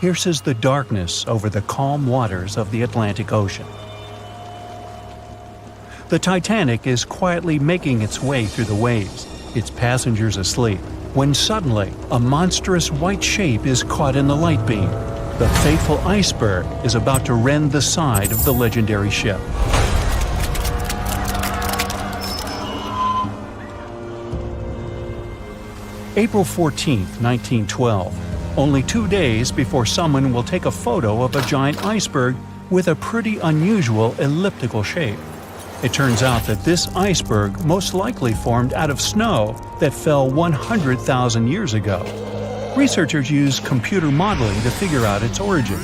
pierces the darkness over the calm waters of the Atlantic Ocean. The Titanic is quietly making its way through the waves, its passengers asleep, when suddenly a monstrous white shape is caught in the light beam. The fateful iceberg is about to rend the side of the legendary ship. April 14, 1912, only 2 days before someone will take a photo of a giant iceberg with a pretty unusual elliptical shape. It turns out that this iceberg most likely formed out of snow that fell 100,000 years ago. Researchers used computer modeling to figure out its origin.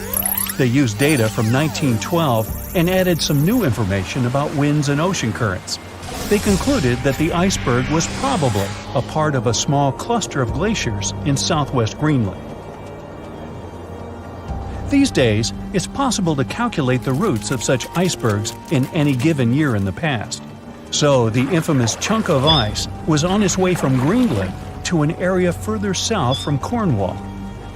They used data from 1912 and added some new information about winds and ocean currents. They concluded that the iceberg was probably a part of a small cluster of glaciers in southwest Greenland. These days, it's possible to calculate the routes of such icebergs in any given year in the past. So the infamous chunk of ice was on its way from Greenland to an area further south from Cornwall.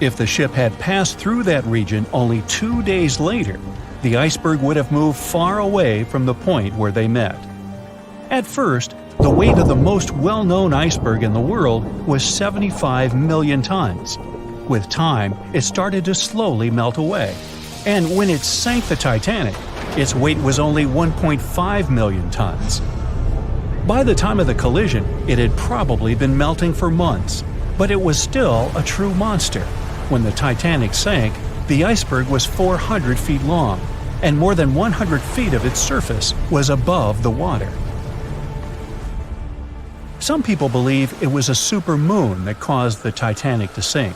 If the ship had passed through that region only 2 days later, the iceberg would have moved far away from the point where they met. At first, the weight of the most well-known iceberg in the world was 75 million tons. With time, it started to slowly melt away. And when it sank the Titanic, its weight was only 1.5 million tons. By the time of the collision, it had probably been melting for months, but it was still a true monster. When the Titanic sank, the iceberg was 400 feet long, and more than 100 feet of its surface was above the water. Some people believe it was a supermoon that caused the Titanic to sink.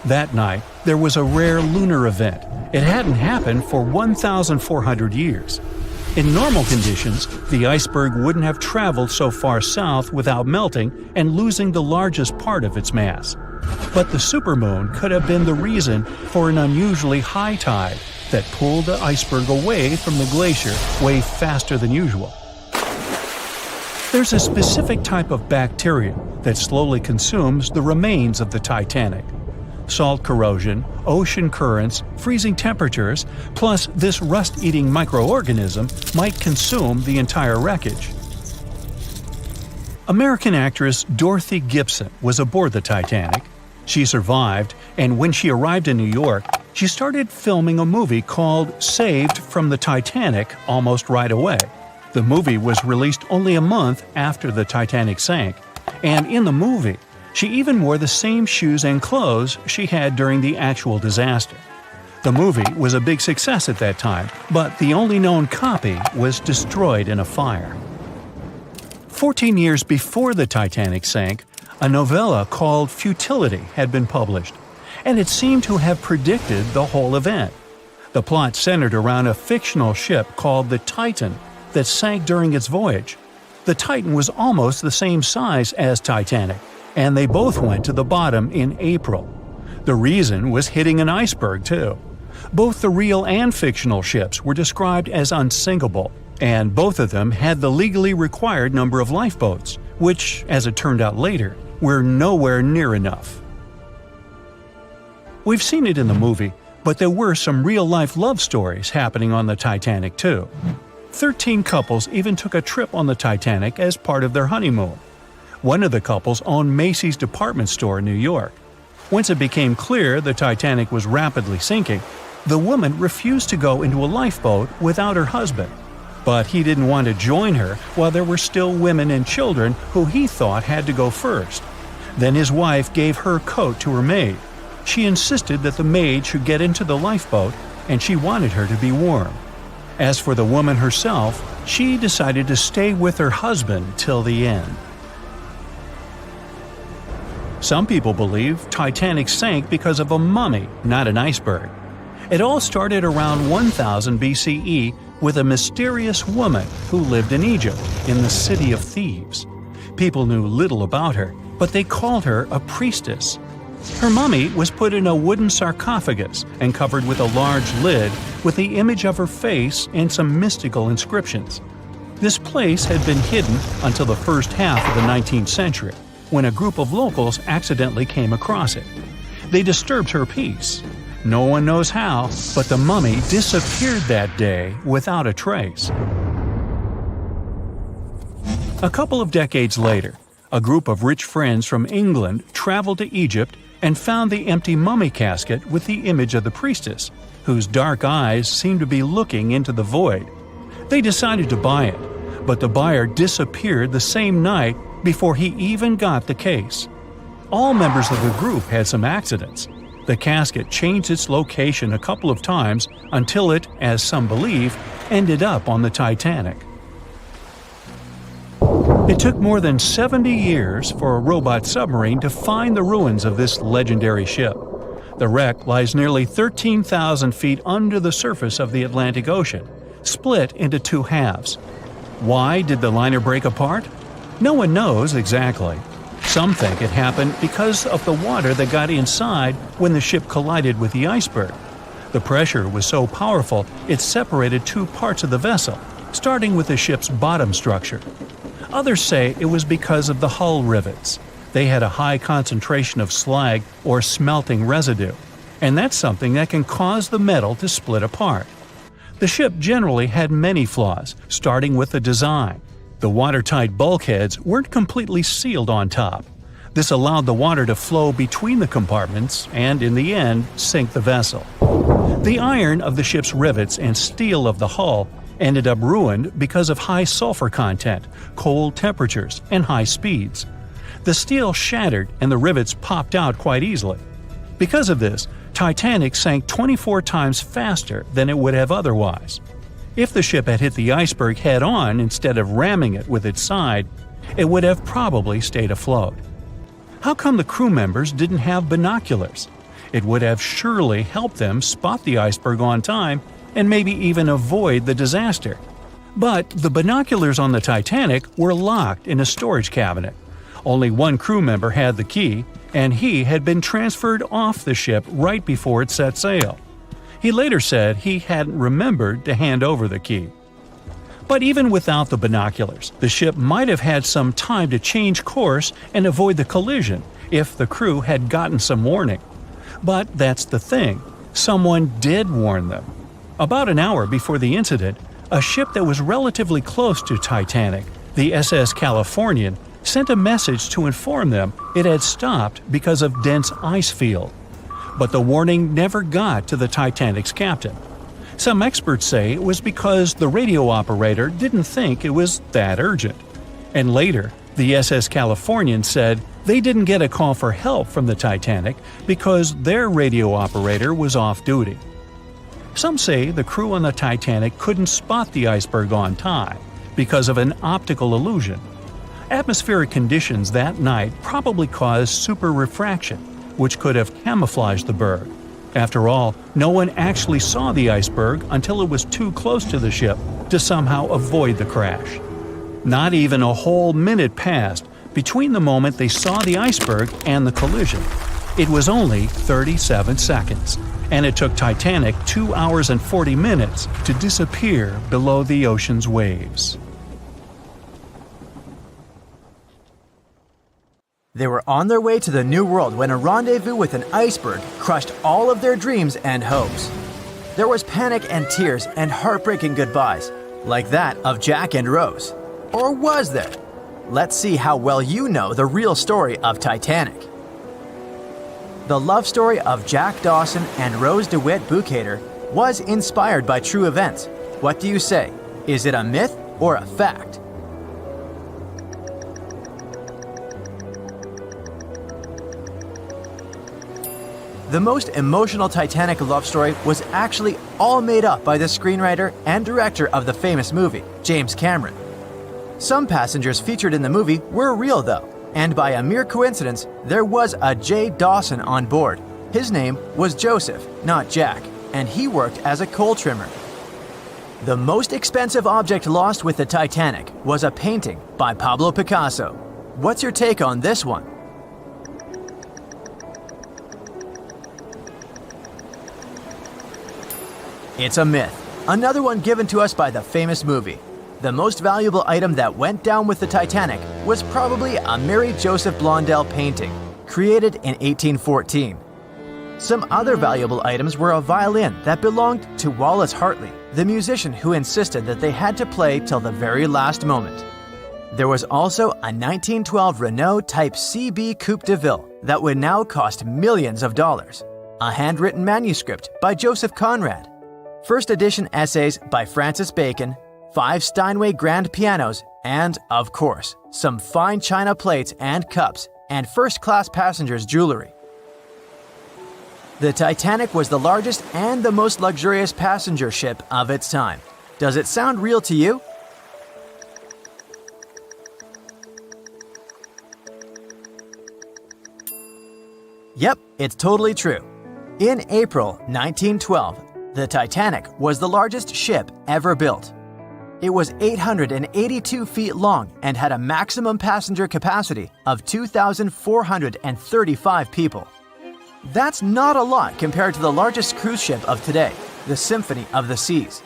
That night, there was a rare lunar event. It hadn't happened for 1,400 years. In normal conditions, the iceberg wouldn't have traveled so far south without melting and losing the largest part of its mass. But the supermoon could have been the reason for an unusually high tide that pulled the iceberg away from the glacier way faster than usual. There's a specific type of bacteria that slowly consumes the remains of the Titanic. Salt corrosion, ocean currents, freezing temperatures, plus this rust-eating microorganism might consume the entire wreckage. American actress Dorothy Gibson was aboard the Titanic. She survived, and when she arrived in New York, she started filming a movie called Saved from the Titanic almost right away. The movie was released only a month after the Titanic sank, and in the movie, she even wore the same shoes and clothes she had during the actual disaster. The movie was a big success at that time, but the only known copy was destroyed in a fire. 14 years before the Titanic sank, a novella called Futility had been published, and it seemed to have predicted the whole event. The plot centered around a fictional ship called the Titan that sank during its voyage. The Titan was almost the same size as Titanic, and they both went to the bottom in April. The reason was hitting an iceberg, too. Both the real and fictional ships were described as unsinkable, and both of them had the legally required number of lifeboats, which, as it turned out later, were nowhere near enough. We've seen it in the movie, but there were some real-life love stories happening on the Titanic, too. 13 couples even took a trip on the Titanic as part of their honeymoon. One of the couples owned Macy's department store in New York. Once it became clear the Titanic was rapidly sinking, the woman refused to go into a lifeboat without her husband. But he didn't want to join her while there were still women and children who he thought had to go first. Then his wife gave her coat to her maid. She insisted that the maid should get into the lifeboat, and she wanted her to be warm. As for the woman herself, she decided to stay with her husband till the end. Some people believe Titanic sank because of a mummy, not an iceberg. It all started around 1000 BCE with a mysterious woman who lived in Egypt, in the City of Thieves. People knew little about her, but they called her a priestess. Her mummy was put in a wooden sarcophagus and covered with a large lid with the image of her face and some mystical inscriptions. This place had been hidden until the first half of the 19th century, when a group of locals accidentally came across it. They disturbed her peace. No one knows how, but the mummy disappeared that day without a trace. A couple of decades later, a group of rich friends from England traveled to Egypt and found the empty mummy casket with the image of the priestess, whose dark eyes seemed to be looking into the void. They decided to buy it, but the buyer disappeared the same night before he even got the case. All members of the group had some accidents. The casket changed its location a couple of times until it, as some believe, ended up on the Titanic. It took more than 70 years for a robot submarine to find the ruins of this legendary ship. The wreck lies nearly 13,000 feet under the surface of the Atlantic Ocean, split into two halves. Why did the liner break apart? No one knows exactly. Some think it happened because of the water that got inside when the ship collided with the iceberg. The pressure was so powerful it separated two parts of the vessel, starting with the ship's bottom structure. Others say it was because of the hull rivets. They had a high concentration of slag or smelting residue, and that's something that can cause the metal to split apart. The ship generally had many flaws, starting with the design. The watertight bulkheads weren't completely sealed on top. This allowed the water to flow between the compartments and, in the end, sink the vessel. The iron of the ship's rivets and steel of the hull ended up ruined because of high sulfur content, cold temperatures, and high speeds. The steel shattered and the rivets popped out quite easily. Because of this, Titanic sank 24 times faster than it would have otherwise. If the ship had hit the iceberg head-on instead of ramming it with its side, it would have probably stayed afloat. How come the crew members didn't have binoculars? It would have surely helped them spot the iceberg on time and maybe even avoid the disaster. But the binoculars on the Titanic were locked in a storage cabinet. Only one crew member had the key, and he had been transferred off the ship right before it set sail. He later said he hadn't remembered to hand over the key. But even without the binoculars, the ship might have had some time to change course and avoid the collision if the crew had gotten some warning. But that's the thing, someone did warn them. About an hour before the incident, a ship that was relatively close to Titanic, the SS Californian, sent a message to inform them it had stopped because of dense ice field. But the warning never got to the Titanic's captain. Some experts say it was because the radio operator didn't think it was that urgent. And later, the SS Californian said they didn't get a call for help from the Titanic because their radio operator was off duty. Some say the crew on the Titanic couldn't spot the iceberg on time because of an optical illusion. Atmospheric conditions that night probably caused super refraction, which could have camouflaged the berg. After all, no one actually saw the iceberg until it was too close to the ship to somehow avoid the crash. Not even a whole minute passed between the moment they saw the iceberg and the collision. It was only 37 seconds, and it took Titanic 2 hours and 40 minutes to disappear below the ocean's waves. They were on their way to the New World when a rendezvous with an iceberg crushed all of their dreams and hopes. There was panic and tears and heartbreaking goodbyes, like that of Jack and Rose. Or was there? Let's see how well you know the real story of Titanic. The love story of Jack Dawson and Rose DeWitt Bukater was inspired by true events. What do you say? Is it a myth or a fact? The most emotional Titanic love story was actually all made up by the screenwriter and director of the famous movie, James Cameron. Some passengers featured in the movie were real though, and by a mere coincidence, there was a J. Dawson on board. His name was Joseph, not Jack, and he worked as a coal trimmer. The most expensive object lost with the Titanic was a painting by Pablo Picasso. What's your take on this one? It's a myth. Another one given to us by the famous movie. The most valuable item that went down with the Titanic was probably a Mary Joseph Blondell painting, created in 1814. Some other valuable items were a violin that belonged to Wallace Hartley, the musician who insisted that they had to play till the very last moment. There was also a 1912 Renault Type CB Coupe de Ville that would now cost millions of dollars, a handwritten manuscript by Joseph Conrad, first edition essays by Francis Bacon, 5 Steinway grand pianos, and, of course, some fine china plates and cups and first-class passengers' jewelry. The Titanic was the largest and the most luxurious passenger ship of its time. Does it sound real to you? Yep, it's totally true. In April 1912, the Titanic was the largest ship ever built. It was 882 feet long and had a maximum passenger capacity of 2,435 people. That's not a lot compared to the largest cruise ship of today, the Symphony of the Seas.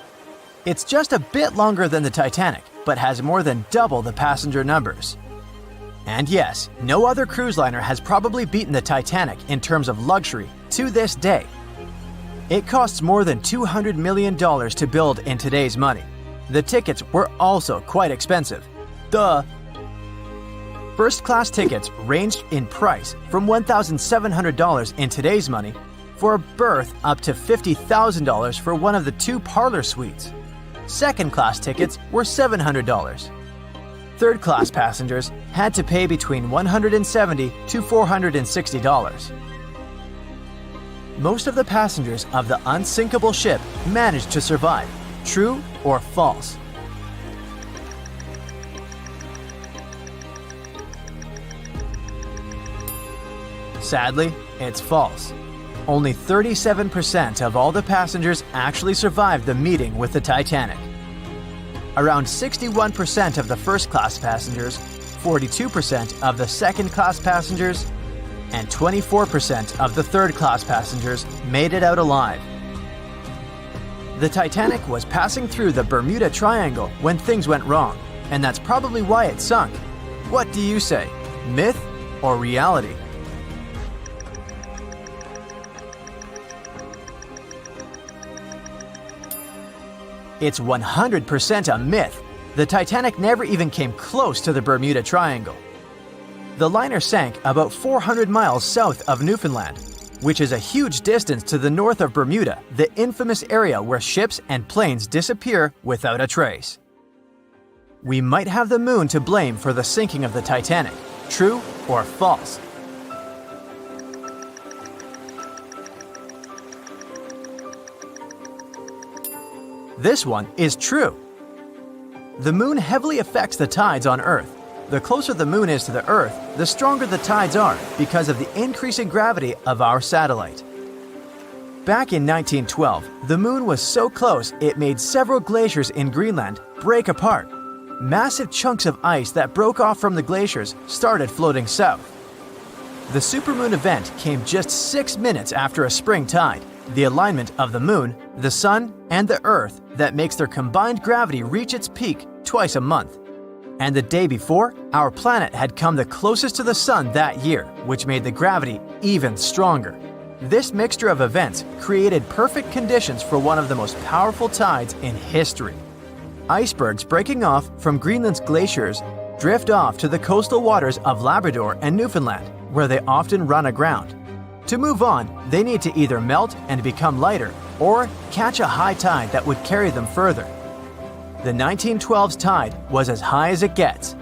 It's just a bit longer than the Titanic, but has more than double the passenger numbers. And yes, no other cruise liner has probably beaten the Titanic in terms of luxury to this day. It costs more than $200 million to build in today's money. The tickets were also quite expensive. Duh! First-class tickets ranged in price from $1,700 in today's money for a berth up to $50,000 for one of the 2 parlor suites. Second-class tickets were $700. Third-class passengers had to pay between $170 to $460. Most of the passengers of the unsinkable ship managed to survive. True or false? Sadly, it's false. Only 37% of all the passengers actually survived the meeting with the Titanic. Around 61% of the first-class passengers, 42% of the second-class passengers, and 24% of the third-class passengers made it out alive. The Titanic was passing through the Bermuda Triangle when things went wrong, and that's probably why it sunk. What do you say? Myth or reality? It's 100% a myth. The Titanic never even came close to the Bermuda Triangle. The liner sank about 400 miles south of Newfoundland, which is a huge distance to the north of Bermuda, the infamous area where ships and planes disappear without a trace. We might have the moon to blame for the sinking of the Titanic. True or false? This one is true. The moon heavily affects the tides on Earth. The closer the moon is to the Earth, the stronger the tides are because of the increasing gravity of our satellite. Back in 1912, the moon was so close it made several glaciers in Greenland break apart. Massive chunks of ice that broke off from the glaciers started floating south. The supermoon event came just 6 minutes after a spring tide, the alignment of the moon, the sun, and the Earth that makes their combined gravity reach its peak twice a month. And the day before, our planet had come the closest to the sun that year, which made the gravity even stronger. This mixture of events created perfect conditions for one of the most powerful tides in history. Icebergs breaking off from Greenland's glaciers drift off to the coastal waters of Labrador and Newfoundland, where they often run aground. To move on, they need to either melt and become lighter or catch a high tide that would carry them further. The 1912's tide was as high as it gets.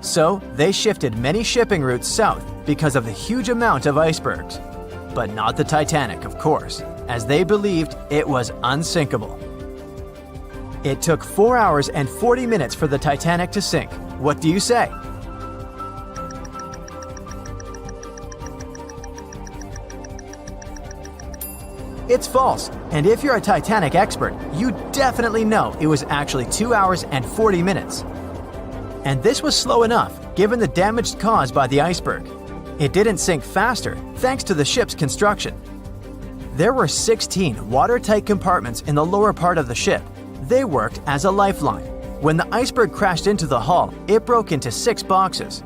So they shifted many shipping routes south because of the huge amount of icebergs. But not the Titanic, of course, as they believed it was unsinkable. It took 4 hours and 40 minutes for the Titanic to sink. What do you say? It's false, and if you're a Titanic expert, you definitely know it was actually 2 hours and 40 minutes. And this was slow enough, given the damage caused by the iceberg. It didn't sink faster, thanks to the ship's construction. There were 16 watertight compartments in the lower part of the ship. They worked as a lifeline. When the iceberg crashed into the hull, it broke into 6 boxes.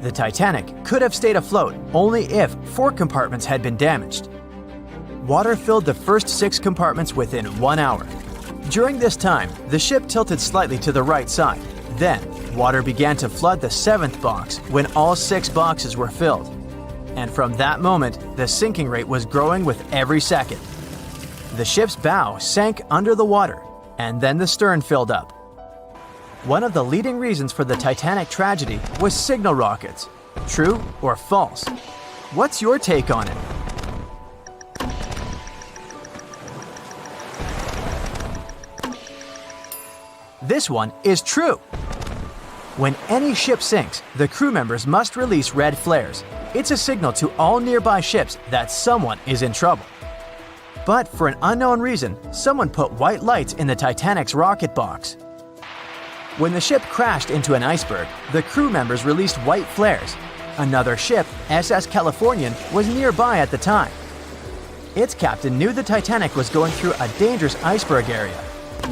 The Titanic could have stayed afloat only if 4 compartments had been damaged. water filled the first 6 compartments within 1 hour. During this time, the ship tilted slightly to the right side. Then, water began to flood the 7th box when all 6 boxes were filled. And from that moment, the sinking rate was growing with every second. The ship's bow sank under the water, and then the stern filled up. One of the leading reasons for the Titanic tragedy was signal rockets. True or false? What's your take on it? This one is true. When any ship sinks, the crew members must release red flares. It's a signal to all nearby ships that someone is in trouble. But for an unknown reason, someone put white lights in the Titanic's rocket box. When the ship crashed into an iceberg, the crew members released white flares. Another ship, SS Californian, was nearby at the time. Its captain knew the Titanic was going through a dangerous iceberg area.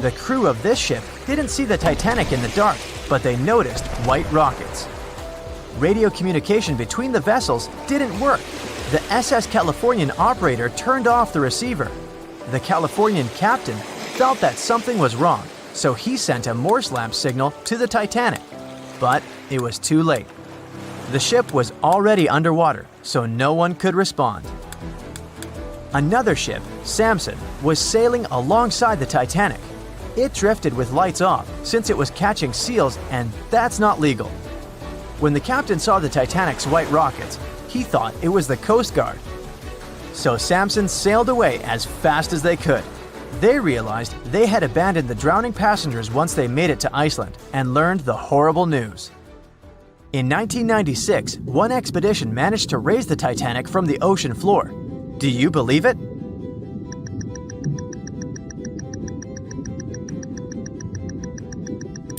The crew of this ship didn't see the Titanic in the dark, but they noticed white rockets. Radio communication between the vessels didn't work. The SS Californian operator turned off the receiver. The Californian captain felt that something was wrong, so he sent a Morse lamp signal to the Titanic. But it was too late. The ship was already underwater, so no one could respond. Another ship, Samson, was sailing alongside the Titanic. It drifted with lights off since it was catching seals, and that's not legal. When the captain saw the Titanic's white rockets, he thought it was the Coast Guard. So Samson sailed away as fast as they could. They realized they had abandoned the drowning passengers once they made it to Iceland and learned the horrible news. In 1996, one expedition managed to raise the Titanic from the ocean floor. Do you believe it?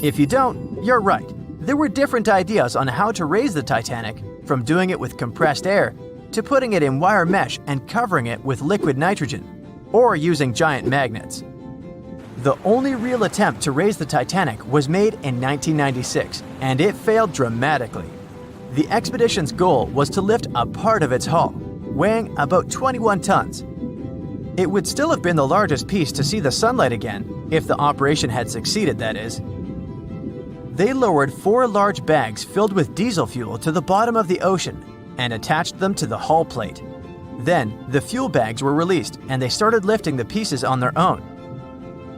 If you don't, you're right. There were different ideas on how to raise the Titanic, from doing it with compressed air to putting it in wire mesh and covering it with liquid nitrogen, or using giant magnets. The only real attempt to raise the Titanic was made in 1996, and it failed dramatically. The expedition's goal was to lift a part of its hull, weighing about 21 tons. It would still have been the largest piece to see the sunlight again, if the operation had succeeded, that is. They lowered 4 large bags filled with diesel fuel to the bottom of the ocean and attached them to the hull plate. Then, the fuel bags were released and they started lifting the pieces on their own.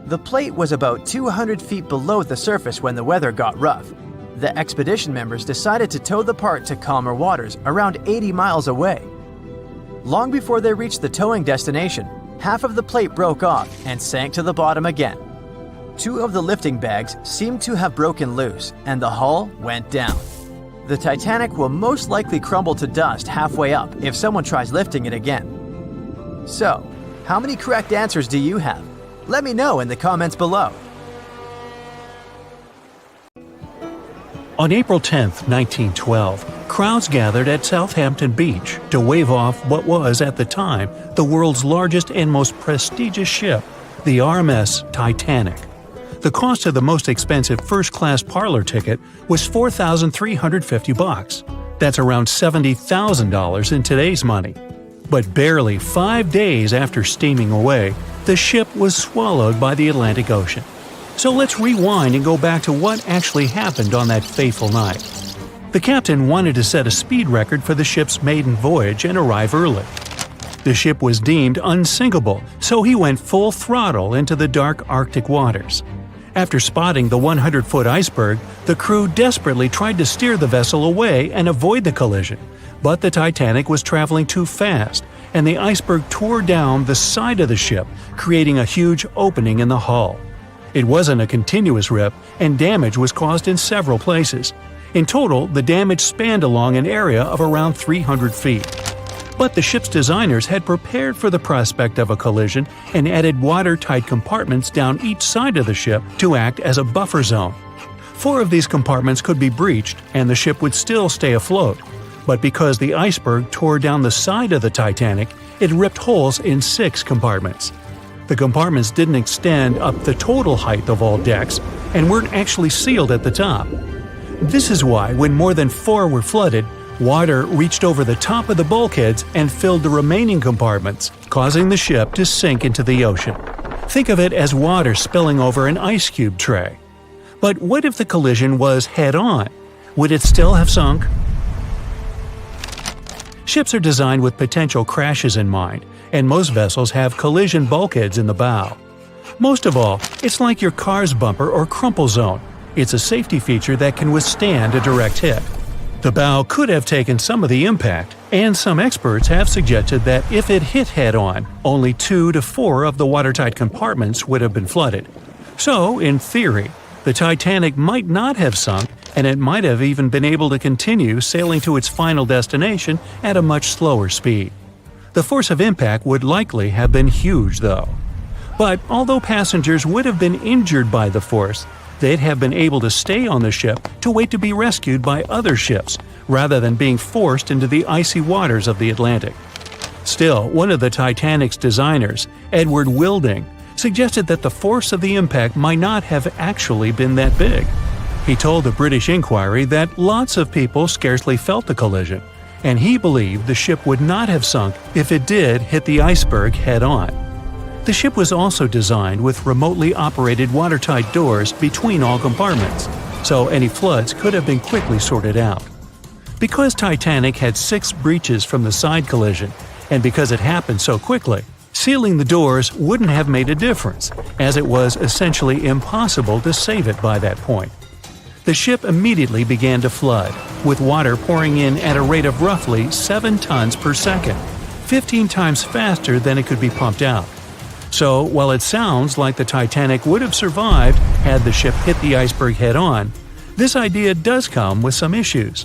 The plate was about 200 feet below the surface when the weather got rough. The expedition members decided to tow the part to calmer waters around 80 miles away. Long before they reached the towing destination, half of the plate broke off and sank to the bottom again. 2 of the lifting bags seemed to have broken loose, and the hull went down. The Titanic will most likely crumble to dust halfway up if someone tries lifting it again. So, how many correct answers do you have? Let me know in the comments below. On April 10, 1912, crowds gathered at Southampton Beach to wave off what was, at the time, the world's largest and most prestigious ship, the RMS Titanic. The cost of the most expensive first-class parlor ticket was $4,350. That's around $70,000 in today's money. But barely 5 days after steaming away, the ship was swallowed by the Atlantic Ocean. So let's rewind and go back to what actually happened on that fateful night. The captain wanted to set a speed record for the ship's maiden voyage and arrive early. The ship was deemed unsinkable, so he went full throttle into the dark Arctic waters. After spotting the 100-foot iceberg, the crew desperately tried to steer the vessel away and avoid the collision, but the Titanic was traveling too fast, and the iceberg tore down the side of the ship, creating a huge opening in the hull. It wasn't a continuous rip, and damage was caused in several places. In total, the damage spanned along an area of around 300 feet. But the ship's designers had prepared for the prospect of a collision and added watertight compartments down each side of the ship to act as a buffer zone. 4 of these compartments could be breached and the ship would still stay afloat. But because the iceberg tore down the side of the Titanic, it ripped holes in 6 compartments. The compartments didn't extend up the total height of all decks and weren't actually sealed at the top. This is why, when more than 4 were flooded, water reached over the top of the bulkheads and filled the remaining compartments, causing the ship to sink into the ocean. Think of it as water spilling over an ice cube tray. But what if the collision was head-on? Would it still have sunk? Ships are designed with potential crashes in mind, and most vessels have collision bulkheads in the bow. Most of all, it's like your car's bumper or crumple zone. It's a safety feature that can withstand a direct hit. The bow could have taken some of the impact, and some experts have suggested that if it hit head-on, only 2 to 4 of the watertight compartments would have been flooded. So, in theory, the Titanic might not have sunk, and it might have even been able to continue sailing to its final destination at a much slower speed. The force of impact would likely have been huge, though. But although passengers would have been injured by the force, they'd have been able to stay on the ship to wait to be rescued by other ships, rather than being forced into the icy waters of the Atlantic. Still, one of the Titanic's designers, Edward Wilding, suggested that the force of the impact might not have actually been that big. He told the British Inquiry that lots of people scarcely felt the collision, and he believed the ship would not have sunk if it did hit the iceberg head-on. The ship was also designed with remotely operated watertight doors between all compartments, so any floods could have been quickly sorted out. Because Titanic had 6 breaches from the side collision, and because it happened so quickly, sealing the doors wouldn't have made a difference, as it was essentially impossible to save it by that point. The ship immediately began to flood, with water pouring in at a rate of roughly 7 tons per second, 15 times faster than it could be pumped out. So, while it sounds like the Titanic would have survived had the ship hit the iceberg head-on, this idea does come with some issues.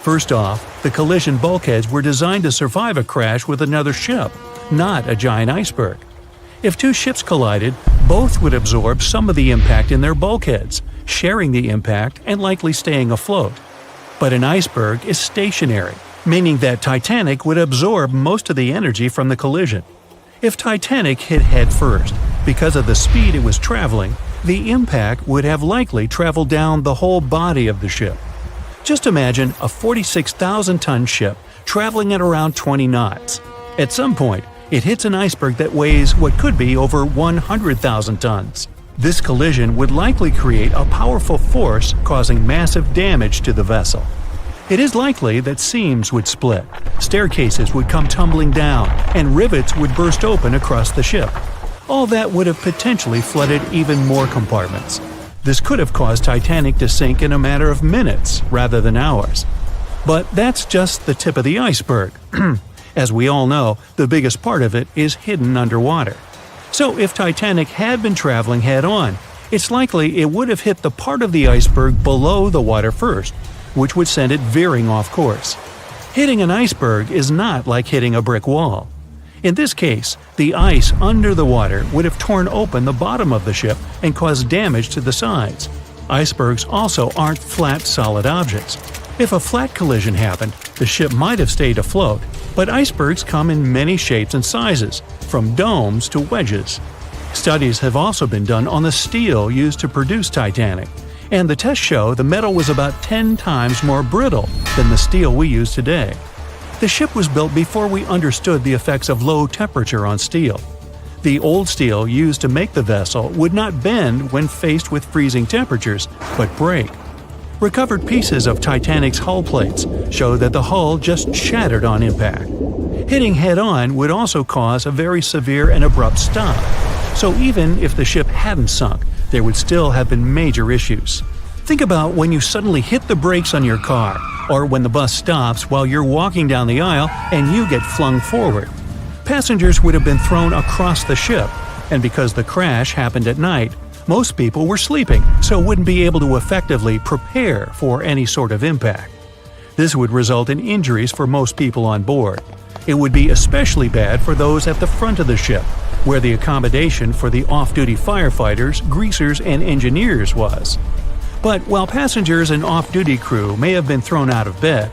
First off, the collision bulkheads were designed to survive a crash with another ship, not a giant iceberg. If 2 ships collided, both would absorb some of the impact in their bulkheads, sharing the impact and likely staying afloat. But an iceberg is stationary, meaning that Titanic would absorb most of the energy from the collision. If Titanic hit head first, because of the speed it was traveling, the impact would have likely traveled down the whole body of the ship. Just imagine a 46,000-ton ship traveling at around 20 knots. At some point, it hits an iceberg that weighs what could be over 100,000 tons. This collision would likely create a powerful force causing massive damage to the vessel. It is likely that seams would split, staircases would come tumbling down, and rivets would burst open across the ship. All that would have potentially flooded even more compartments. This could have caused Titanic to sink in a matter of minutes rather than hours. But that's just the tip of the iceberg. As we all know, the biggest part of it is hidden underwater. So if Titanic had been traveling head-on, it's likely it would have hit the part of the iceberg below the water first, which would send it veering off course. Hitting an iceberg is not like hitting a brick wall. In this case, the ice under the water would have torn open the bottom of the ship and caused damage to the sides. Icebergs also aren't flat, solid objects. If a flat collision happened, the ship might have stayed afloat, but icebergs come in many shapes and sizes, from domes to wedges. Studies have also been done on the steel used to produce Titanic, and the tests show the metal was about 10 times more brittle than the steel we use today. The ship was built before we understood the effects of low temperature on steel. The old steel used to make the vessel would not bend when faced with freezing temperatures, but break. Recovered pieces of Titanic's hull plates show that the hull just shattered on impact. Hitting head-on would also cause a very severe and abrupt stop, so even if the ship hadn't sunk, there would still have been major issues. Think about when you suddenly hit the brakes on your car, or when the bus stops while you're walking down the aisle and you get flung forward. Passengers would have been thrown across the ship, and because the crash happened at night, most people were sleeping, so wouldn't be able to effectively prepare for any sort of impact. This would result in injuries for most people on board. It would be especially bad for those at the front of the ship, where the accommodation for the off-duty firefighters, greasers, and engineers was. But while passengers and off-duty crew may have been thrown out of bed,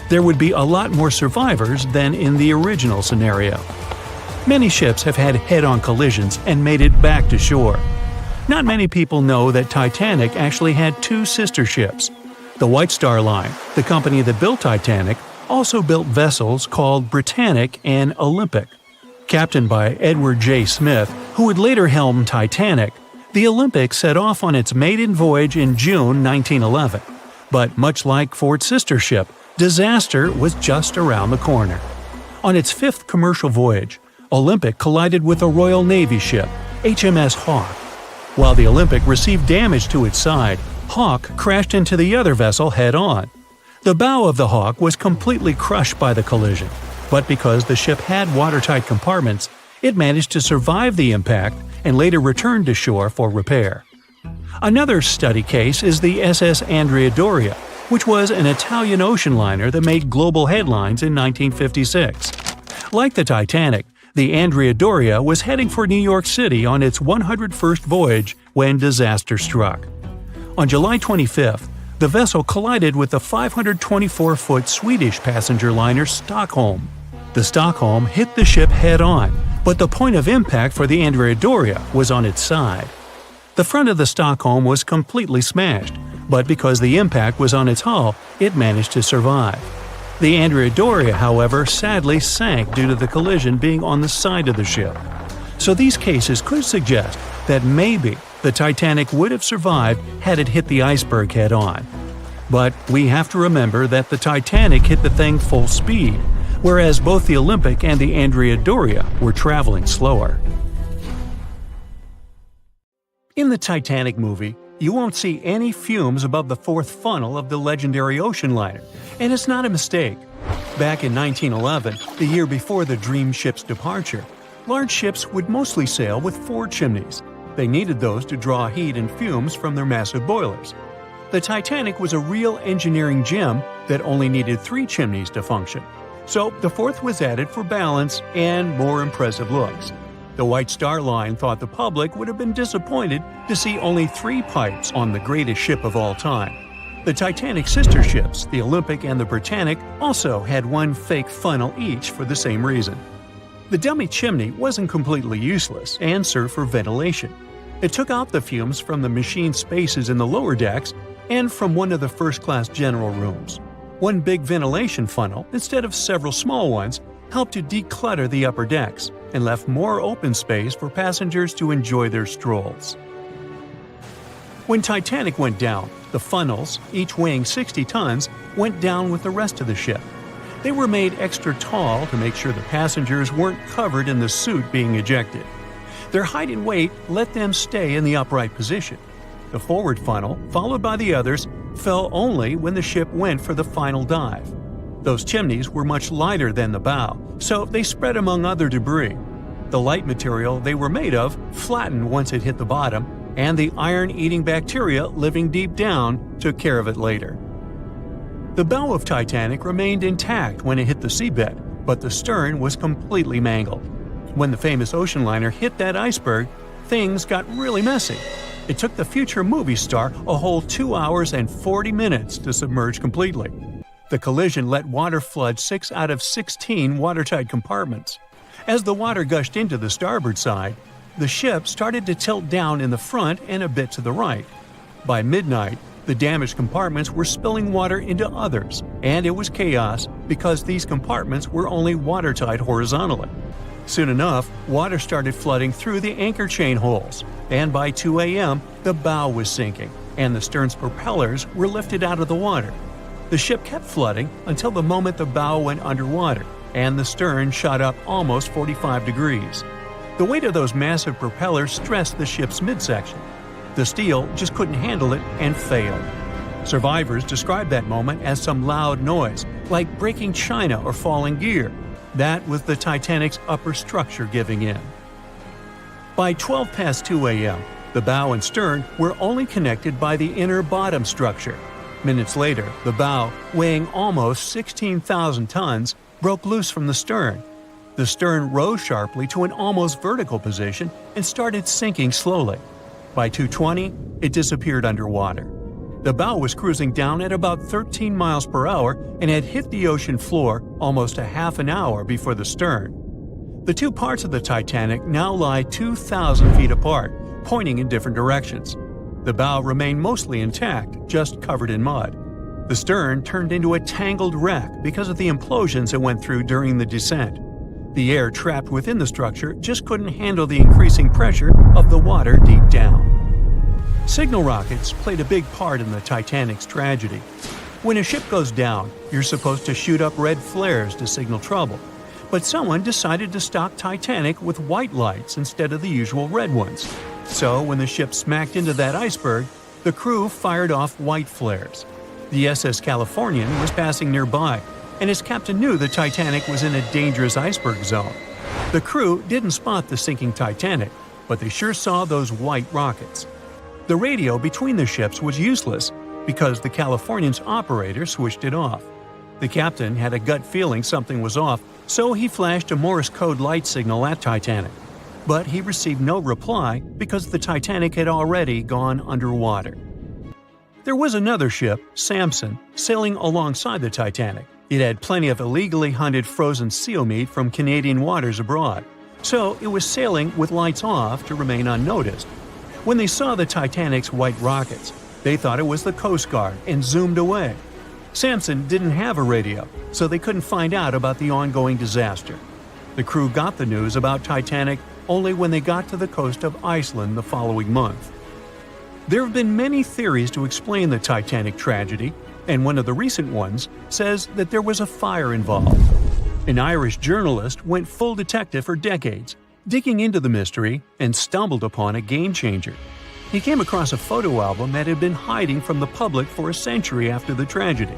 there would be a lot more survivors than in the original scenario. Many ships have had head-on collisions and made it back to shore. Not many people know that Titanic actually had 2 sister ships. The White Star Line, the company that built Titanic, also built vessels called Britannic and Olympic. Captained by Edward J. Smith, who would later helm Titanic, the Olympic set off on its maiden voyage in June 1911. But much like Ford's sister ship, disaster was just around the corner. On its fifth commercial voyage, Olympic collided with a Royal Navy ship, HMS Hawke. While the Olympic received damage to its side, Hawke crashed into the other vessel head-on. The bow of the Hawke was completely crushed by the collision, but because the ship had watertight compartments, it managed to survive the impact and later returned to shore for repair. Another study case is the SS Andrea Doria, which was an Italian ocean liner that made global headlines in 1956. Like the Titanic, the Andrea Doria was heading for New York City on its 101st voyage when disaster struck. On July 25th, the vessel collided with the 524-foot Swedish passenger liner Stockholm. The Stockholm hit the ship head-on, but the point of impact for the Andrea Doria was on its side. The front of the Stockholm was completely smashed, but because the impact was on its hull, it managed to survive. The Andrea Doria, however, sadly sank due to the collision being on the side of the ship. So these cases could suggest that maybe the Titanic would have survived had it hit the iceberg head-on. But we have to remember that the Titanic hit the thing full speed, whereas both the Olympic and the Andrea Doria were traveling slower. In the Titanic movie, you won't see any fumes above the fourth funnel of the legendary ocean liner, and it's not a mistake. Back in 1911, the year before the Dream ship's departure, large ships would mostly sail with 4 chimneys. They needed those to draw heat and fumes from their massive boilers. The Titanic was a real engineering gem that only needed 3 chimneys to function. So the fourth was added for balance and more impressive looks. The White Star Line thought the public would have been disappointed to see only 3 pipes on the greatest ship of all time. The Titanic's sister ships, the Olympic and the Britannic, also had 1 fake funnel each for the same reason. The dummy chimney wasn't completely useless and served for ventilation. It took out the fumes from the machine spaces in the lower decks and from one of the first-class general rooms. 1 big ventilation funnel, instead of several small ones, helped to declutter the upper decks and left more open space for passengers to enjoy their strolls. When Titanic went down, the funnels, each weighing 60 tons, went down with the rest of the ship. They were made extra tall to make sure the passengers weren't covered in the soot being ejected. Their height and weight let them stay in the upright position. The forward funnel, followed by the others, fell only when the ship went for the final dive. Those chimneys were much lighter than the bow, so they spread among other debris. The light material they were made of flattened once it hit the bottom, and the iron-eating bacteria living deep down took care of it later. The bow of Titanic remained intact when it hit the seabed, but the stern was completely mangled. When the famous ocean liner hit that iceberg, things got really messy. It took the future movie star a whole 2 hours and 40 minutes to submerge completely. The collision let water flood 6 out of 16 watertight compartments. As the water gushed into the starboard side, the ship started to tilt down in the front and a bit to the right. By midnight, the damaged compartments were spilling water into others, and it was chaos because these compartments were only watertight horizontally. Soon enough, water started flooding through the anchor chain holes, and by 2 a.m., the bow was sinking, and the stern's propellers were lifted out of the water. The ship kept flooding until the moment the bow went underwater, and the stern shot up almost 45 degrees. The weight of those massive propellers stressed the ship's midsection. The steel just couldn't handle it and failed. Survivors described that moment as some loud noise, like breaking china or falling gear. That was the Titanic's upper structure giving in. By 12 past 2 a.m., the bow and stern were only connected by the inner bottom structure. Minutes later, the bow, weighing almost 16,000 tons, broke loose from the stern. The stern rose sharply to an almost vertical position and started sinking slowly. By 2:20, it disappeared underwater. The bow was cruising down at about 13 miles per hour and had hit the ocean floor almost a half an hour before the stern. The 2 parts of the Titanic now lie 2,000 feet apart, pointing in different directions. The bow remained mostly intact, just covered in mud. The stern turned into a tangled wreck because of the implosions it went through during the descent. The air trapped within the structure just couldn't handle the increasing pressure of the water deep down. Signal rockets played a big part in the Titanic's tragedy. When a ship goes down, you're supposed to shoot up red flares to signal trouble. But someone decided to stock Titanic with white lights instead of the usual red ones. So when the ship smacked into that iceberg, the crew fired off white flares. The SS Californian was passing nearby, and his captain knew the Titanic was in a dangerous iceberg zone. The crew didn't spot the sinking Titanic, but they sure saw those white rockets. The radio between the ships was useless because the Californian's operator switched it off. The captain had a gut feeling something was off, so he flashed a Morse code light signal at Titanic. But he received no reply because the Titanic had already gone underwater. There was another ship, Samson, sailing alongside the Titanic. It had plenty of illegally hunted frozen seal meat from Canadian waters abroad, so it was sailing with lights off to remain unnoticed. When they saw the Titanic's white rockets, they thought it was the Coast Guard and zoomed away. Samson didn't have a radio, so they couldn't find out about the ongoing disaster. The crew got the news about Titanic only when they got to the coast of Iceland the following month. There have been many theories to explain the Titanic tragedy, and one of the recent ones says that there was a fire involved. An Irish journalist went full detective for decades, digging into the mystery, and stumbled upon a game-changer. He came across a photo album that had been hiding from the public for a century after the tragedy.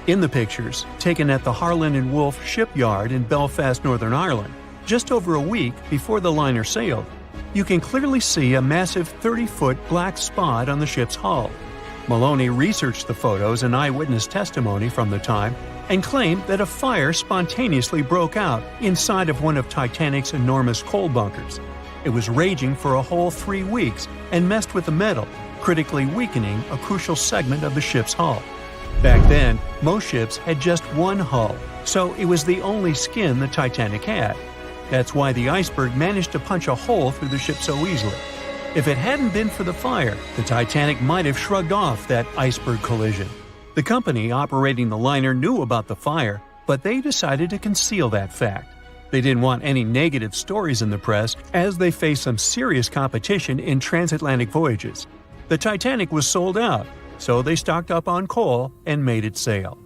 In the pictures, taken at the Harland and Wolff shipyard in Belfast, Northern Ireland, just over a week before the liner sailed, you can clearly see a massive 30-foot black spot on the ship's hull. Maloney researched the photos and eyewitness testimony from the time and claimed that a fire spontaneously broke out inside of one of Titanic's enormous coal bunkers. It was raging for a whole 3 weeks and messed with the metal, critically weakening a crucial segment of the ship's hull. Back then, most ships had just one hull, so it was the only skin the Titanic had. That's why the iceberg managed to punch a hole through the ship so easily. If it hadn't been for the fire, the Titanic might have shrugged off that iceberg collision. The company operating the liner knew about the fire, but they decided to conceal that fact. They didn't want any negative stories in the press as they faced some serious competition in transatlantic voyages. The Titanic was sold out, so they stocked up on coal and made it sail.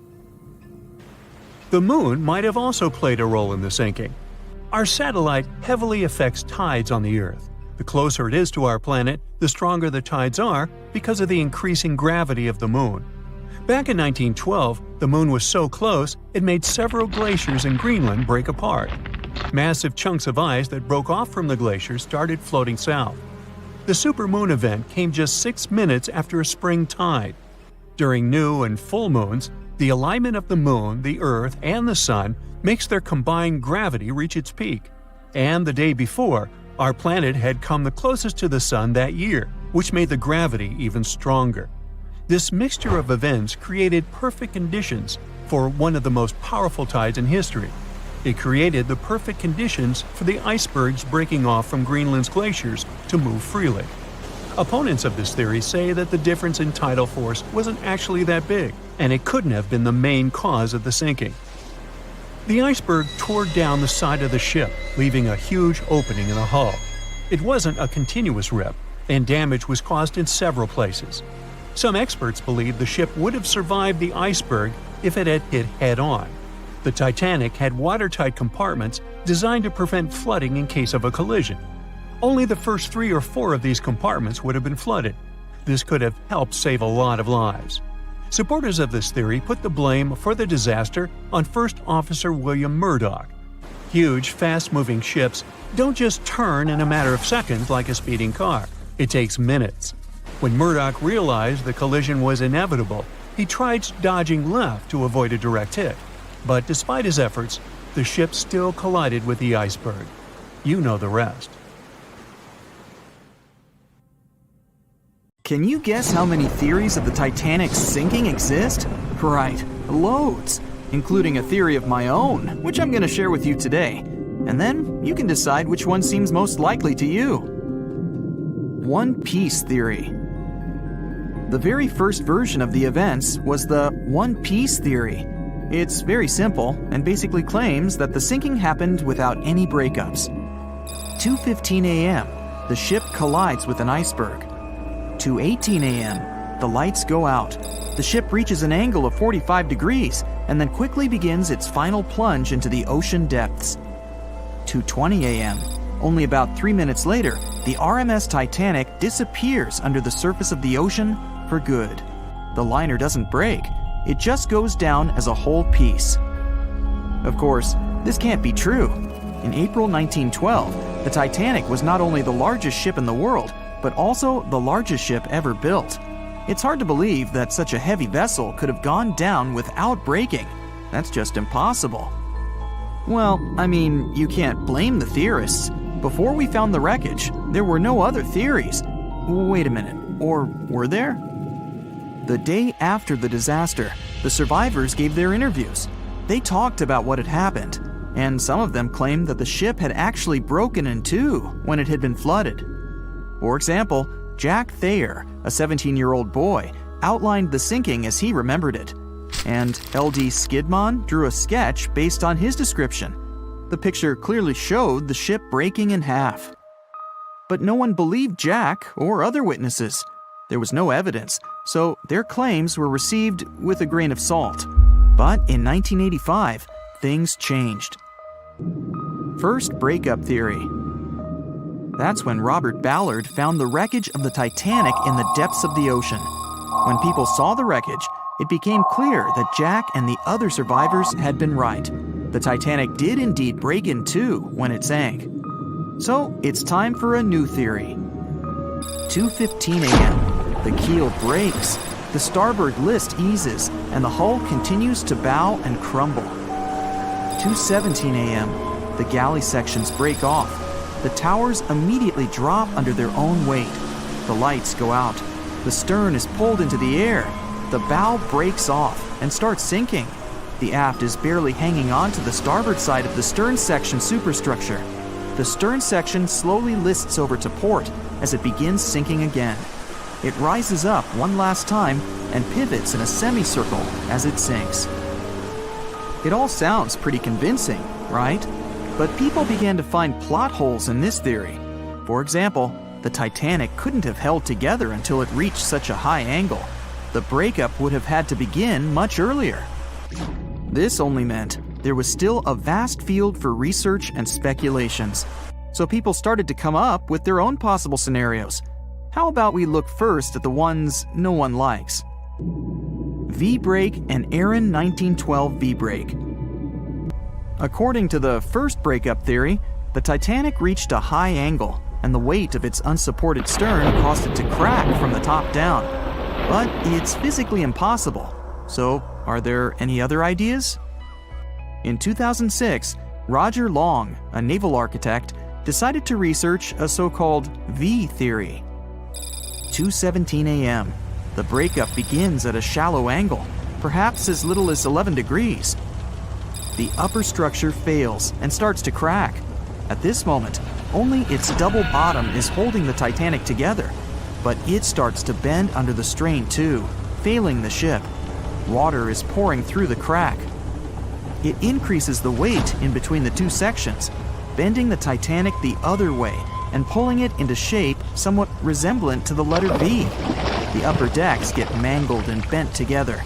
The moon might have also played a role in the sinking. Our satellite heavily affects tides on the Earth. The closer it is to our planet, the stronger the tides are because of the increasing gravity of the moon. Back in 1912, the moon was so close it made several glaciers in Greenland break apart. Massive chunks of ice that broke off from the glaciers started floating south. The supermoon event came just 6 minutes after a spring tide. During new and full moons, the alignment of the moon, the Earth, and the Sun makes their combined gravity reach its peak. And the day before, our planet had come the closest to the Sun that year, which made the gravity even stronger. This mixture of events created perfect conditions for one of the most powerful tides in history. It created the perfect conditions for the icebergs breaking off from Greenland's glaciers to move freely. Opponents of this theory say that the difference in tidal force wasn't actually that big, and it couldn't have been the main cause of the sinking. The iceberg tore down the side of the ship, leaving a huge opening in the hull. It wasn't a continuous rip, and damage was caused in several places. Some experts believe the ship would have survived the iceberg if it had hit head-on. The Titanic had watertight compartments designed to prevent flooding in case of a collision. Only the first 3 or 4 of these compartments would have been flooded. This could have helped save a lot of lives. Supporters of this theory put the blame for the disaster on First Officer William Murdoch. Huge, fast-moving ships don't just turn in a matter of seconds like a speeding car. It takes minutes. When Murdoch realized the collision was inevitable, he tried dodging left to avoid a direct hit. But despite his efforts, the ship still collided with the iceberg. You know the rest. Can you guess how many theories of the Titanic's sinking exist? Right, loads, including a theory of my own, which I'm going to share with you today. And then you can decide which one seems most likely to you. One Piece theory. The very first version of the events was the One Piece theory. It's very simple and basically claims that the sinking happened without any breakups. 2:15 a.m., the ship collides with an iceberg. 2:18 a.m., the lights go out. The ship reaches an angle of 45 degrees and then quickly begins its final plunge into the ocean depths. 2:20 a.m., only about 3 minutes later, the RMS Titanic disappears under the surface of the ocean for good. The liner doesn't break, it just goes down as a whole piece. Of course, this can't be true. In April 1912, the Titanic was not only the largest ship in the world, but also the largest ship ever built. It's hard to believe that such a heavy vessel could have gone down without breaking. That's just impossible. Well, I mean, you can't blame the theorists. Before we found the wreckage, there were no other theories. Wait a minute, or were there? The day after the disaster, the survivors gave their interviews. They talked about what had happened, and some of them claimed that the ship had actually broken in two when it had been flooded. For example, Jack Thayer, a 17-year-old boy, outlined the sinking as he remembered it, and L.D. Skidmon drew a sketch based on his description. The picture clearly showed the ship breaking in half. But no one believed Jack or other witnesses. There was no evidence, so their claims were received with a grain of salt. But in 1985, things changed. First, breakup theory. That's when Robert Ballard found the wreckage of the Titanic in the depths of the ocean. When people saw the wreckage, it became clear that Jack and the other survivors had been right. The Titanic did indeed break in two when it sank. So it's time for a new theory. 2:15 a.m. The keel breaks, the starboard list eases, and the hull continues to bow and crumble. 2:17 a.m. The galley sections break off. The towers immediately drop under their own weight. The lights go out. The stern is pulled into the air. The bow breaks off and starts sinking. The aft is barely hanging on to the starboard side of the stern section superstructure. The stern section slowly lists over to port as it begins sinking again. It rises up one last time and pivots in a semicircle as it sinks. It all sounds pretty convincing, right? But people began to find plot holes in this theory. For example, the Titanic couldn't have held together until it reached such a high angle. The breakup would have had to begin much earlier. This only meant there was still a vast field for research and speculations. So people started to come up with their own possible scenarios. How about we look first at the ones no one likes? V-brake and Aaron 1912 V-brake. According to the first breakup theory, the Titanic reached a high angle, and the weight of its unsupported stern caused it to crack from the top down. But it's physically impossible. So, are there any other ideas? In 2006, Roger Long, a naval architect, decided to research a so-called V theory. 2:17 a.m. The breakup begins at a shallow angle, perhaps as little as 11 degrees. The upper structure fails and starts to crack. At this moment, only its double bottom is holding the Titanic together, but it starts to bend under the strain too, failing the ship. Water is pouring through the crack. It increases the weight in between the two sections, bending the Titanic the other way and pulling it into shape somewhat resemblant to the letter V. The upper decks get mangled and bent together.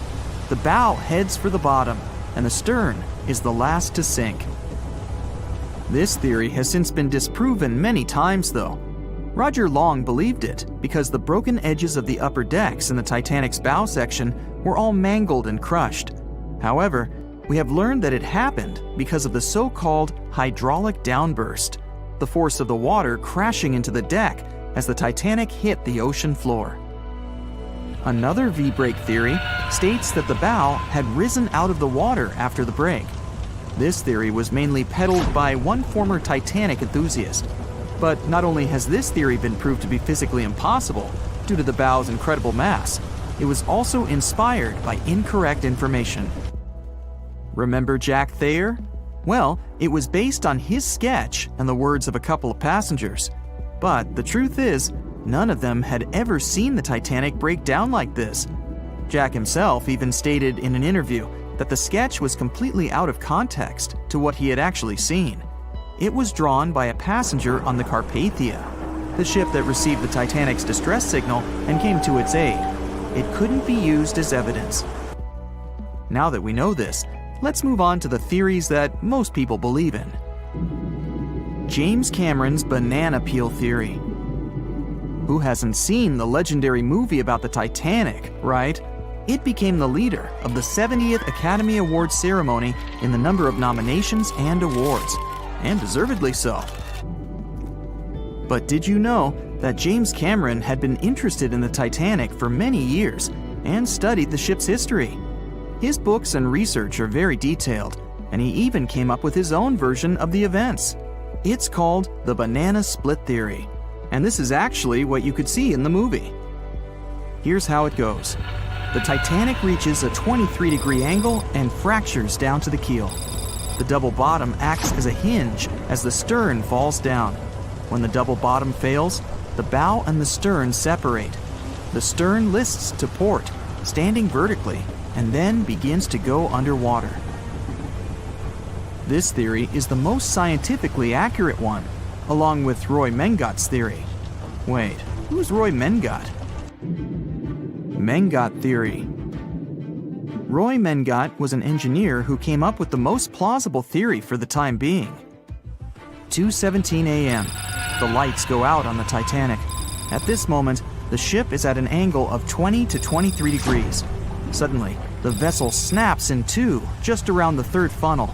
The bow heads for the bottom, and the stern is the last to sink. This theory has since been disproven many times, though. Roger Long believed it because the broken edges of the upper decks in the Titanic's bow section were all mangled and crushed. However, we have learned that it happened because of the so-called hydraulic downburst, the force of the water crashing into the deck as the Titanic hit the ocean floor. Another V-brake theory states that the bow had risen out of the water after the break. This theory was mainly peddled by one former Titanic enthusiast. But not only has this theory been proved to be physically impossible due to the bow's incredible mass, it was also inspired by incorrect information. Remember Jack Thayer? Well, it was based on his sketch and the words of a couple of passengers. But the truth is, none of them had ever seen the Titanic break down like this. Jack himself even stated in an interview that the sketch was completely out of context to what he had actually seen. It was drawn by a passenger on the Carpathia, the ship that received the Titanic's distress signal and came to its aid. It couldn't be used as evidence. Now that we know this, let's move on to the theories that most people believe in. James Cameron's banana peel theory. Who hasn't seen the legendary movie about the Titanic, right? It became the leader of the 70th Academy Awards ceremony in the number of nominations and awards, and deservedly so. But did you know that James Cameron had been interested in the Titanic for many years and studied the ship's history? His books and research are very detailed, and he even came up with his own version of the events. It's called the banana split theory, and this is actually what you could see in the movie. Here's how it goes. The Titanic reaches a 23-degree angle and fractures down to the keel. The double bottom acts as a hinge as the stern falls down. When the double bottom fails, the bow and the stern separate. The stern lists to port, standing vertically, and then begins to go underwater. This theory is the most scientifically accurate one, along with Roy Mengat's theory. Wait, who's Roy Mengat? Mengat theory. Roy Mengat was an engineer who came up with the most plausible theory for the time being. 2:17 a.m. The lights go out on the Titanic. At this moment, the ship is at an angle of 20 to 23 degrees. Suddenly, the vessel snaps in two just around the third funnel.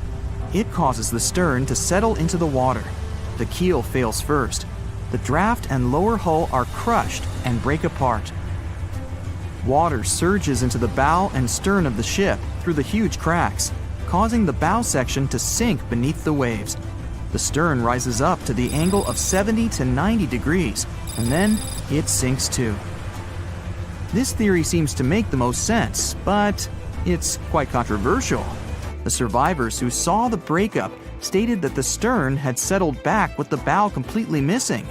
It causes the stern to settle into the water. The keel fails first. The draft and lower hull are crushed and break apart. Water surges into the bow and stern of the ship through the huge cracks, causing the bow section to sink beneath the waves. The stern rises up to the angle of 70 to 90 degrees, and then it sinks too. This theory seems to make the most sense, but it's quite controversial. The survivors who saw the breakup stated that the stern had settled back with the bow completely missing.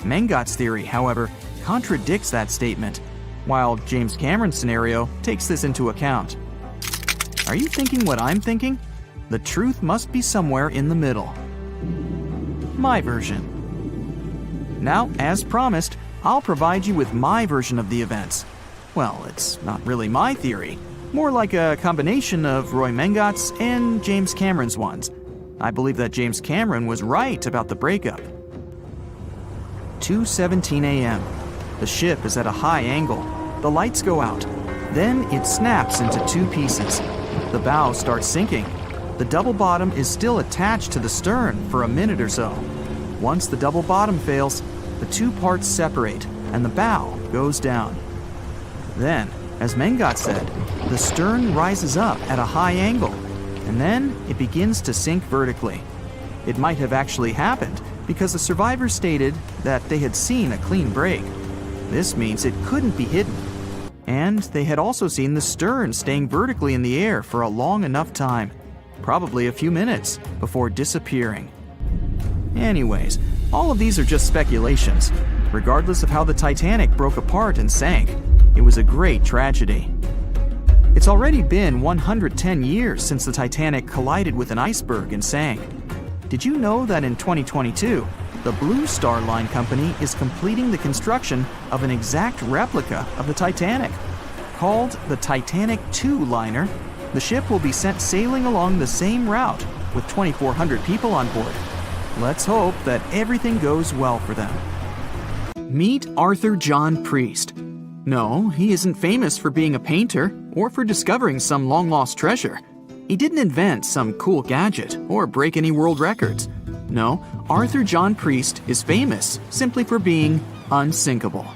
Mengat's theory, however, contradicts that statement, while James Cameron's scenario takes this into account. Are you thinking what I'm thinking? The truth must be somewhere in the middle. My version. Now, as promised, I'll provide you with my version of the events. Well, it's not really my theory, more like a combination of Roy Mengat's and James Cameron's ones. I believe that James Cameron was right about the breakup. 2:17 a.m. The ship is at a high angle. The lights go out. Then it snaps into two pieces. The bow starts sinking. The double bottom is still attached to the stern for a minute or so. Once the double bottom fails, the two parts separate and the bow goes down. Then, as Mengat said, the stern rises up at a high angle, and then it begins to sink vertically. It might have actually happened because the survivors stated that they had seen a clean break. This means it couldn't be hidden. And they had also seen the stern staying vertically in the air for a long enough time, probably a few minutes, before disappearing. Anyways, all of these are just speculations. Regardless of how the Titanic broke apart and sank, it was a great tragedy. It's already been 110 years since the Titanic collided with an iceberg and sank. Did you know that in 2022, the Blue Star Line Company is completing the construction of an exact replica of the Titanic? Called the Titanic II liner, the ship will be sent sailing along the same route with 2,400 people on board. Let's hope that everything goes well for them. Meet Arthur John Priest. No, he isn't famous for being a painter or for discovering some long-lost treasure. He didn't invent some cool gadget or break any world records. No, Arthur John Priest is famous simply for being unsinkable.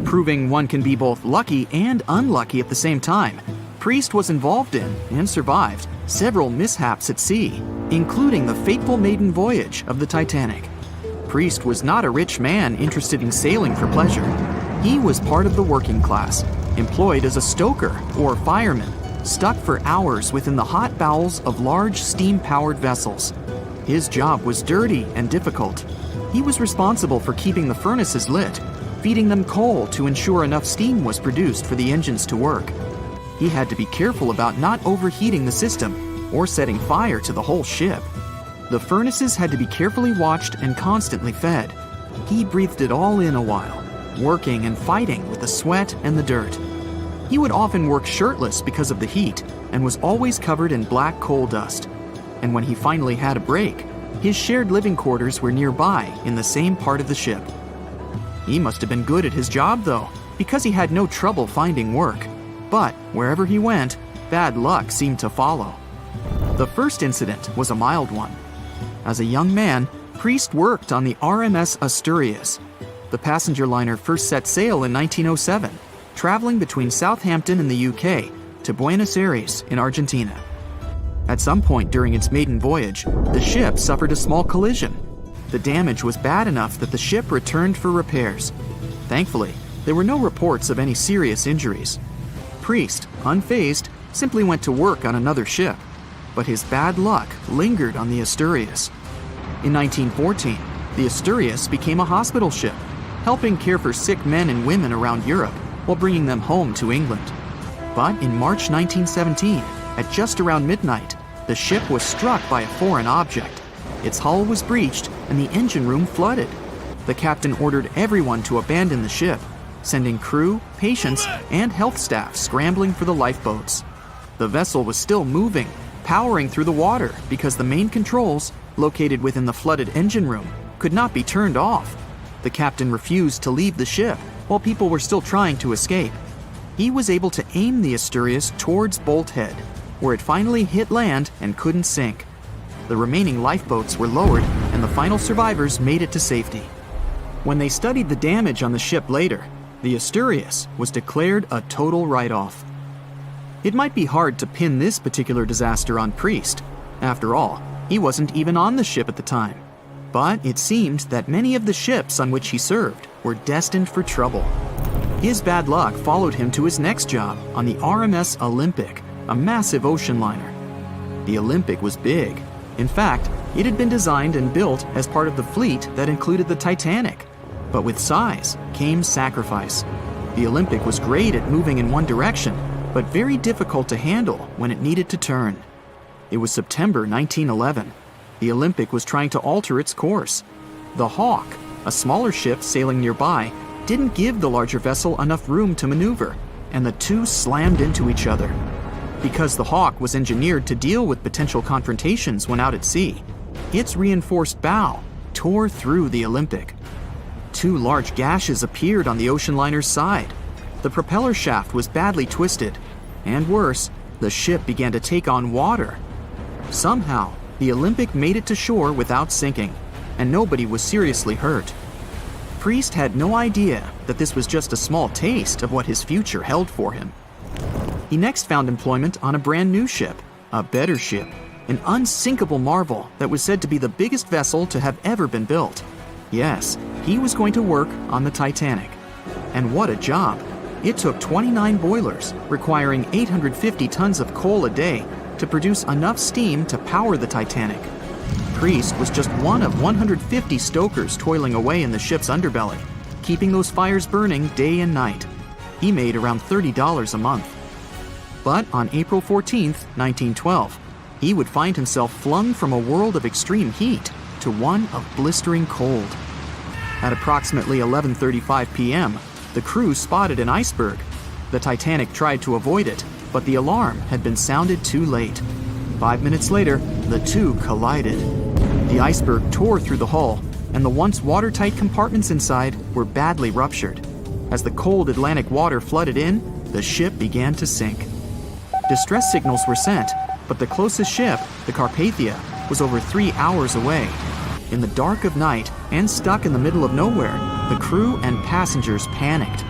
Proving one can be both lucky and unlucky at the same time, Priest was involved in and survived several mishaps at sea, including the fateful maiden voyage of the Titanic. Priest was not a rich man interested in sailing for pleasure. He was part of the working class, employed as a stoker or fireman, stuck for hours within the hot bowels of large steam-powered vessels. His job was dirty and difficult. He was responsible for keeping the furnaces lit, feeding them coal to ensure enough steam was produced for the engines to work. He had to be careful about not overheating the system or setting fire to the whole ship. The furnaces had to be carefully watched and constantly fed. He breathed it all in a while, working and fighting with the sweat and the dirt. He would often work shirtless because of the heat and was always covered in black coal dust. And when he finally had a break, his shared living quarters were nearby in the same part of the ship. He must have been good at his job, though, because he had no trouble finding work. But wherever he went, bad luck seemed to follow. The first incident was a mild one. As a young man, Priest worked on the RMS Asturias. The passenger liner first set sail in 1907, traveling between Southampton in the UK to Buenos Aires in Argentina. At some point during its maiden voyage, the ship suffered a small collision. The damage was bad enough that the ship returned for repairs. Thankfully, there were no reports of any serious injuries. Priest, unfazed, simply went to work on another ship, but his bad luck lingered on the Asturias. In 1914, the Asturias became a hospital ship, helping care for sick men and women around Europe while bringing them home to England. But in March 1917, at just around midnight, the ship was struck by a foreign object. Its hull was breached and the engine room flooded. The captain ordered everyone to abandon the ship, sending crew, patients, and health staff scrambling for the lifeboats. The vessel was still moving, powering through the water because the main controls, located within the flooded engine room, could not be turned off. The captain refused to leave the ship while people were still trying to escape. He was able to aim the Asturias towards Bolt Head, where it finally hit land and couldn't sink. The remaining lifeboats were lowered and the final survivors made it to safety. When they studied the damage on the ship later, the Asturias was declared a total write-off. It might be hard to pin this particular disaster on Priest. After all, he wasn't even on the ship at the time. But it seemed that many of the ships on which he served were destined for trouble. His bad luck followed him to his next job on the RMS Olympic, a massive ocean liner. The Olympic was big. In fact, it had been designed and built as part of the fleet that included the Titanic. But with size came sacrifice. The Olympic was great at moving in one direction, but very difficult to handle when it needed to turn. It was September 1911. The Olympic was trying to alter its course. The Hawk, a smaller ship sailing nearby, didn't give the larger vessel enough room to maneuver, and the two slammed into each other. Because the Hawk was engineered to deal with potential confrontations when out at sea, its reinforced bow tore through the Olympic. Two large gashes appeared on the ocean liner's side. The propeller shaft was badly twisted, and worse, the ship began to take on water. Somehow, the Olympic made it to shore without sinking, and nobody was seriously hurt. Priest had no idea that this was just a small taste of what his future held for him. He next found employment on a brand new ship, a better ship, an unsinkable marvel that was said to be the biggest vessel to have ever been built. Yes, he was going to work on the Titanic. And what a job! It took 29 boilers, requiring 850 tons of coal a day to produce enough steam to power the Titanic. Priest was just one of 150 stokers toiling away in the ship's underbelly, keeping those fires burning day and night. He made around $30 a month. But on April 14, 1912, he would find himself flung from a world of extreme heat to one of blistering cold. At approximately 11:35 p.m., the crew spotted an iceberg. The Titanic tried to avoid it, but the alarm had been sounded too late. 5 minutes later, the two collided. The iceberg tore through the hull, and the once watertight compartments inside were badly ruptured. As the cold Atlantic water flooded in, the ship began to sink. Distress signals were sent, but the closest ship, the Carpathia, was over 3 hours away. In the dark of night and stuck in the middle of nowhere, the crew and passengers panicked.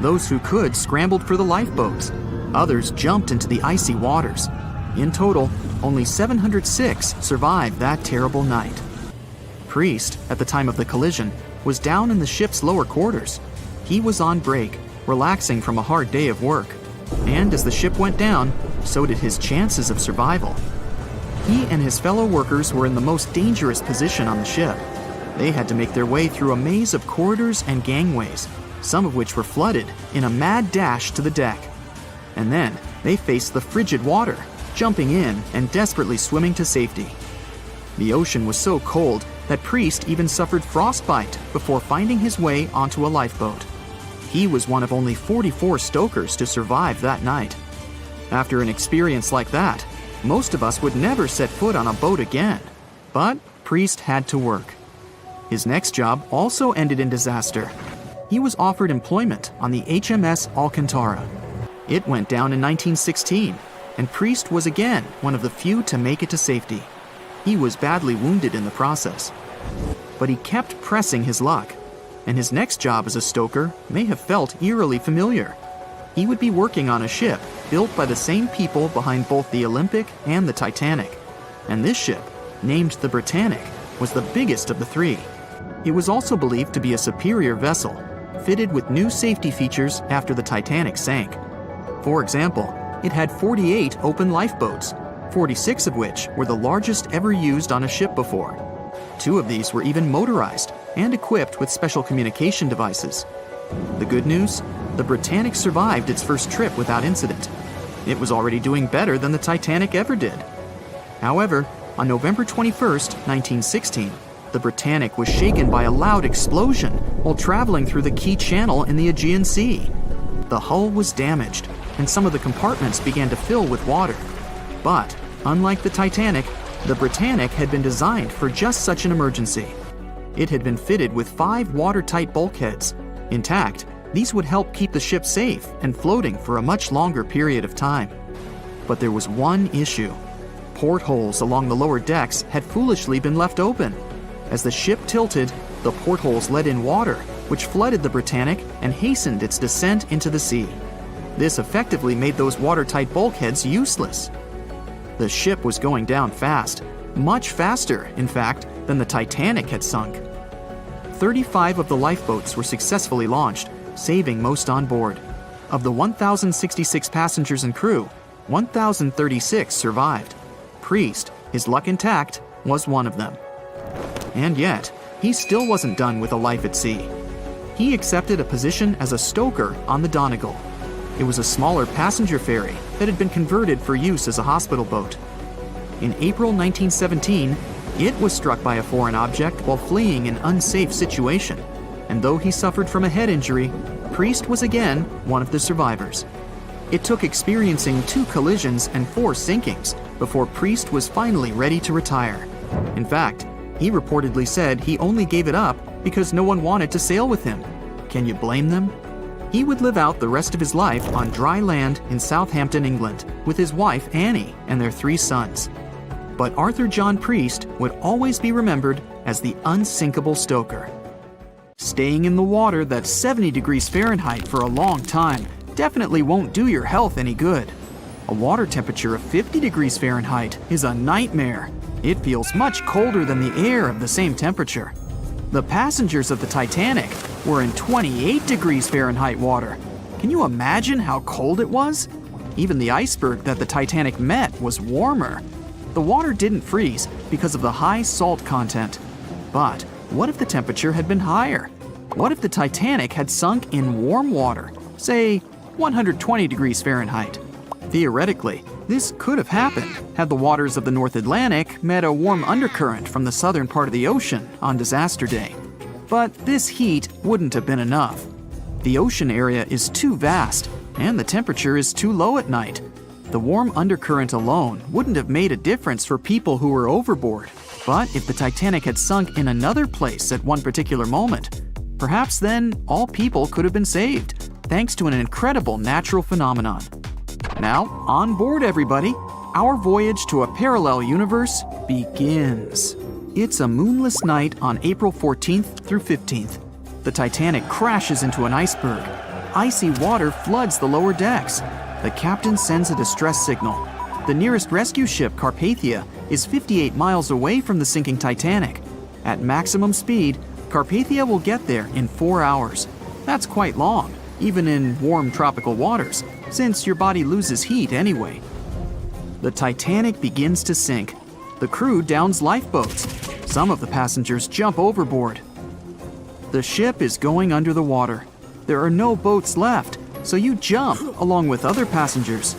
Those who could scrambled for the lifeboats. Others jumped into the icy waters. In total, only 706 survived that terrible night. Priest, at the time of the collision, was down in the ship's lower quarters. He was on break, relaxing from a hard day of work. And as the ship went down, so did his chances of survival. He and his fellow workers were in the most dangerous position on the ship. They had to make their way through a maze of corridors and gangways, some of which were flooded, in a mad dash to the deck. And then they faced the frigid water, jumping in and desperately swimming to safety. The ocean was so cold that Priest even suffered frostbite before finding his way onto a lifeboat. He was one of only 44 stokers to survive that night. After an experience like that, most of us would never set foot on a boat again. But Priest had to work. His next job also ended in disaster. He was offered employment on the HMS Alcantara. It went down in 1916, and Priest was again one of the few to make it to safety. He was badly wounded in the process. But he kept pressing his luck, and his next job as a stoker may have felt eerily familiar. He would be working on a ship built by the same people behind both the Olympic and the Titanic. And this ship, named the Britannic, was the biggest of the three. It was also believed to be a superior vessel, fitted with new safety features after the Titanic sank. For example, it had 48 open lifeboats, 46 of which were the largest ever used on a ship before. 2 of these were even motorized and equipped with special communication devices. The good news? The Britannic survived its first trip without incident. It was already doing better than the Titanic ever did. However, on November 21st, 1916, the Britannic was shaken by a loud explosion while traveling through the key channel in the Aegean Sea. The hull was damaged, and some of the compartments began to fill with water. But, unlike the Titanic, the Britannic had been designed for just such an emergency. It had been fitted with 5 watertight bulkheads. Intact, these would help keep the ship safe and floating for a much longer period of time. But there was one issue. Portholes along the lower decks had foolishly been left open. As the ship tilted, the portholes let in water, which flooded the Britannic and hastened its descent into the sea. This effectively made those watertight bulkheads useless. The ship was going down fast, much faster, in fact, than the Titanic had sunk. 35 of the lifeboats were successfully launched, saving most on board. Of the 1,066 passengers and crew, 1,036 survived. Priest, his luck intact, was one of them. And yet, he still wasn't done with a life at sea. He accepted a position as a stoker on the Donegal. It was a smaller passenger ferry that had been converted for use as a hospital boat. In April 1917, it was struck by a foreign object while fleeing an unsafe situation, and though he suffered from a head injury, Priest was again one of the survivors. It took experiencing 2 collisions and 4 sinkings before Priest was finally ready to retire. In fact, he reportedly said he only gave it up because no one wanted to sail with him. Can you blame them? He would live out the rest of his life on dry land in Southampton, England, with his wife Annie and their 3 sons. But Arthur John Priest would always be remembered as the unsinkable stoker. Staying in the water that's 70 degrees Fahrenheit for a long time definitely won't do your health any good. A water temperature of 50 degrees Fahrenheit is a nightmare. It feels much colder than the air of the same temperature. The passengers of the Titanic were in 28 degrees Fahrenheit water. Can you imagine how cold it was? Even the iceberg that the Titanic met was warmer. The water didn't freeze because of the high salt content. But what if the temperature had been higher? What if the Titanic had sunk in warm water, say 120 degrees Fahrenheit? Theoretically, this could have happened had the waters of the North Atlantic met a warm undercurrent from the southern part of the ocean on disaster day. But this heat wouldn't have been enough. The ocean area is too vast, and the temperature is too low at night. The warm undercurrent alone wouldn't have made a difference for people who were overboard. But if the Titanic had sunk in another place at one particular moment, perhaps then all people could have been saved, thanks to an incredible natural phenomenon. Now, on board everybody, our voyage to a parallel universe begins. It's a moonless night on April 14th through 15th. The Titanic crashes into an iceberg. Icy water floods the lower decks. The captain sends a distress signal. The nearest rescue ship, Carpathia, is 58 miles away from the sinking Titanic. At maximum speed, Carpathia will get there in 4 hours. That's quite long, even in warm tropical waters, since your body loses heat anyway. The Titanic begins to sink. The crew downs lifeboats. Some of the passengers jump overboard. The ship is going under the water. There are no boats left, so you jump along with other passengers.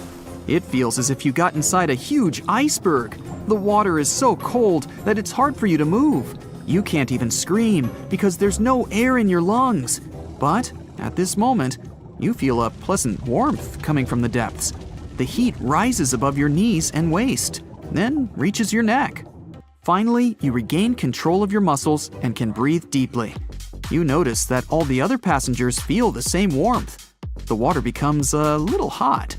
It feels as if you got inside a huge iceberg. The water is so cold that it's hard for you to move. You can't even scream because there's no air in your lungs. But at this moment, you feel a pleasant warmth coming from the depths. The heat rises above your knees and waist, then reaches your neck. Finally, you regain control of your muscles and can breathe deeply. You notice that all the other passengers feel the same warmth. The water becomes a little hot.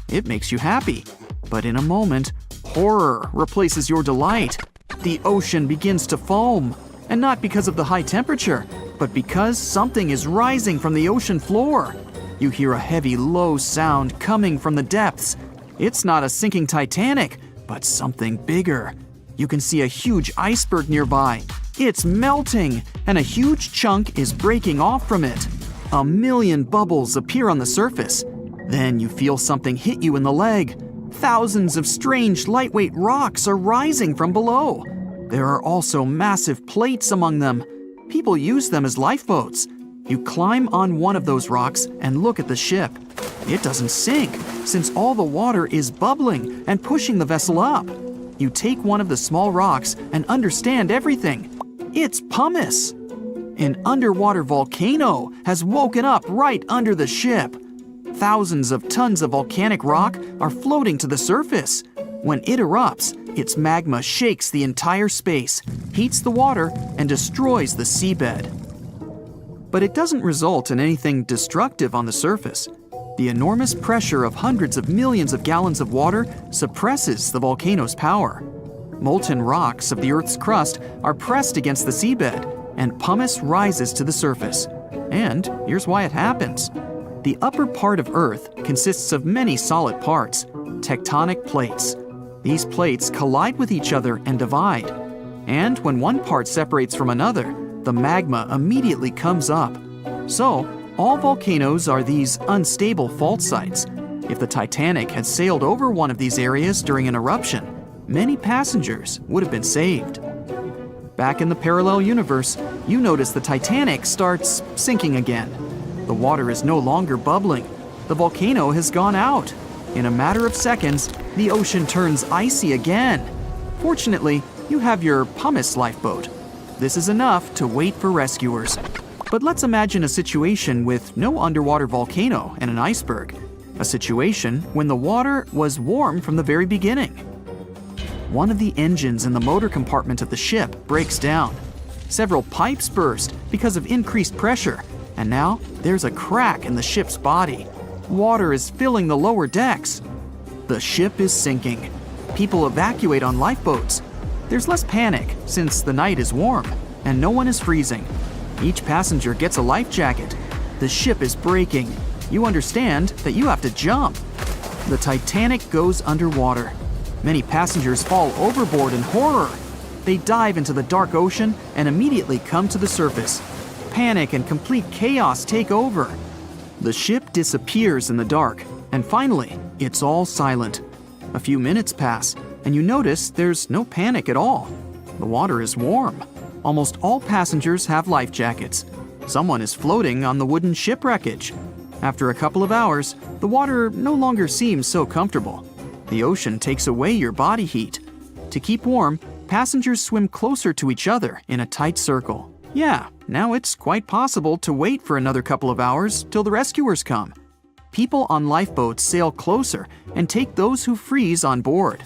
It makes you happy. But in a moment, horror replaces your delight. The ocean begins to foam. And not because of the high temperature, but because something is rising from the ocean floor. You hear a heavy, low sound coming from the depths. It's not a sinking Titanic, but something bigger. You can see a huge iceberg nearby. It's melting, and a huge chunk is breaking off from it. 1,000,000 bubbles appear on the surface. Then you feel something hit you in the leg. Thousands of strange, lightweight rocks are rising from below. There are also massive plates among them. People use them as lifeboats. You climb on one of those rocks and look at the ship. It doesn't sink, since all the water is bubbling and pushing the vessel up. You take one of the small rocks and understand everything. It's pumice. An underwater volcano has woken up right under the ship. Thousands of tons of volcanic rock are floating to the surface. When it erupts, its magma shakes the entire space, heats the water, and destroys the seabed. But it doesn't result in anything destructive on the surface. The enormous pressure of hundreds of millions of gallons of water suppresses the volcano's power. Molten rocks of the Earth's crust are pressed against the seabed, and pumice rises to the surface. And here's why it happens. The upper part of Earth consists of many solid parts, tectonic plates. These plates collide with each other and divide. And when one part separates from another, the magma immediately comes up. So, all volcanoes are these unstable fault sites. If the Titanic had sailed over one of these areas during an eruption, many passengers would have been saved. Back in the parallel universe, you notice the Titanic starts sinking again. The water is no longer bubbling. The volcano has gone out. In a matter of seconds, the ocean turns icy again. Fortunately, you have your pumice lifeboat. This is enough to wait for rescuers. But let's imagine a situation with no underwater volcano and an iceberg. A situation when the water was warm from the very beginning. One of the engines in the motor compartment of the ship breaks down. Several pipes burst because of increased pressure, and now there's a crack in the ship's body. Water is filling the lower decks. The ship is sinking. People evacuate on lifeboats. There's less panic since the night is warm and no one is freezing. Each passenger gets a life jacket. The ship is breaking. You understand that you have to jump. The Titanic goes underwater. Many passengers fall overboard in horror. They dive into the dark ocean and immediately come to the surface. Panic and complete chaos take over. The ship disappears in the dark, and finally, it's all silent. A few minutes pass, and you notice there's no panic at all. The water is warm. Almost all passengers have life jackets. Someone is floating on the wooden ship wreckage. After a couple of hours, the water no longer seems so comfortable. The ocean takes away your body heat. To keep warm, passengers swim closer to each other in a tight circle. Yeah, now it's quite possible to wait for another couple of hours till the rescuers come. People on lifeboats sail closer and take those who freeze on board.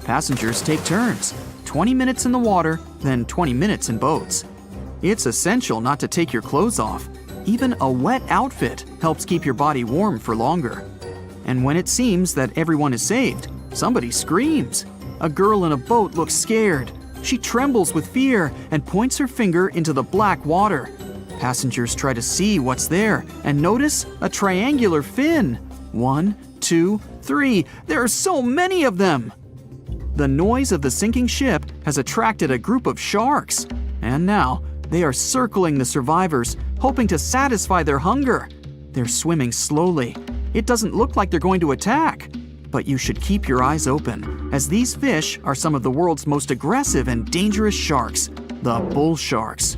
Passengers take turns, 20 minutes in the water, then 20 minutes in boats. It's essential not to take your clothes off. Even a wet outfit helps keep your body warm for longer. And when it seems that everyone is saved, somebody screams. A girl in a boat looks scared. She trembles with fear and points her finger into the black water. Passengers try to see what's there and notice a triangular fin. 1, 2, 3. There are so many of them! The noise of the sinking ship has attracted a group of sharks. And now, they are circling the survivors, hoping to satisfy their hunger. They're swimming slowly. It doesn't look like they're going to attack. But you should keep your eyes open, as these fish are some of the world's most aggressive and dangerous sharks, the bull sharks.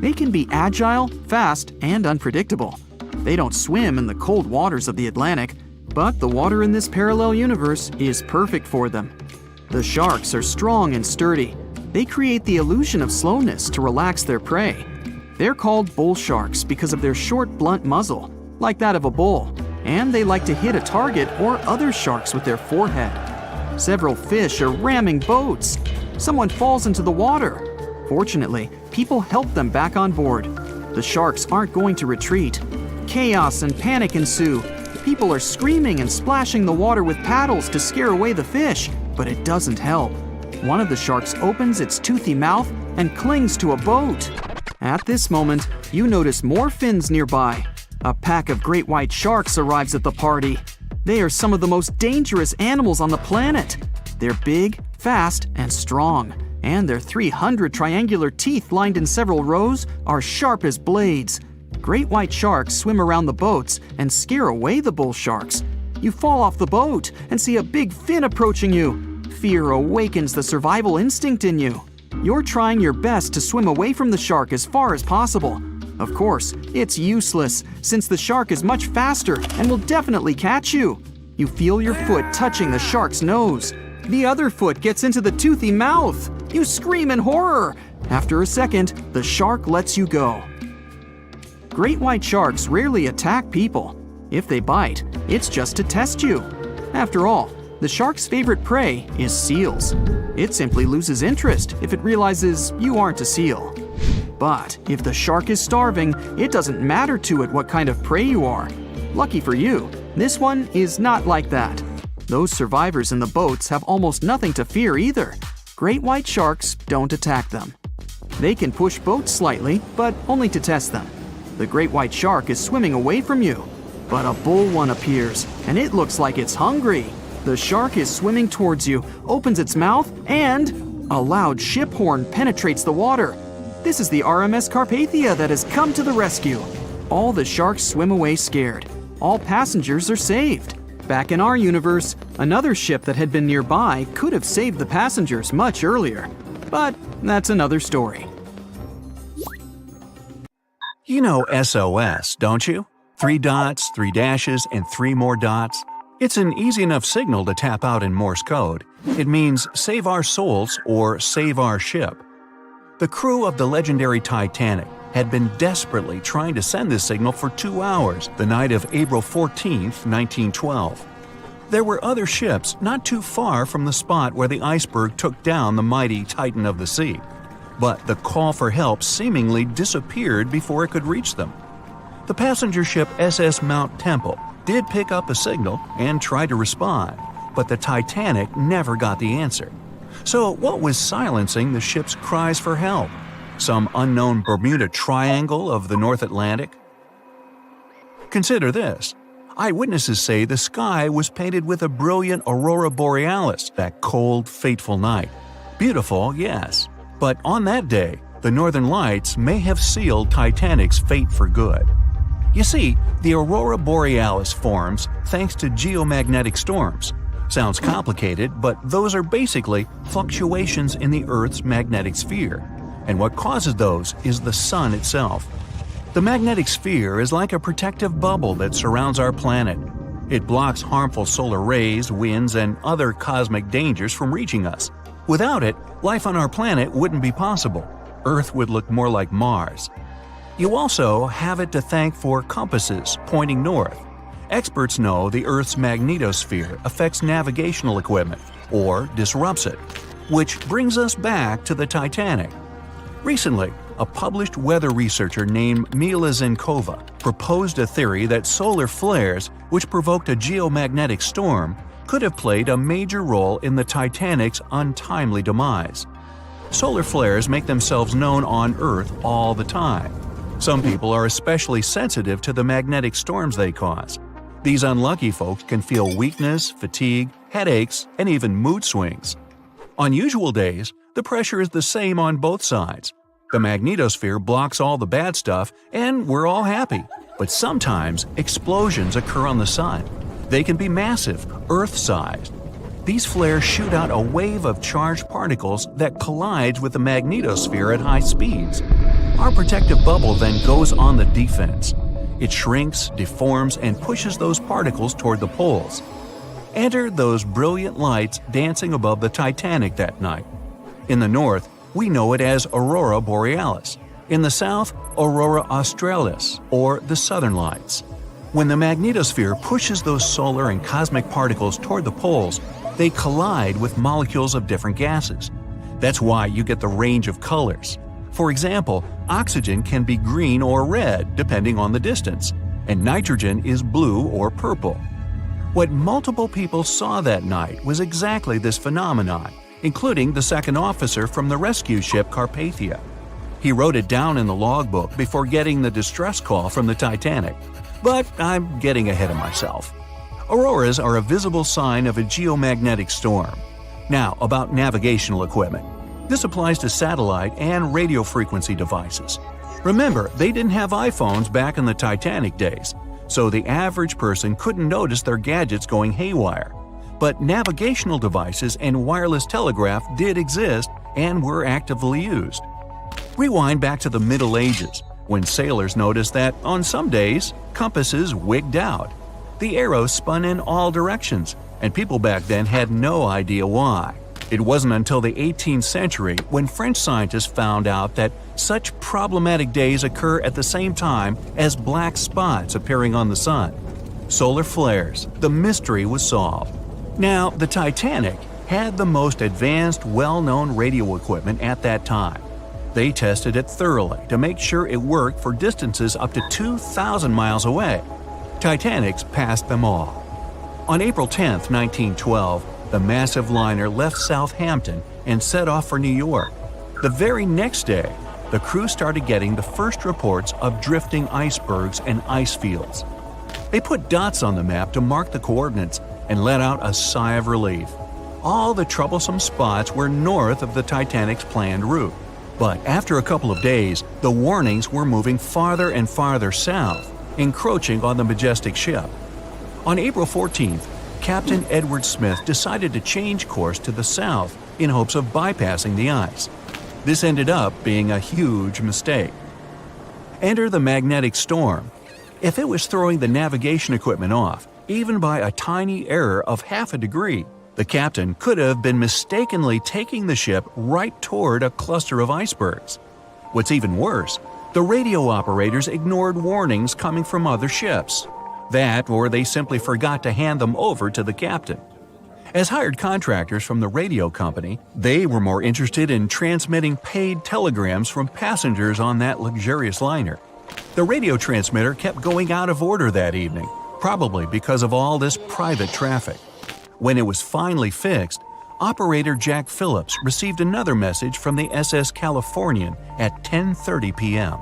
They can be agile, fast, and unpredictable. They don't swim in the cold waters of the Atlantic, but the water in this parallel universe is perfect for them. The sharks are strong and sturdy. They create the illusion of slowness to relax their prey. They're called bull sharks because of their short, blunt muzzle, like that of a bull, and they like to hit a target or other sharks with their forehead. Several fish are ramming boats. Someone falls into the water. Fortunately, people help them back on board. The sharks aren't going to retreat. Chaos and panic ensue. People are screaming and splashing the water with paddles to scare away the fish, but it doesn't help. One of the sharks opens its toothy mouth and clings to a boat. At this moment, you notice more fins nearby. A pack of great white sharks arrives at the party. They are some of the most dangerous animals on the planet. They're big, fast, and strong, and their 300 triangular teeth lined in several rows are sharp as blades. Great white sharks swim around the boats and scare away the bull sharks. You fall off the boat and see a big fin approaching you. Fear awakens the survival instinct in you. You're trying your best to swim away from the shark as far as possible. Of course, it's useless, since the shark is much faster and will definitely catch you. You feel your foot touching the shark's nose. The other foot gets into the toothy mouth. You scream in horror. After a second, the shark lets you go. Great white sharks rarely attack people. If they bite, it's just to test you. After all, the shark's favorite prey is seals. It simply loses interest if it realizes you aren't a seal. But if the shark is starving, it doesn't matter to it what kind of prey you are. Lucky for you, this one is not like that. Those survivors in the boats have almost nothing to fear either. Great white sharks don't attack them. They can push boats slightly, but only to test them. The great white shark is swimming away from you. But a bull one appears, and it looks like it's hungry. The shark is swimming towards you, opens its mouth, and a loud ship horn penetrates the water. This is the RMS Carpathia that has come to the rescue. All the sharks swim away scared. All passengers are saved. Back in our universe, another ship that had been nearby could have saved the passengers much earlier. But that's another story. You know SOS, don't you? 3 dots, 3 dashes, and 3 more dots. It's an easy enough signal to tap out in Morse code. It means save our souls or save our ship. The crew of the legendary Titanic had been desperately trying to send this signal for 2 hours the night of April 14, 1912. There were other ships not too far from the spot where the iceberg took down the mighty Titan of the sea. But the call for help seemingly disappeared before it could reach them. The passenger ship SS Mount Temple did pick up a signal and try to respond, but the Titanic never got the answer. So what was silencing the ship's cries for help? Some unknown Bermuda Triangle of the North Atlantic? Consider this. Eyewitnesses say the sky was painted with a brilliant aurora borealis that cold, fateful night. Beautiful, yes. But on that day, the northern lights may have sealed Titanic's fate for good. You see, the aurora borealis forms thanks to geomagnetic storms. Sounds complicated, but those are basically fluctuations in the Earth's magnetic sphere. And what causes those is the sun itself. The magnetic sphere is like a protective bubble that surrounds our planet. It blocks harmful solar rays, winds, and other cosmic dangers from reaching us. Without it, life on our planet wouldn't be possible. Earth would look more like Mars. You also have it to thank for compasses pointing north. Experts know the Earth's magnetosphere affects navigational equipment, or disrupts it. Which brings us back to the Titanic. Recently, a published weather researcher named Mila Zenkova proposed a theory that solar flares, which provoked a geomagnetic storm, could have played a major role in the Titanic's untimely demise. Solar flares make themselves known on Earth all the time. Some people are especially sensitive to the magnetic storms they cause. These unlucky folks can feel weakness, fatigue, headaches, and even mood swings. On usual days, the pressure is the same on both sides. The magnetosphere blocks all the bad stuff, and we're all happy. But sometimes, explosions occur on the sun. They can be massive, Earth-sized. These flares shoot out a wave of charged particles that collides with the magnetosphere at high speeds. Our protective bubble then goes on the defense. It shrinks, deforms, and pushes those particles toward the poles. Enter those brilliant lights dancing above the Titanic that night. In the north, we know it as Aurora Borealis. In the south, Aurora Australis, or the Southern Lights. When the magnetosphere pushes those solar and cosmic particles toward the poles, they collide with molecules of different gases. That's why you get the range of colors. For example, oxygen can be green or red depending on the distance, and nitrogen is blue or purple. What multiple people saw that night was exactly this phenomenon, including the second officer from the rescue ship Carpathia. He wrote it down in the logbook before getting the distress call from the Titanic. But I'm getting ahead of myself. Auroras are a visible sign of a geomagnetic storm. Now, about navigational equipment. This applies to satellite and radio frequency devices. Remember, they didn't have iPhones back in the Titanic days, so the average person couldn't notice their gadgets going haywire. But navigational devices and wireless telegraph did exist and were actively used. Rewind back to the Middle Ages, when sailors noticed that, on some days, compasses wigged out. The arrows spun in all directions, and people back then had no idea why. It wasn't until the 18th century when French scientists found out that such problematic days occur at the same time as black spots appearing on the sun. Solar flares. The mystery was solved. Now, the Titanic had the most advanced, well-known radio equipment at that time. They tested it thoroughly to make sure it worked for distances up to 2,000 miles away. Titanics passed them all. On April 10, 1912, the massive liner left Southampton and set off for New York. The very next day, the crew started getting the first reports of drifting icebergs and ice fields. They put dots on the map to mark the coordinates and let out a sigh of relief. All the troublesome spots were north of the Titanic's planned route. But after a couple of days, the warnings were moving farther and farther south, encroaching on the majestic ship. On April 14th, Captain Edward Smith decided to change course to the south in hopes of bypassing the ice. This ended up being a huge mistake. Enter the magnetic storm. If it was throwing the navigation equipment off, even by a tiny error of half a degree, the captain could have been mistakenly taking the ship right toward a cluster of icebergs. What's even worse, the radio operators ignored warnings coming from other ships. That, or they simply forgot to hand them over to the captain. As hired contractors from the radio company, they were more interested in transmitting paid telegrams from passengers on that luxurious liner. The radio transmitter kept going out of order that evening, probably because of all this private traffic. When it was finally fixed, operator Jack Phillips received another message from the SS Californian at 10:30 p.m.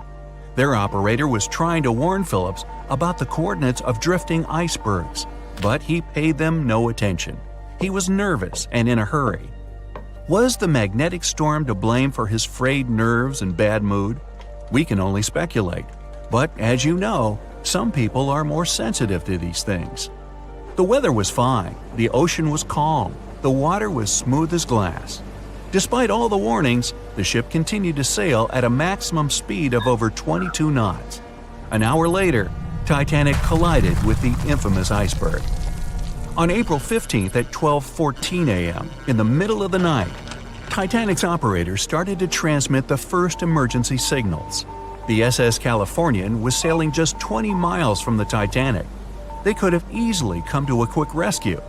Their operator was trying to warn Phillips about the coordinates of drifting icebergs, but he paid them no attention. He was nervous and in a hurry. Was the magnetic storm to blame for his frayed nerves and bad mood? We can only speculate. But as you know, some people are more sensitive to these things. The weather was fine, the ocean was calm, the water was smooth as glass. Despite all the warnings, the ship continued to sail at a maximum speed of over 22 knots. An hour later, Titanic collided with the infamous iceberg. On April 15th at 12:14 a.m., in the middle of the night, Titanic's operators started to transmit the first emergency signals. The SS Californian was sailing just 20 miles from the Titanic. They could have easily come to a quick rescue.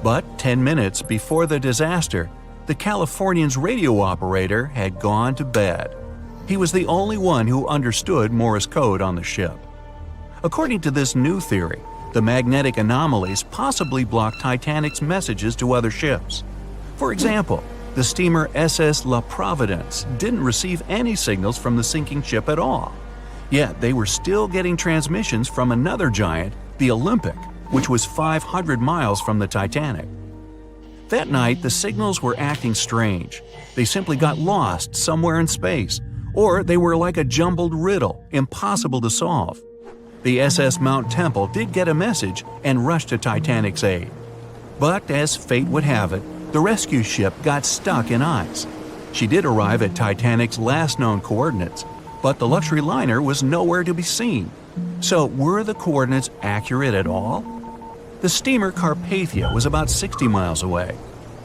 But 10 minutes before the disaster, the Californian's radio operator had gone to bed. He was the only one who understood Morse code on the ship. According to this new theory, the magnetic anomalies possibly blocked Titanic's messages to other ships. For example, the steamer SS La Providence didn't receive any signals from the sinking ship at all. Yet they were still getting transmissions from another giant, the Olympic, which was 500 miles from the Titanic. That night, the signals were acting strange. They simply got lost somewhere in space, or they were like a jumbled riddle, impossible to solve. The SS Mount Temple did get a message and rushed to Titanic's aid. But as fate would have it, the rescue ship got stuck in ice. She did arrive at Titanic's last known coordinates, but the luxury liner was nowhere to be seen. So were the coordinates accurate at all? The steamer Carpathia was about 60 miles away.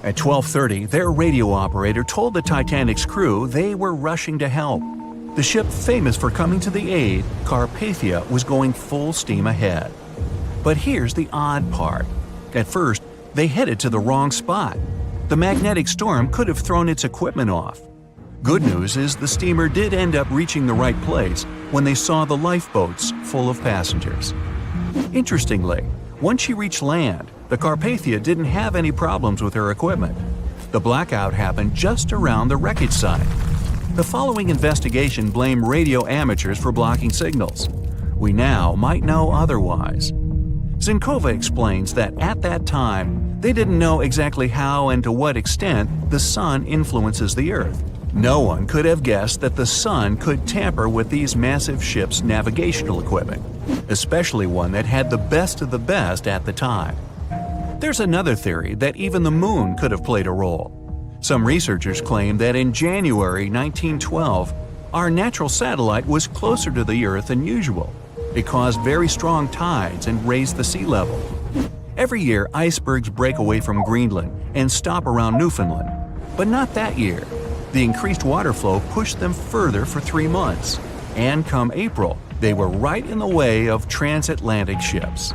At 12:30, their radio operator told the Titanic's crew they were rushing to help. The ship famous for coming to the aid, Carpathia, was going full steam ahead. But here's the odd part. At first, they headed to the wrong spot. The magnetic storm could have thrown its equipment off. Good news is the steamer did end up reaching the right place when they saw the lifeboats full of passengers. Interestingly, once she reached land, the Carpathia didn't have any problems with her equipment. The blackout happened just around the wreckage site. The following investigation blamed radio amateurs for blocking signals. We now might know otherwise. Zinkova explains that at that time, they didn't know exactly how and to what extent the sun influences the Earth. No one could have guessed that the sun could tamper with these massive ships' navigational equipment, especially one that had the best of the best at the time. There's another theory that even the moon could have played a role. Some researchers claim that in January 1912, our natural satellite was closer to the Earth than usual. It caused very strong tides and raised the sea level. Every year, icebergs break away from Greenland and stop around Newfoundland. But not that year. The increased water flow pushed them further for 3 months. And come April, they were right in the way of transatlantic ships.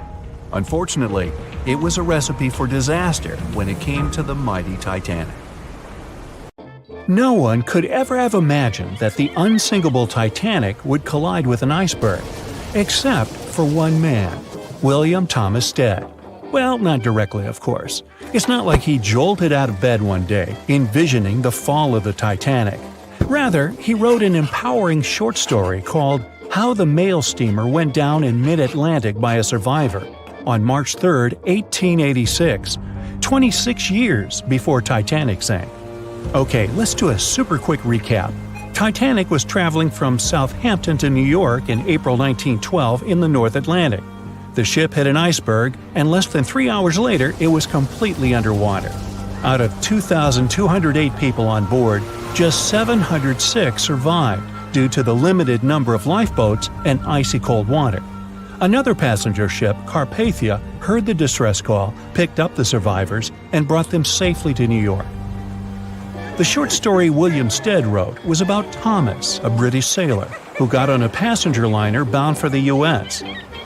Unfortunately, it was a recipe for disaster when it came to the mighty Titanic. No one could ever have imagined that the unsinkable Titanic would collide with an iceberg, except for one man, William Thomas Stead. Well, not directly, of course. It's not like he jolted out of bed one day, envisioning the fall of the Titanic. Rather, he wrote an empowering short story called How the Mail Steamer Went Down in Mid-Atlantic by a Survivor on March 3, 1886, 26 years before Titanic sank. Okay, let's do a super quick recap. Titanic was traveling from Southampton to New York in April 1912 in the North Atlantic. The ship hit an iceberg, and less than 3 hours later, it was completely underwater. Out of 2,208 people on board, just 706 survived due to the limited number of lifeboats and icy cold water. Another passenger ship, Carpathia, heard the distress call, picked up the survivors, and brought them safely to New York. The short story William Stead wrote was about Thomas, a British sailor, who got on a passenger liner bound for the U.S.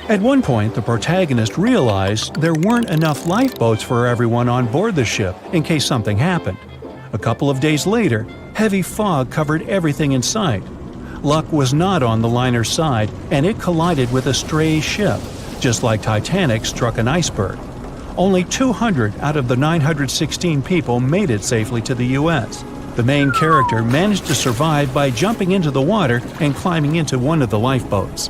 At one point, the protagonist realized there weren't enough lifeboats for everyone on board the ship in case something happened. A couple of days later, heavy fog covered everything in sight. Luck was not on the liner's side, and it collided with a stray ship, just like Titanic struck an iceberg. Only 200 out of the 916 people made it safely to the U.S. The main character managed to survive by jumping into the water and climbing into one of the lifeboats.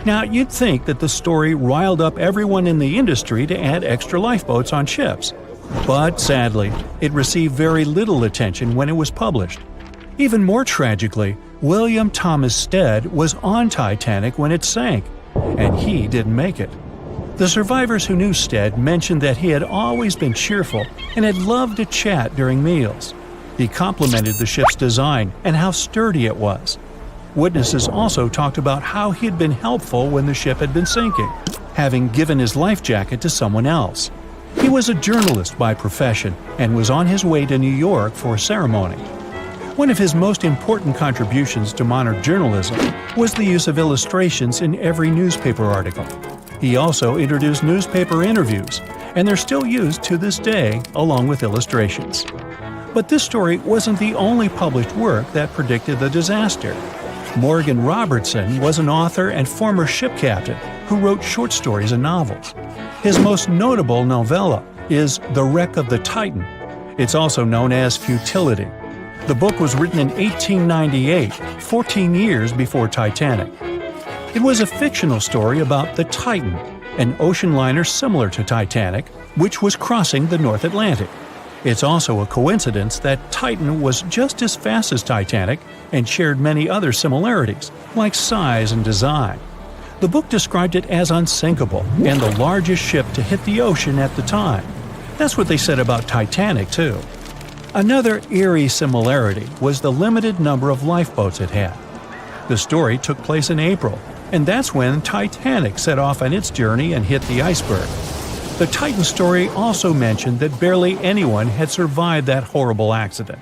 Now, you'd think that the story riled up everyone in the industry to add extra lifeboats on ships. But sadly, it received very little attention when it was published. Even more tragically, William Thomas Stead was on Titanic when it sank, and he didn't make it. The survivors who knew Stead mentioned that he had always been cheerful and had loved to chat during meals. He complimented the ship's design and how sturdy it was. Witnesses also talked about how he had been helpful when the ship had been sinking, having given his life jacket to someone else. He was a journalist by profession and was on his way to New York for a ceremony. One of his most important contributions to modern journalism was the use of illustrations in every newspaper article. He also introduced newspaper interviews, and they're still used to this day along with illustrations. But this story wasn't the only published work that predicted the disaster. Morgan Robertson was an author and former ship captain who wrote short stories and novels. His most notable novella is The Wreck of the Titan. It's also known as Futility. The book was written in 1898, 14 years before Titanic. It was a fictional story about the Titan, an ocean liner similar to Titanic, which was crossing the North Atlantic. It's also a coincidence that Titan was just as fast as Titanic and shared many other similarities, like size and design. The book described it as unsinkable and the largest ship to hit the ocean at the time. That's what they said about Titanic, too. Another eerie similarity was the limited number of lifeboats it had. The story took place in April, and that's when Titanic set off on its journey and hit the iceberg. The Titan story also mentioned that barely anyone had survived that horrible accident.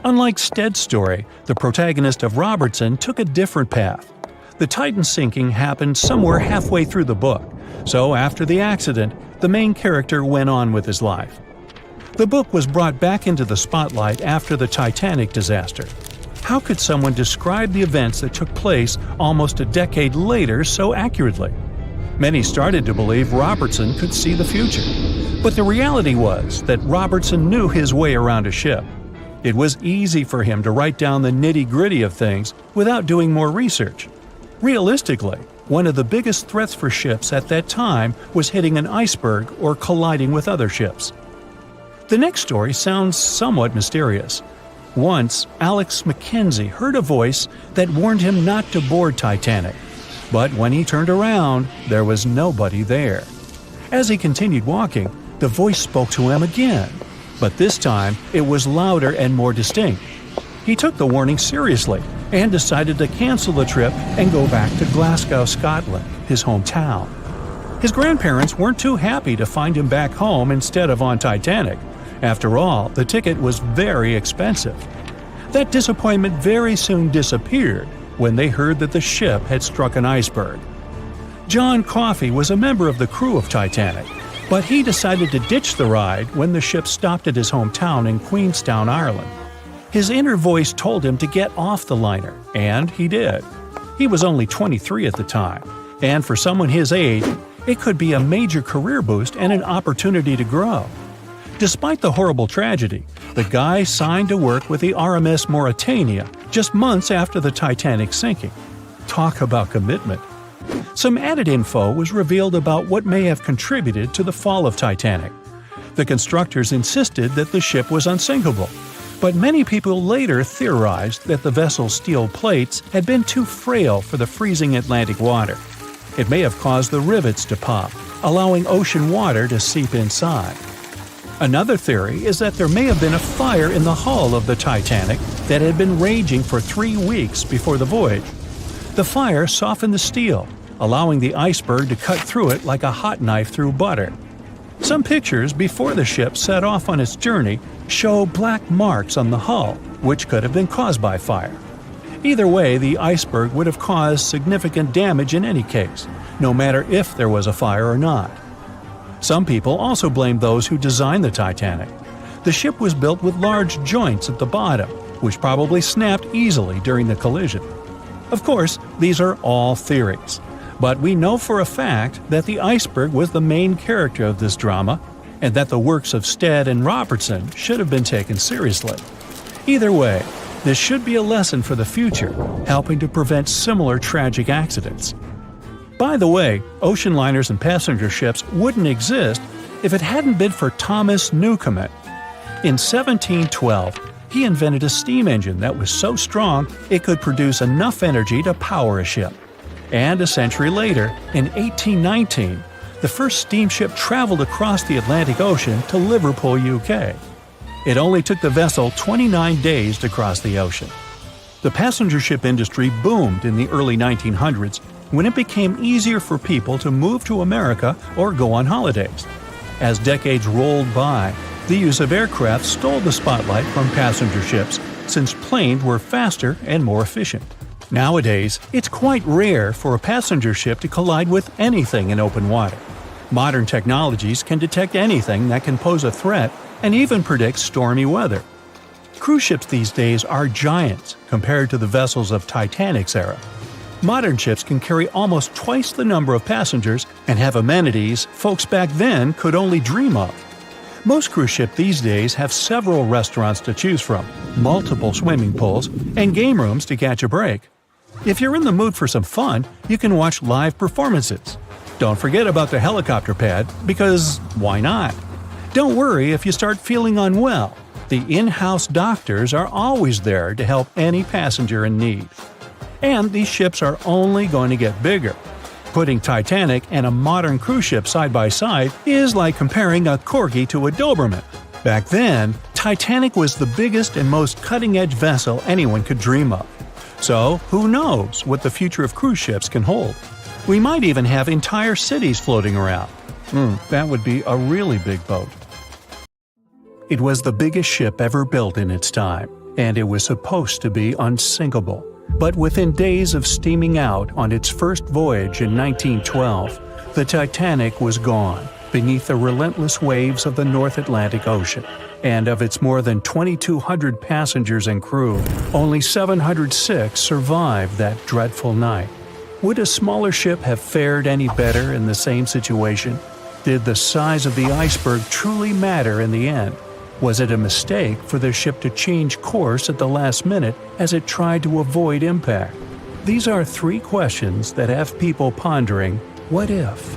Unlike Stead's story, the protagonist of Robertson took a different path. The Titan sinking happened somewhere halfway through the book, so after the accident, the main character went on with his life. The book was brought back into the spotlight after the Titanic disaster. How could someone describe the events that took place almost a decade later so accurately? Many started to believe Robertson could see the future. But the reality was that Robertson knew his way around a ship. It was easy for him to write down the nitty-gritty of things without doing more research. Realistically, one of the biggest threats for ships at that time was hitting an iceberg or colliding with other ships. The next story sounds somewhat mysterious. Once, Alex Mackenzie heard a voice that warned him not to board Titanic. But when he turned around, there was nobody there. As he continued walking, the voice spoke to him again, but this time it was louder and more distinct. He took the warning seriously and decided to cancel the trip and go back to Glasgow, Scotland, his hometown. His grandparents weren't too happy to find him back home instead of on Titanic. After all, the ticket was very expensive. That disappointment very soon disappeared when they heard that the ship had struck an iceberg. John Coffey was a member of the crew of Titanic, but he decided to ditch the ride when the ship stopped at his hometown in Queenstown, Ireland. His inner voice told him to get off the liner, and he did. He was only 23 at the time, and for someone his age, it could be a major career boost and an opportunity to grow. Despite the horrible tragedy, the guy signed to work with the RMS Mauritania just months after the Titanic sinking. Talk about commitment. Some added info was revealed about what may have contributed to the fall of Titanic. The constructors insisted that the ship was unsinkable, but many people later theorized that the vessel's steel plates had been too frail for the freezing Atlantic water. It may have caused the rivets to pop, allowing ocean water to seep inside. Another theory is that there may have been a fire in the hull of the Titanic that had been raging for 3 weeks before the voyage. The fire softened the steel, allowing the iceberg to cut through it like a hot knife through butter. Some pictures before the ship set off on its journey show black marks on the hull, which could have been caused by fire. Either way, the iceberg would have caused significant damage in any case, no matter if there was a fire or not. Some people also blame those who designed the Titanic. The ship was built with large joints at the bottom, which probably snapped easily during the collision. Of course, these are all theories, but we know for a fact that the iceberg was the main character of this drama, and that the works of Stead and Robertson should have been taken seriously. Either way, this should be a lesson for the future, helping to prevent similar tragic accidents. By the way, ocean liners and passenger ships wouldn't exist if it hadn't been for Thomas Newcomen. In 1712, he invented a steam engine that was so strong it could produce enough energy to power a ship. And a century later, in 1819, the first steamship traveled across the Atlantic Ocean to Liverpool, UK. It only took the vessel 29 days to cross the ocean. The passenger ship industry boomed in the early 1900s when it became easier for people to move to America or go on holidays. As decades rolled by, the use of aircraft stole the spotlight from passenger ships since planes were faster and more efficient. Nowadays, it's quite rare for a passenger ship to collide with anything in open water. Modern technologies can detect anything that can pose a threat and even predict stormy weather. Cruise ships these days are giants compared to the vessels of Titanic's era. Modern ships can carry almost twice the number of passengers and have amenities folks back then could only dream of. Most cruise ships these days have several restaurants to choose from, multiple swimming pools, and game rooms to catch a break. If you're in the mood for some fun, you can watch live performances. Don't forget about the helicopter pad, because why not? Don't worry if you start feeling unwell. The in-house doctors are always there to help any passenger in need. And these ships are only going to get bigger. Putting Titanic and a modern cruise ship side by side is like comparing a Corgi to a Doberman. Back then, Titanic was the biggest and most cutting-edge vessel anyone could dream of. So, who knows what the future of cruise ships can hold? We might even have entire cities floating around. That would be a really big boat. It was the biggest ship ever built in its time, and it was supposed to be unsinkable. But within days of steaming out on its first voyage in 1912, the Titanic was gone beneath the relentless waves of the North Atlantic Ocean. And of its more than 2,200 passengers and crew, only 706 survived that dreadful night. Would a smaller ship have fared any better in the same situation? Did the size of the iceberg truly matter in the end? Was it a mistake for the ship to change course at the last minute as it tried to avoid impact? These are three questions that have people pondering, what if?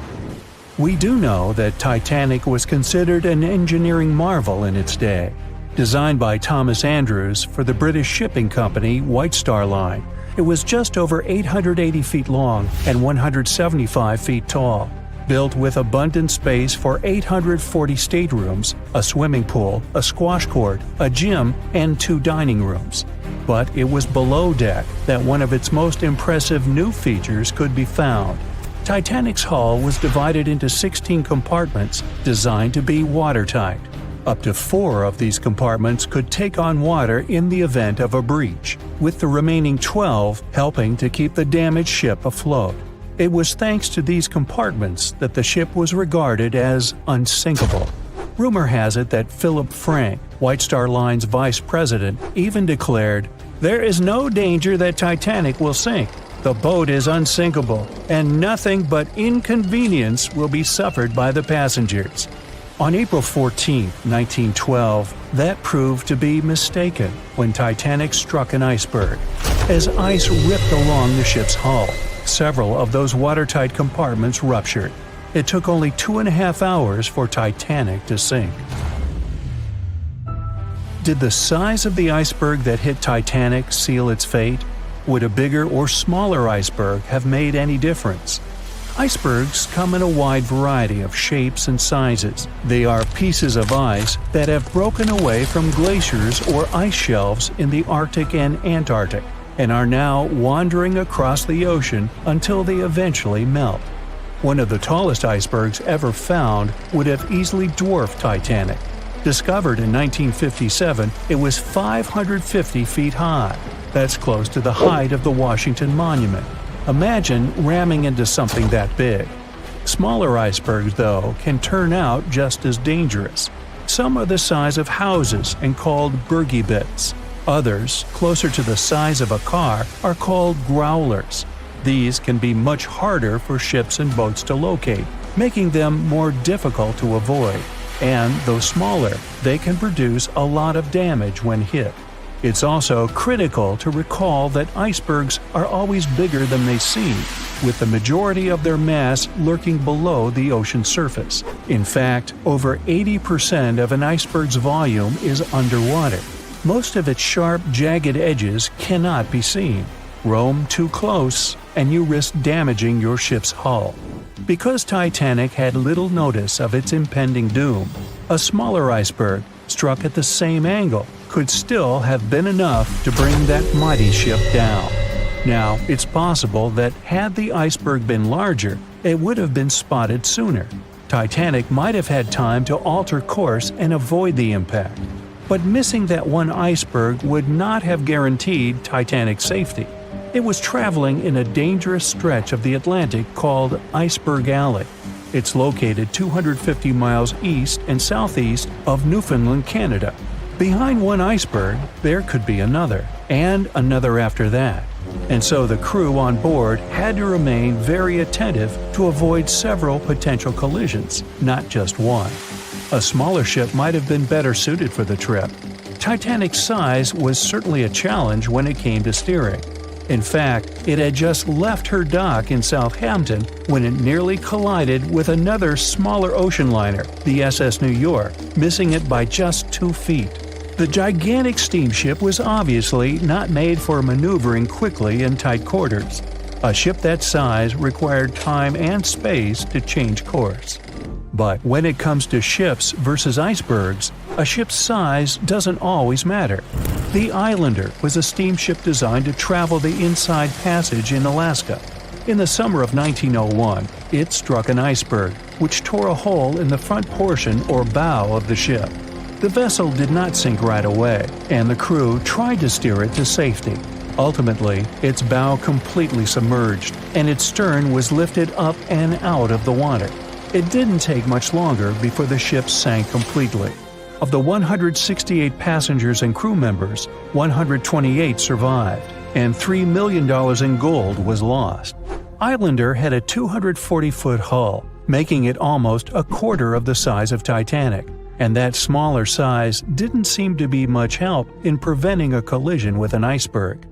We do know that Titanic was considered an engineering marvel in its day. Designed by Thomas Andrews for the British shipping company White Star Line, it was just over 880 feet long and 175 feet tall. Built with abundant space for 840 staterooms, a swimming pool, a squash court, a gym, and 2 dining rooms. But it was below deck that one of its most impressive new features could be found. Titanic's hull was divided into 16 compartments designed to be watertight. Up to 4 of these compartments could take on water in the event of a breach, with the remaining 12 helping to keep the damaged ship afloat. It was thanks to these compartments that the ship was regarded as unsinkable. Rumor has it that Philip Frank, White Star Line's vice president, even declared, "There is no danger that Titanic will sink. The boat is unsinkable, and nothing but inconvenience will be suffered by the passengers." On April 14, 1912, that proved to be mistaken when Titanic struck an iceberg. As ice ripped along the ship's hull, several of those watertight compartments ruptured. It took only 2.5 hours for Titanic to sink. Did the size of the iceberg that hit Titanic seal its fate? Would a bigger or smaller iceberg have made any difference? Icebergs come in a wide variety of shapes and sizes. They are pieces of ice that have broken away from glaciers or ice shelves in the Arctic and Antarctic, and are now wandering across the ocean until they eventually melt. One of the tallest icebergs ever found would have easily dwarfed Titanic. Discovered in 1957, it was 550 feet high. That's close to the height of the Washington Monument. Imagine ramming into something that big. Smaller icebergs, though, can turn out just as dangerous. Some are the size of houses and called bergy bits. Others, closer to the size of a car, are called growlers. These can be much harder for ships and boats to locate, making them more difficult to avoid. And though smaller, they can produce a lot of damage when hit. It's also critical to recall that icebergs are always bigger than they seem, with the majority of their mass lurking below the ocean surface. In fact, over 80% of an iceberg's volume is underwater. Most of its sharp, jagged edges cannot be seen. Roam too close, and you risk damaging your ship's hull. Because Titanic had little notice of its impending doom, a smaller iceberg, struck at the same angle, could still have been enough to bring that mighty ship down. Now, it's possible that had the iceberg been larger, it would have been spotted sooner. Titanic might have had time to alter course and avoid the impact. But missing that one iceberg would not have guaranteed Titanic's safety. It was traveling in a dangerous stretch of the Atlantic called Iceberg Alley. It's located 250 miles east and southeast of Newfoundland, Canada. Behind one iceberg, there could be another, and another after that. And so the crew on board had to remain very attentive to avoid several potential collisions, not just one. A smaller ship might have been better suited for the trip. Titanic's size was certainly a challenge when it came to steering. In fact, it had just left her dock in Southampton when it nearly collided with another smaller ocean liner, the SS New York, missing it by just 2 feet. The gigantic steamship was obviously not made for maneuvering quickly in tight quarters. A ship that size required time and space to change course. But when it comes to ships versus icebergs, a ship's size doesn't always matter. The Islander was a steamship designed to travel the Inside Passage in Alaska. In the summer of 1901, it struck an iceberg, which tore a hole in the front portion or bow of the ship. The vessel did not sink right away, and the crew tried to steer it to safety. Ultimately, its bow completely submerged, and its stern was lifted up and out of the water. It didn't take much longer before the ship sank completely. Of the 168 passengers and crew members, 128 survived, and $3 million in gold was lost. Islander had a 240-foot hull, making it almost a quarter of the size of Titanic, and that smaller size didn't seem to be much help in preventing a collision with an iceberg.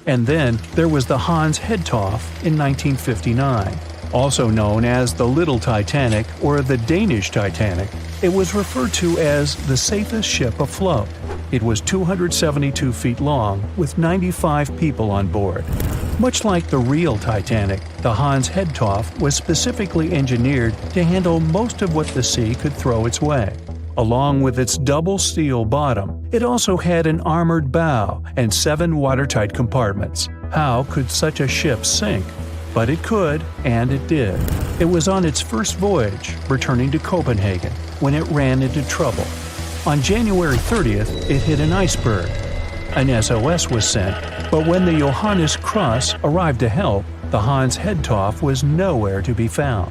And then there was the Hans Hedtoft in 1959. Also known as the Little Titanic or the Danish Titanic, it was referred to as the safest ship afloat. It was 272 feet long with 95 people on board. Much like the real Titanic, the Hans Hedtoft was specifically engineered to handle most of what the sea could throw its way. Along with its double steel bottom, it also had an armored bow and 7 watertight compartments. How could such a ship sink? But it could, and it did. It was on its first voyage, returning to Copenhagen, when it ran into trouble. On January 30th, it hit an iceberg. An SOS was sent, but when the Johannes Cross arrived to help, the Hans Hedtoft was nowhere to be found.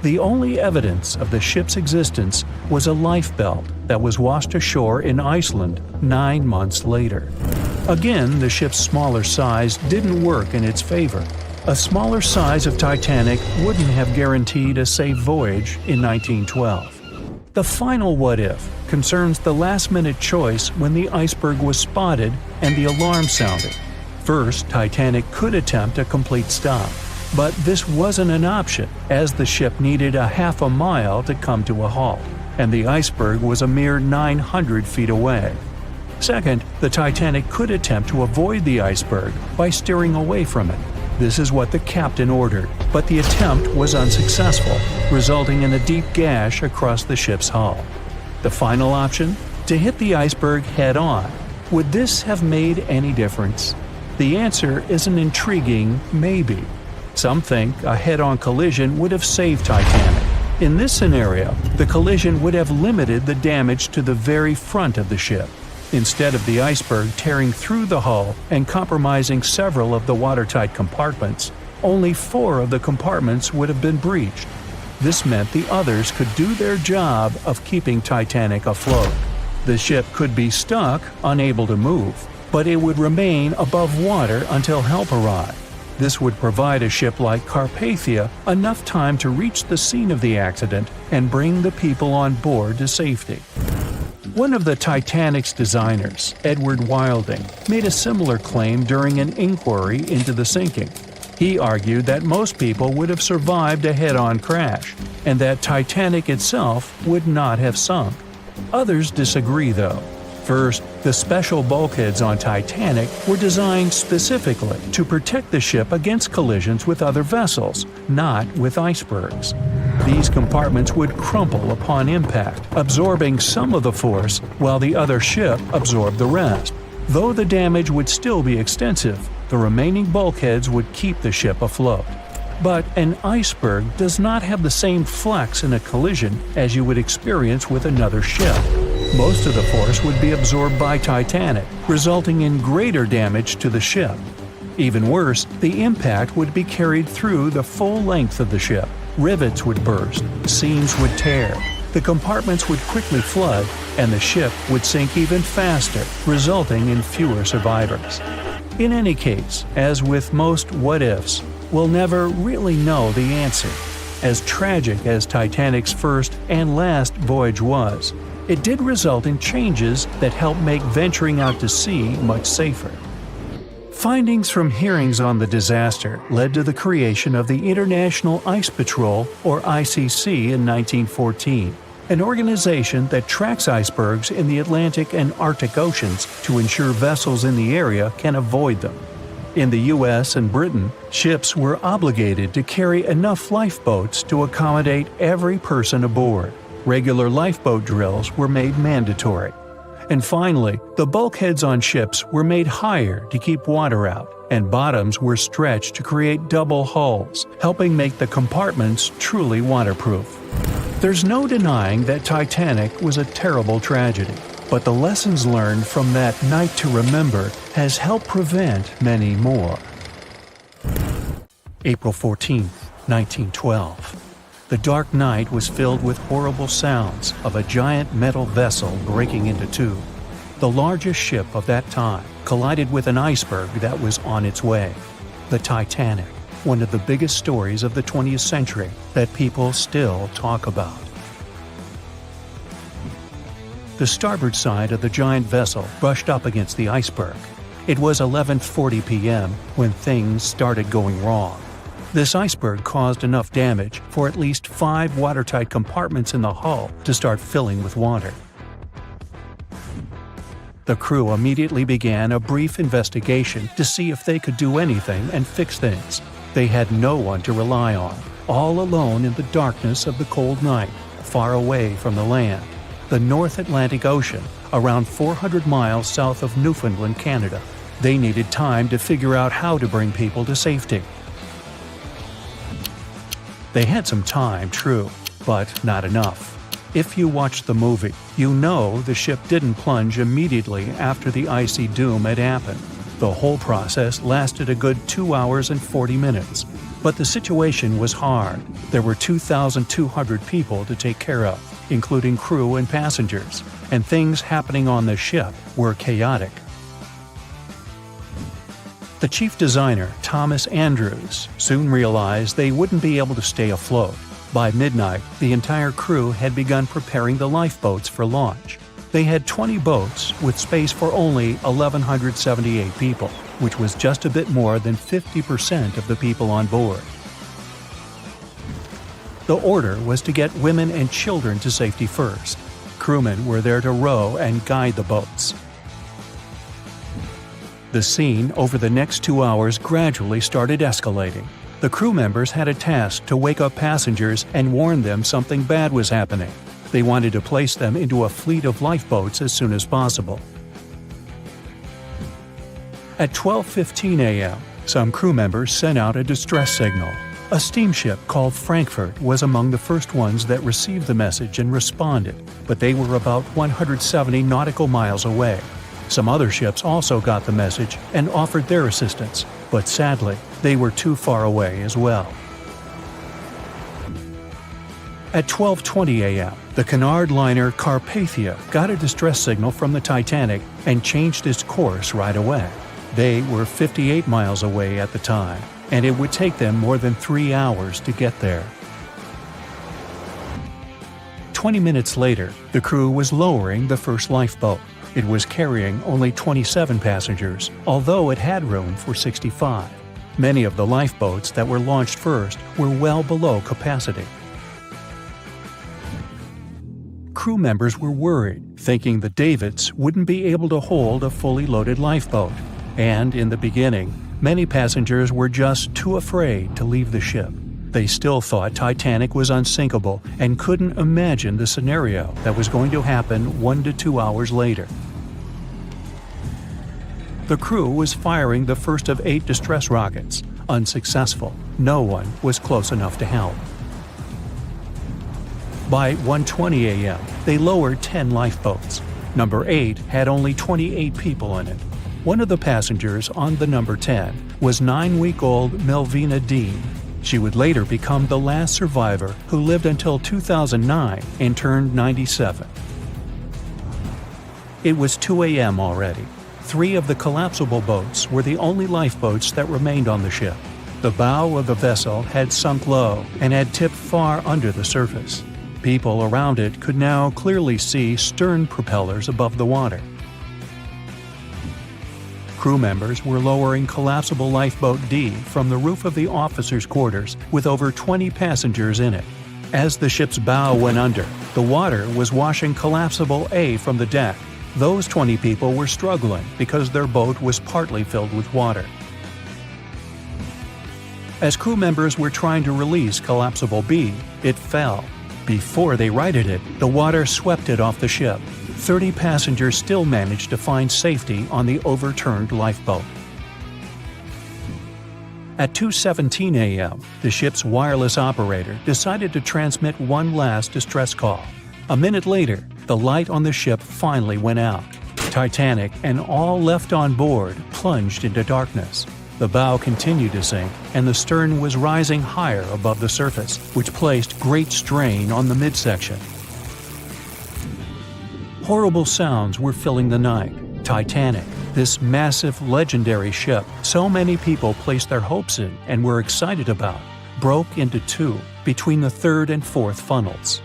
The only evidence of the ship's existence was a lifebelt that was washed ashore in Iceland 9 months later. Again, the ship's smaller size didn't work in its favor. A smaller size of Titanic wouldn't have guaranteed a safe voyage in 1912. The final what-if concerns the last-minute choice when the iceberg was spotted and the alarm sounded. First, Titanic could attempt a complete stop, but this wasn't an option as the ship needed a half a mile to come to a halt, and the iceberg was a mere 900 feet away. Second, the Titanic could attempt to avoid the iceberg by steering away from it. This is what the captain ordered, but the attempt was unsuccessful, resulting in a deep gash across the ship's hull. The final option? To hit the iceberg head-on. Would this have made any difference? The answer is an intriguing maybe. Some think a head-on collision would have saved Titanic. In this scenario, the collision would have limited the damage to the very front of the ship, instead of the iceberg tearing through the hull and compromising several of the watertight compartments. Only 4 of the compartments would have been breached. This meant the others could do their job of keeping Titanic afloat. The ship could be stuck, unable to move, but it would remain above water until help arrived. This would provide a ship like Carpathia enough time to reach the scene of the accident and bring the people on board to safety. One of the Titanic's designers, Edward Wilding, made a similar claim during an inquiry into the sinking. He argued that most people would have survived a head-on crash, and that Titanic itself would not have sunk. Others disagree, though. First, the special bulkheads on Titanic were designed specifically to protect the ship against collisions with other vessels, not with icebergs. These compartments would crumple upon impact, absorbing some of the force while the other ship absorbed the rest. Though the damage would still be extensive, the remaining bulkheads would keep the ship afloat. But an iceberg does not have the same flex in a collision as you would experience with another ship. Most of the force would be absorbed by Titanic, resulting in greater damage to the ship. Even worse, the impact would be carried through the full length of the ship. Rivets would burst, seams would tear, the compartments would quickly flood, and the ship would sink even faster, resulting in fewer survivors. In any case, as with most what-ifs, we'll never really know the answer. As tragic as Titanic's first and last voyage was, it did result in changes that helped make venturing out to sea much safer. Findings from hearings on the disaster led to the creation of the International Ice Patrol, or ICC, in 1914, an organization that tracks icebergs in the Atlantic and Arctic Oceans to ensure vessels in the area can avoid them. In the US and Britain, ships were obligated to carry enough lifeboats to accommodate every person aboard. Regular lifeboat drills were made mandatory. And finally, the bulkheads on ships were made higher to keep water out, and bottoms were stretched to create double hulls, helping make the compartments truly waterproof. There's no denying that Titanic was a terrible tragedy, but the lessons learned from that night to remember has helped prevent many more. April 14, 1912. The dark night was filled with horrible sounds of a giant metal vessel breaking into two. The largest ship of that time collided with an iceberg that was on its way. The Titanic, one of the biggest stories of the 20th century that people still talk about. The starboard side of the giant vessel brushed up against the iceberg. It was 11:40 p.m. when things started going wrong. This iceberg caused enough damage for at least 5 watertight compartments in the hull to start filling with water. The crew immediately began a brief investigation to see if they could do anything and fix things. They had no one to rely on, all alone in the darkness of the cold night, far away from the land. The North Atlantic Ocean, around 400 miles south of Newfoundland, Canada. They needed time to figure out how to bring people to safety. They had some time, true, but not enough. If you watched the movie, you know the ship didn't plunge immediately after the icy doom had happened. The whole process lasted a good 2 hours and 40 minutes. But the situation was hard. There were 2,200 people to take care of, including crew and passengers, and things happening on the ship were chaotic. The chief designer, Thomas Andrews, soon realized they wouldn't be able to stay afloat. By midnight, the entire crew had begun preparing the lifeboats for launch. They had 20 boats with space for only 1,178 people, which was just a bit more than 50% of the people on board. The order was to get women and children to safety first. Crewmen were there to row and guide the boats. The scene over the next 2 hours gradually started escalating. The crew members had a task to wake up passengers and warn them something bad was happening. They wanted to place them into a fleet of lifeboats as soon as possible. At 12:15 a.m., some crew members sent out a distress signal. A steamship called Frankfurt was among the first ones that received the message and responded, but they were about 170 nautical miles away. Some other ships also got the message and offered their assistance, but sadly, they were too far away as well. At 12:20 a.m., the Cunard liner Carpathia got a distress signal from the Titanic and changed its course right away. They were 58 miles away at the time, and it would take them more than 3 hours to get there. 20 minutes later, the crew was lowering the first lifeboat. It was carrying only 27 passengers, although it had room for 65. Many of the lifeboats that were launched first were well below capacity. Crew members were worried, thinking the Davids wouldn't be able to hold a fully loaded lifeboat. And in the beginning, many passengers were just too afraid to leave the ship. They still thought Titanic was unsinkable and couldn't imagine the scenario that was going to happen 1 to 2 hours later. The crew was firing the first of 8 distress rockets. Unsuccessful. No one was close enough to help. By 1:20 a.m., they lowered 10 lifeboats. Number 8 had only 28 people in it. One of the passengers on the number 10 was 9-week-old Melvina Dean. She would later become the last survivor who lived until 2009 and turned 97. It was 2 a.m. already. 3 of the collapsible boats were the only lifeboats that remained on the ship. The bow of the vessel had sunk low and had tipped far under the surface. People around it could now clearly see stern propellers above the water. Crew members were lowering collapsible lifeboat D from the roof of the officers' quarters with over 20 passengers in it. As the ship's bow went under, the water was washing collapsible A from the deck. Those 20 people were struggling because their boat was partly filled with water. As crew members were trying to release Collapsible B, it fell. Before they righted it, the water swept it off the ship. 30 passengers still managed to find safety on the overturned lifeboat. At 2:17 a.m., the ship's wireless operator decided to transmit one last distress call. A minute later, the light on the ship finally went out. Titanic and all left on board plunged into darkness. The bow continued to sink, and the stern was rising higher above the surface, which placed great strain on the midsection. Horrible sounds were filling the night. Titanic, this massive, legendary ship so many people placed their hopes in and were excited about, broke into two between the third and fourth funnels.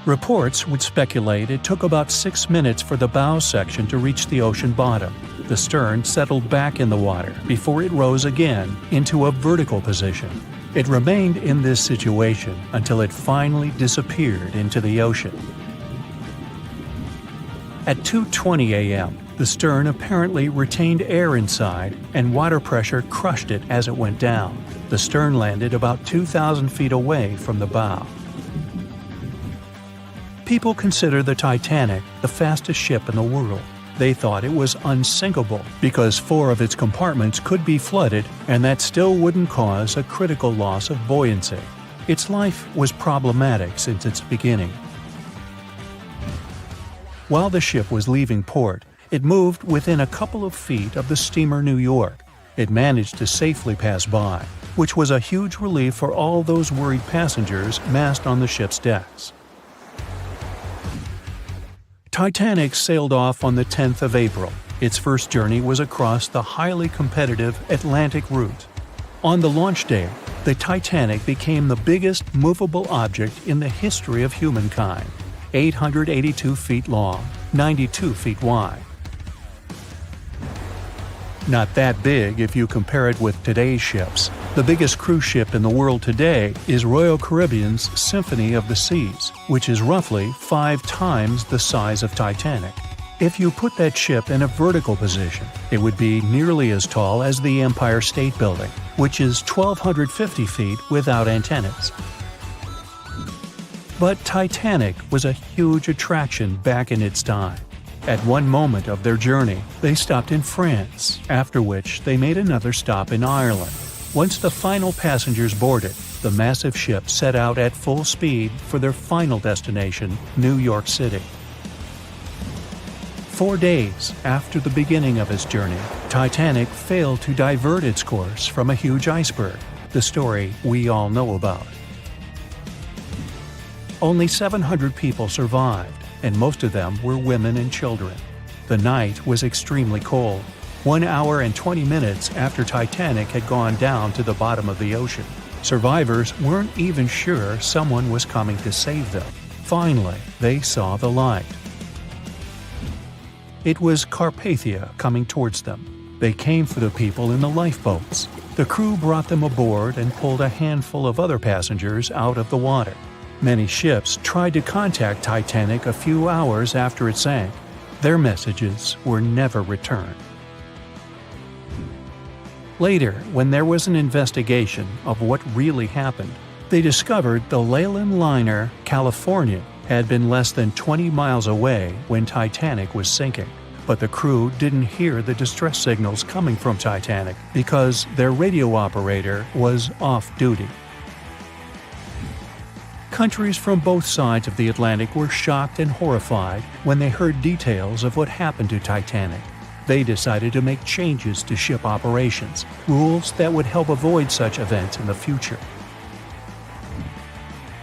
Reports would speculate it took about 6 minutes for the bow section to reach the ocean bottom. The stern settled back in the water before it rose again into a vertical position. It remained in this situation until it finally disappeared into the ocean. At 2:20 a.m., the stern apparently retained air inside and water pressure crushed it as it went down. The stern landed about 2,000 feet away from the bow. People consider the Titanic the fastest ship in the world. They thought it was unsinkable because 4 of its compartments could be flooded and that still wouldn't cause a critical loss of buoyancy. Its life was problematic since its beginning. While the ship was leaving port, it moved within a couple of feet of the steamer New York. It managed to safely pass by, which was a huge relief for all those worried passengers massed on the ship's decks. Titanic sailed off on the 10th of April. Its first journey was across the highly competitive Atlantic route. On the launch day, the Titanic became the biggest movable object in the history of humankind, 882 feet long, 92 feet wide. Not that big if you compare it with today's ships. The biggest cruise ship in the world today is Royal Caribbean's Symphony of the Seas, which is roughly 5 times the size of Titanic. If you put that ship in a vertical position, it would be nearly as tall as the Empire State Building, which is 1,250 feet without antennas. But Titanic was a huge attraction back in its time. At one moment of their journey, they stopped in France, after which they made another stop in Ireland. Once the final passengers boarded, the massive ship set out at full speed for their final destination, New York City. 4 days after the beginning of its journey, Titanic failed to divert its course from a huge iceberg, the story we all know about. Only 700 people survived, and most of them were women and children. The night was extremely cold, 1 hour and 20 minutes after Titanic had gone down to the bottom of the ocean. Survivors weren't even sure someone was coming to save them. Finally, they saw the light. It was Carpathia coming towards them. They came for the people in the lifeboats. The crew brought them aboard and pulled a handful of other passengers out of the water. Many ships tried to contact Titanic a few hours after it sank. Their messages were never returned. Later, when there was an investigation of what really happened, they discovered the Leyland liner Californian had been less than 20 miles away when Titanic was sinking. But the crew didn't hear the distress signals coming from Titanic because their radio operator was off duty. Countries from both sides of the Atlantic were shocked and horrified when they heard details of what happened to Titanic. They decided to make changes to ship operations, rules that would help avoid such events in the future.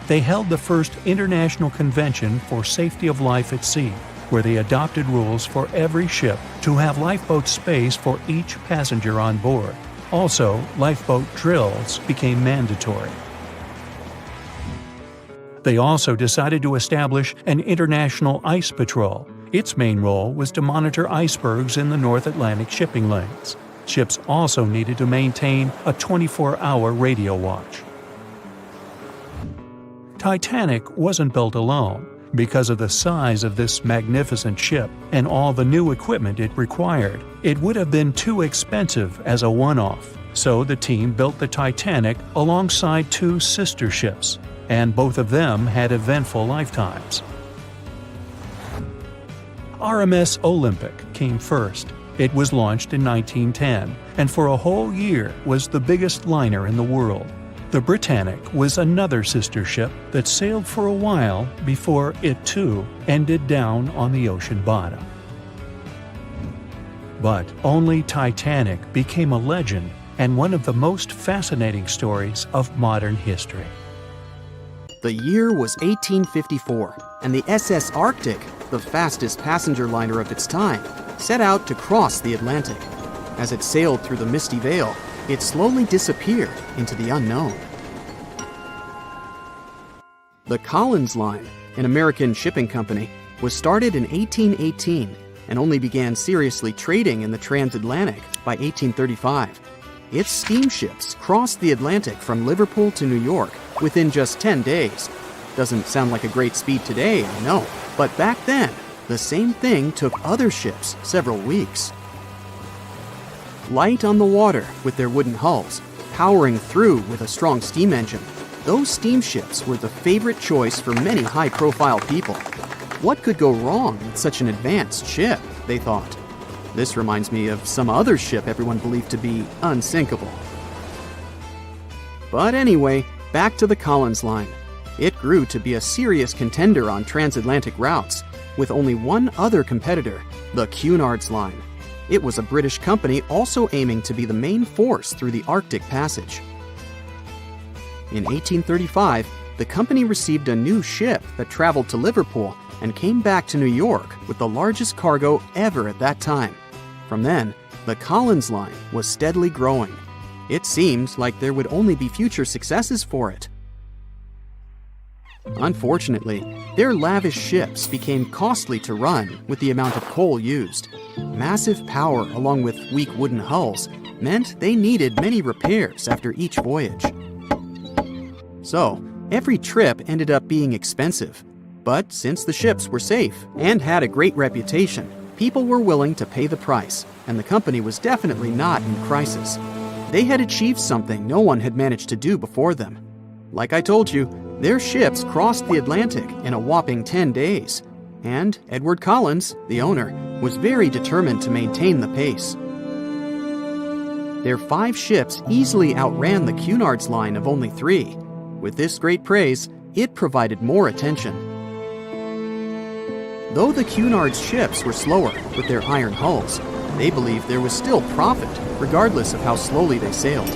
They held the first International Convention for Safety of Life at Sea, where they adopted rules for every ship to have lifeboat space for each passenger on board. Also, lifeboat drills became mandatory. They also decided to establish an international ice patrol. Its main role was to monitor icebergs in the North Atlantic shipping lanes. Ships also needed to maintain a 24-hour radio watch. Titanic wasn't built alone. Because of the size of this magnificent ship and all the new equipment it required, it would have been too expensive as a one-off. So the team built the Titanic alongside two sister ships, and both of them had eventful lifetimes. RMS Olympic came first. It was launched in 1910, and for a whole year was the biggest liner in the world. The Britannic was another sister ship that sailed for a while before it too ended down on the ocean bottom. But only Titanic became a legend and one of the most fascinating stories of modern history. The year was 1854, and the SS Arctic, the fastest passenger liner of its time, set out to cross the Atlantic. As it sailed through the misty veil, it slowly disappeared into the unknown. The Collins Line, an American shipping company, was started in 1818 and only began seriously trading in the transatlantic by 1835. Its steamships crossed the Atlantic from Liverpool to New York within just 10 days. Doesn't sound like a great speed today, I know, but back then, the same thing took other ships several weeks. Light on the water with their wooden hulls, powering through with a strong steam engine, those steamships were the favorite choice for many high-profile people. What could go wrong with such an advanced ship, they thought. This reminds me of some other ship everyone believed to be unsinkable. But anyway, back to the Collins Line. It grew to be a serious contender on transatlantic routes, with only one other competitor, the Cunard's Line. It was a British company also aiming to be the main force through the Arctic Passage. In 1835, the company received a new ship that traveled to Liverpool and came back to New York with the largest cargo ever at that time. From then, the Collins Line was steadily growing. It seemed like there would only be future successes for it. Unfortunately, their lavish ships became costly to run with the amount of coal used. Massive power along with weak wooden hulls meant they needed many repairs after each voyage. So, every trip ended up being expensive. But since the ships were safe and had a great reputation, people were willing to pay the price, and the company was definitely not in crisis. They had achieved something no one had managed to do before them. Like I told you, their ships crossed the Atlantic in a whopping 10 days, and Edward Collins, the owner, was very determined to maintain the pace. Their 5 ships easily outran the Cunard's Line of only 3. With this great praise, it provided more attention. Though the Cunard's ships were slower with their iron hulls, they believed there was still profit, regardless of how slowly they sailed.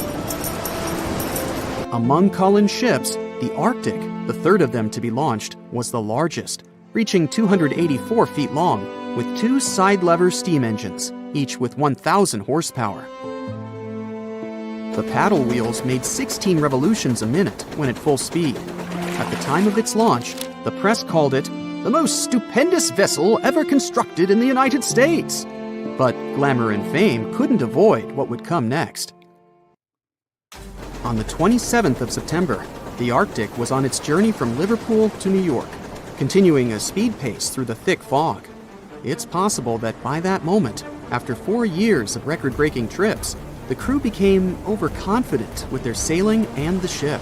Among Collins' ships, the Arctic, the third of them to be launched, was the largest, reaching 284 feet long, with 2 side-lever steam engines, each with 1,000 horsepower. The paddle wheels made 16 revolutions a minute when at full speed. At the time of its launch, the press called it the most stupendous vessel ever constructed in the United States. But glamour and fame couldn't avoid what would come next. On the 27th of September, the Arctic was on its journey from Liverpool to New York, continuing a speed pace through the thick fog. It's possible that by that moment, after 4 years of record-breaking trips, the crew became overconfident with their sailing and the ship.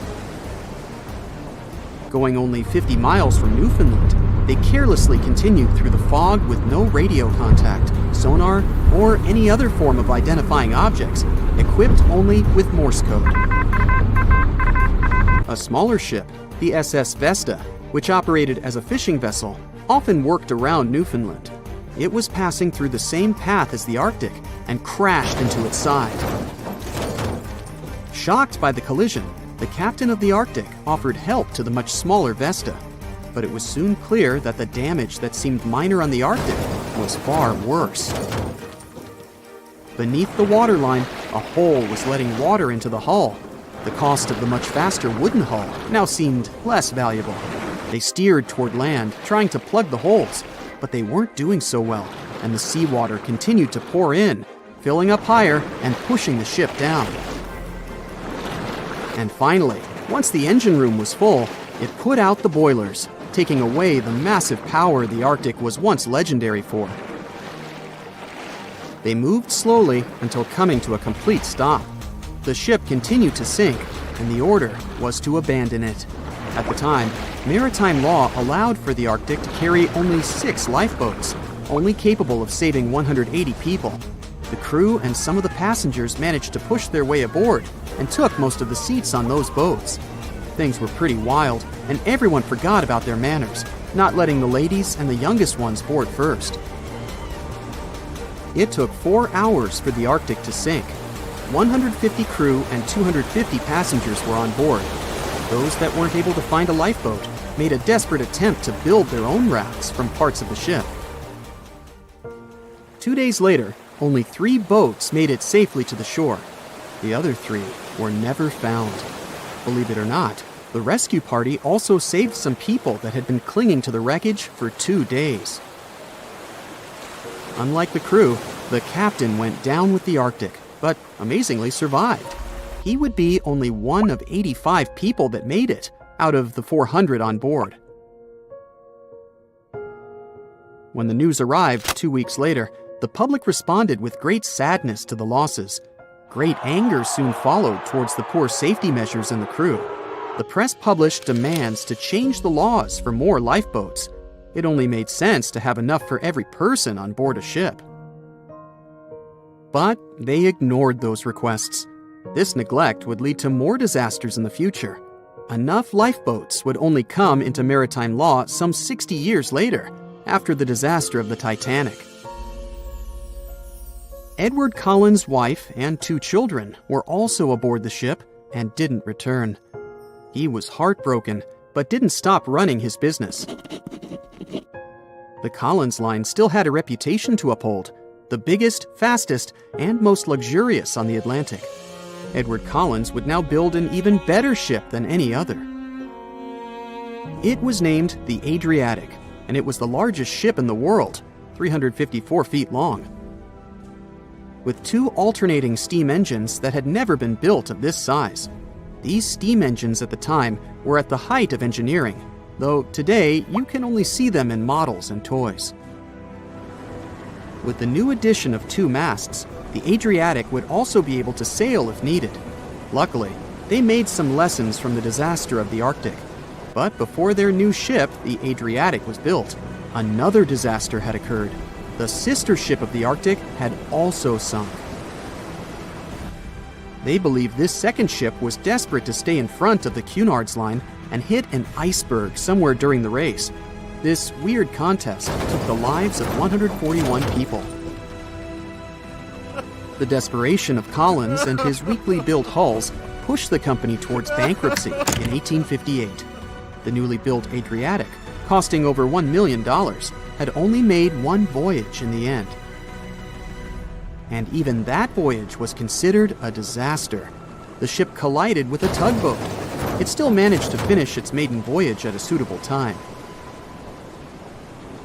Going only 50 miles from Newfoundland, they carelessly continued through the fog with no radio contact, sonar, or any other form of identifying objects, equipped only with Morse code. A smaller ship, the SS Vesta, which operated as a fishing vessel, often worked around Newfoundland. It was passing through the same path as the Arctic and crashed into its side. Shocked by the collision, the captain of the Arctic offered help to the much smaller Vesta, but it was soon clear that the damage that seemed minor on the Arctic was far worse. Beneath the waterline, a hole was letting water into the hull. The cost of the much faster wooden hull now seemed less valuable. They steered toward land, trying to plug the holes, but they weren't doing so well, and the seawater continued to pour in, filling up higher and pushing the ship down. And finally, once the engine room was full, it put out the boilers, taking away the massive power the Arctic was once legendary for. They moved slowly until coming to a complete stop. The ship continued to sink, and the order was to abandon it. At the time, maritime law allowed for the Arctic to carry only 6 lifeboats, only capable of saving 180 people. The crew and some of the passengers managed to push their way aboard and took most of the seats on those boats. Things were pretty wild, and everyone forgot about their manners, not letting the ladies and the youngest ones board first. It took 4 hours for the Arctic to sink. 150 crew and 250 passengers were on board. Those that weren't able to find a lifeboat made a desperate attempt to build their own rafts from parts of the ship. 2 days later, only 3 boats made it safely to the shore. The other 3 were never found. Believe it or not, the rescue party also saved some people that had been clinging to the wreckage for 2 days. Unlike the crew, the captain went down with the Arctic, but amazingly survived. He would be only one of 85 people that made it out of the 400 on board. When the news arrived 2 weeks later, the public responded with great sadness to the losses. Great anger soon followed towards the poor safety measures in the crew. The press published demands to change the laws for more lifeboats. It only made sense to have enough for every person on board a ship. But they ignored those requests. This neglect would lead to more disasters in the future. Enough lifeboats would only come into maritime law some 60 years later, after the disaster of the Titanic. Edward Collins' wife and 2 children were also aboard the ship and didn't return. He was heartbroken, but didn't stop running his business. The Collins line still had a reputation to uphold, the biggest, fastest, and most luxurious on the Atlantic. Edward Collins would now build an even better ship than any other. It was named the Adriatic, and it was the largest ship in the world, 354 feet long. With 2 alternating steam engines that had never been built of this size. These steam engines at the time were at the height of engineering, though today you can only see them in models and toys. With the new addition of 2 masts, the Adriatic would also be able to sail if needed. Luckily, they made some lessons from the disaster of the Arctic. But before their new ship, the Adriatic, was built, another disaster had occurred. The sister ship of the Arctic had also sunk. They believed this second ship was desperate to stay in front of the Cunard's line and hit an iceberg somewhere during the race. This weird contest took the lives of 141 people. The desperation of Collins and his weakly built hulls pushed the company towards bankruptcy in 1858. The newly built Adriatic, costing over $1 million, had only made 1 voyage in the end. And even that voyage was considered a disaster. The ship collided with a tugboat. It still managed to finish its maiden voyage at a suitable time.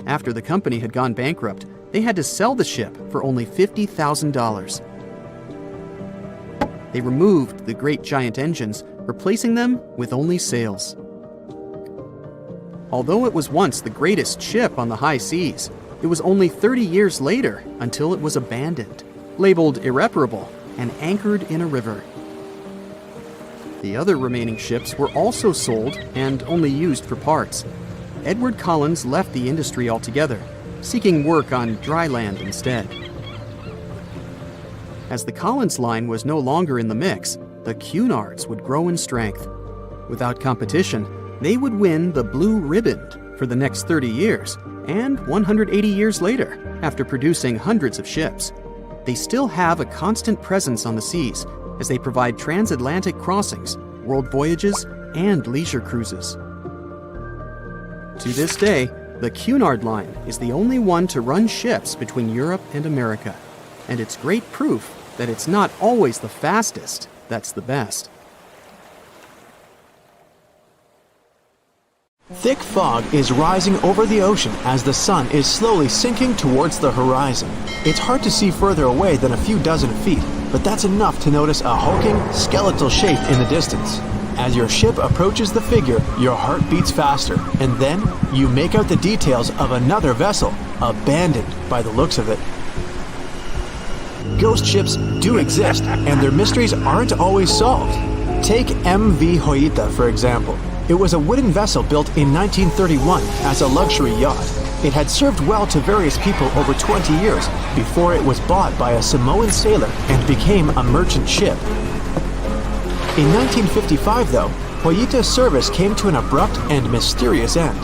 After the company had gone bankrupt, they had to sell the ship for only $50,000. They removed the great giant engines, replacing them with only sails. Although it was once the greatest ship on the high seas, it was only 30 years later until it was abandoned, labeled irreparable, and anchored in a river. The other remaining ships were also sold and only used for parts. Edward Collins left the industry altogether, seeking work on dry land instead. As the Collins line was no longer in the mix, the Cunards would grow in strength. Without competition, they would win the Blue Ribbon for the next 30 years, and 180 years later, after producing hundreds of ships. They still have a constant presence on the seas as they provide transatlantic crossings, world voyages, and leisure cruises. To this day, the Cunard line is the only one to run ships between Europe and America, and it's great proof that it's not always the fastest that's the best. Thick fog is rising over the ocean as the sun is slowly sinking towards the horizon. It's hard to see further away than a few dozen feet, but that's enough to notice a hulking, skeletal shape in the distance. As your ship approaches the figure, your heart beats faster, and then you make out the details of another vessel, abandoned by the looks of it. ghost ships do exist, and their mysteries aren't always solved. Take MV Hoita, for example. It was a wooden vessel built in 1931 as a luxury yacht. It had served well to various people over 20 years before it was bought by a Samoan sailor and became a merchant ship. In 1955, though, Hoita's service came to an abrupt and mysterious end.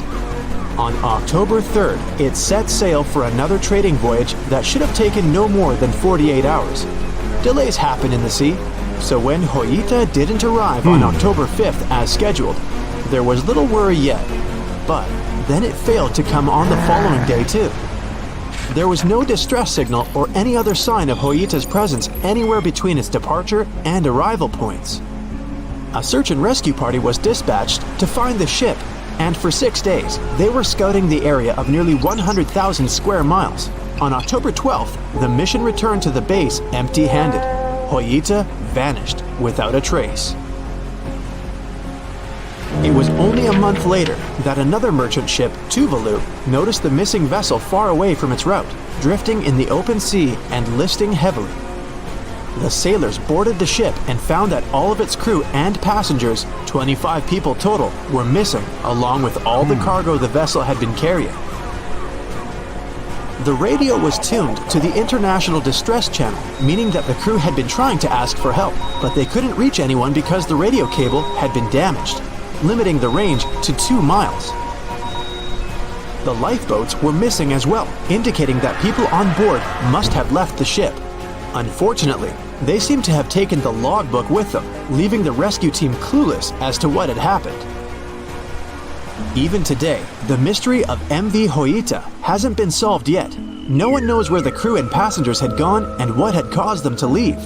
On October 3rd, it set sail for another trading voyage that should have taken no more than 48 hours. Delays happen in the sea, so when Hoita didn't arrive on October 5th as scheduled, there was little worry yet. But then it failed to come on the following day too. There was no distress signal or any other sign of Hoita's presence anywhere between its departure and arrival points. A search and rescue party was dispatched to find the ship, and for 6 days, they were scouting the area of nearly 100,000 square miles. On October 12th, the mission returned to the base empty-handed. Hoita vanished without a trace. It was only a month later that another merchant ship, Tuvalu, noticed the missing vessel far away from its route, drifting in the open sea and listing heavily. The sailors boarded the ship and found that all of its crew and passengers, 25 people total, were missing, along with all the cargo the vessel had been carrying. The radio was tuned to the International Distress Channel, meaning that the crew had been trying to ask for help, but they couldn't reach anyone because the radio cable had been damaged, limiting the range to 2 miles. The lifeboats were missing as well, indicating that people on board must have left the ship. Unfortunately, they seem to have taken the logbook with them, leaving the rescue team clueless as to what had happened. Even today, the mystery of MV Hoita hasn't been solved yet. No one knows where the crew and passengers had gone and what had caused them to leave.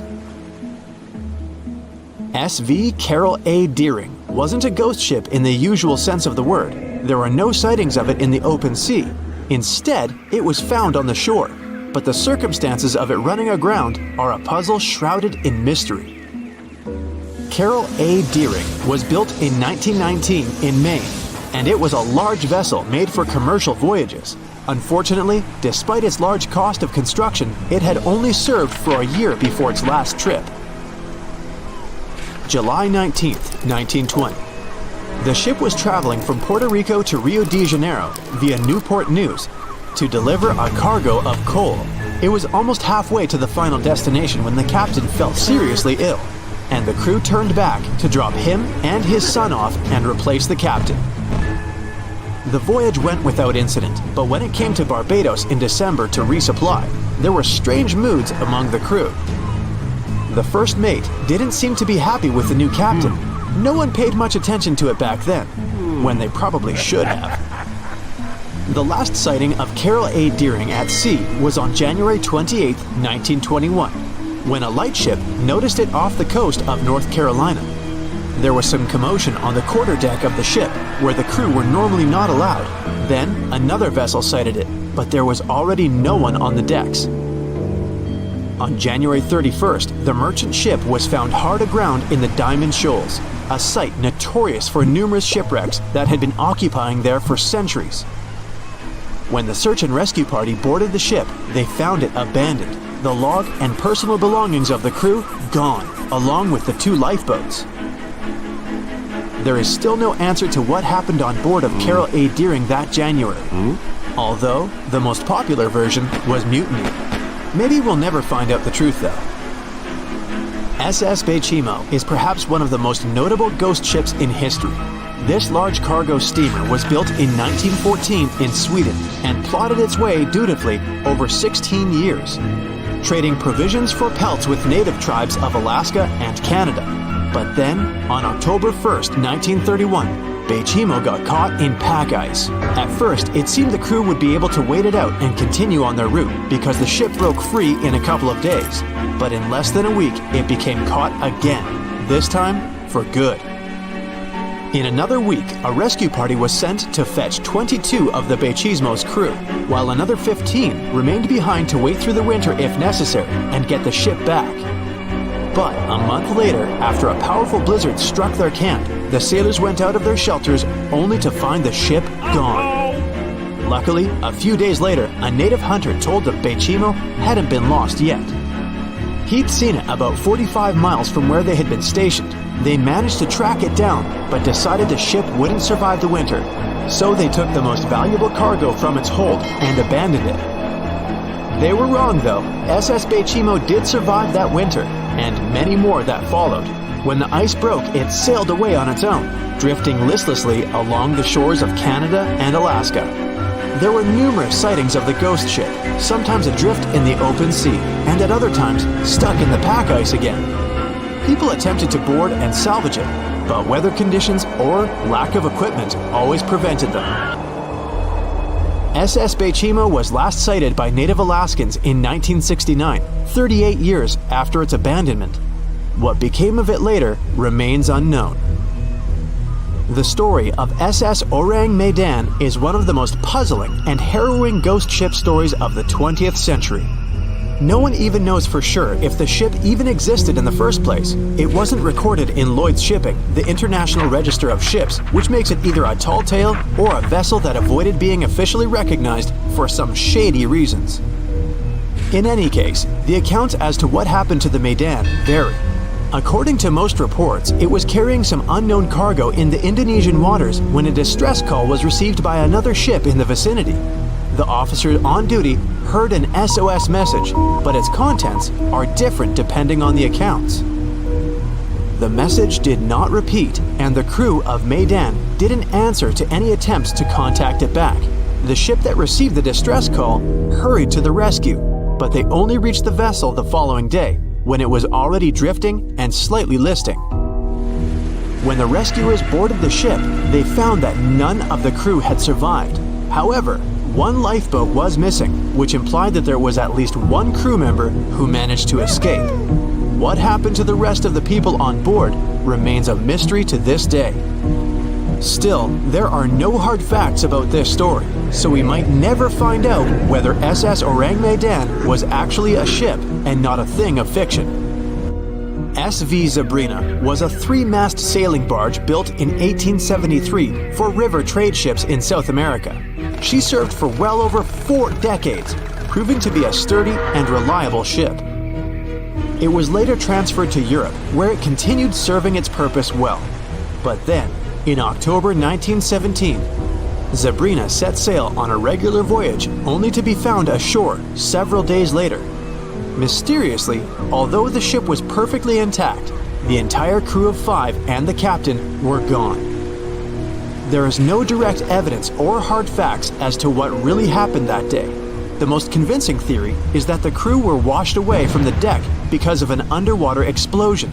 SV Carol A. Deering wasn't a ghost ship in the usual sense of the word. There are no sightings of it in the open sea. Instead, it was found on the shore, but the circumstances of it running aground are a puzzle shrouded in mystery. Carol A. Deering was built in 1919 in Maine, and it was a large vessel made for commercial voyages. Unfortunately, despite its large cost of construction, it had only served for a year before its last trip. July 19, 1920. The ship was traveling from Puerto Rico to Rio de Janeiro via Newport News to deliver a cargo of coal. It was almost halfway to the final destination when the captain fell seriously ill, and the crew turned back to drop him and his son off and replace the captain. The voyage went without incident, but when it came to Barbados in December to resupply, there were strange moods among the crew. The first mate didn't seem to be happy with the new captain. No one paid much attention to it back then, when they probably should have. The last sighting of Carol A. Deering at sea was on January 28, 1921, when a lightship noticed it off the coast of North Carolina. There was some commotion on the quarterdeck of the ship, where the crew were normally not allowed. Then, another vessel sighted it, but there was already no one on the decks. On January 31st, the merchant ship was found hard aground in the Diamond Shoals, a site notorious for numerous shipwrecks that had been occupying there for centuries. When the search and rescue party boarded the ship, they found it abandoned, the log and personal belongings of the crew gone, along with the 2 lifeboats. There is still no answer to what happened on board of Carol A. Deering that January, although the most popular version was mutiny. Maybe we'll never find out the truth though. SS Beijimo is perhaps one of the most notable ghost ships in history. This large cargo steamer was built in 1914 in Sweden and plodded its way dutifully over 16 years, trading provisions for pelts with native tribes of Alaska and Canada. But then, on October 1st, 1931, Beijimo got caught in pack ice. At first, it seemed the crew would be able to wait it out and continue on their route because the ship broke free in a couple of days. But in less than a week, it became caught again, this time for good. In another week, a rescue party was sent to fetch 22 of the Beijimo's crew, while another 15 remained behind to wait through the winter if necessary and get the ship back. But a month later, after a powerful blizzard struck their camp, the sailors went out of their shelters only to find the ship gone. Luckily, a few days later, a native hunter told them Beijimo hadn't been lost yet. He'd seen it about 45 miles from where they had been stationed. They managed to track it down, but decided the ship wouldn't survive the winter. So they took the most valuable cargo from its hold and abandoned it. They were wrong though. SS Bechimo did survive that winter, and many more that followed. When the ice broke, it sailed away on its own, drifting listlessly along the shores of Canada and Alaska. There were numerous sightings of the ghost ship, sometimes adrift in the open sea, and at other times stuck in the pack ice again. People attempted to board and salvage it, but weather conditions or lack of equipment always prevented them. SS Bechimo was last sighted by native Alaskans in 1969, 38 years after its abandonment. What became of it later remains unknown. The story of SS Orang Maiden is one of the most puzzling and harrowing ghost ship stories of the 20th century. No one even knows for sure if the ship even existed in the first place. It wasn't recorded in Lloyd's Shipping, the International Register of Ships, which makes it either a tall tale or a vessel that avoided being officially recognized for some shady reasons. In any case, the accounts as to what happened to the Maiden vary. According to most reports, it was carrying some unknown cargo in the Indonesian waters when a distress call was received by another ship in the vicinity. The officer on duty heard an SOS message, but its contents are different depending on the accounts. The message did not repeat, and the crew of Maiden didn't answer to any attempts to contact it back. The ship that received the distress call hurried to the rescue, but they only reached the vessel the following day, when it was already drifting and slightly listing. When the rescuers boarded the ship, they found that none of the crew had survived. However, one lifeboat was missing, which implied that there was at least one crew member who managed to escape. What happened to the rest of the people on board remains a mystery to this day. Still, there are no hard facts about this story, so we might never find out whether SS Orang Maiden was actually a ship and not a thing of fiction. SV Zabrina was a 3-mast sailing barge built in 1873 for river trade ships in South America. She served for well over 4 decades, proving to be a sturdy and reliable ship. It was later transferred to Europe, where it continued serving its purpose well. But then, in October 1917, Zabrina set sail on a regular voyage only to be found ashore several days later. Mysteriously, although the ship was perfectly intact, the entire crew of 5 and the captain were gone. There is no direct evidence or hard facts as to what really happened that day. The most convincing theory is that the crew were washed away from the deck because of an underwater explosion.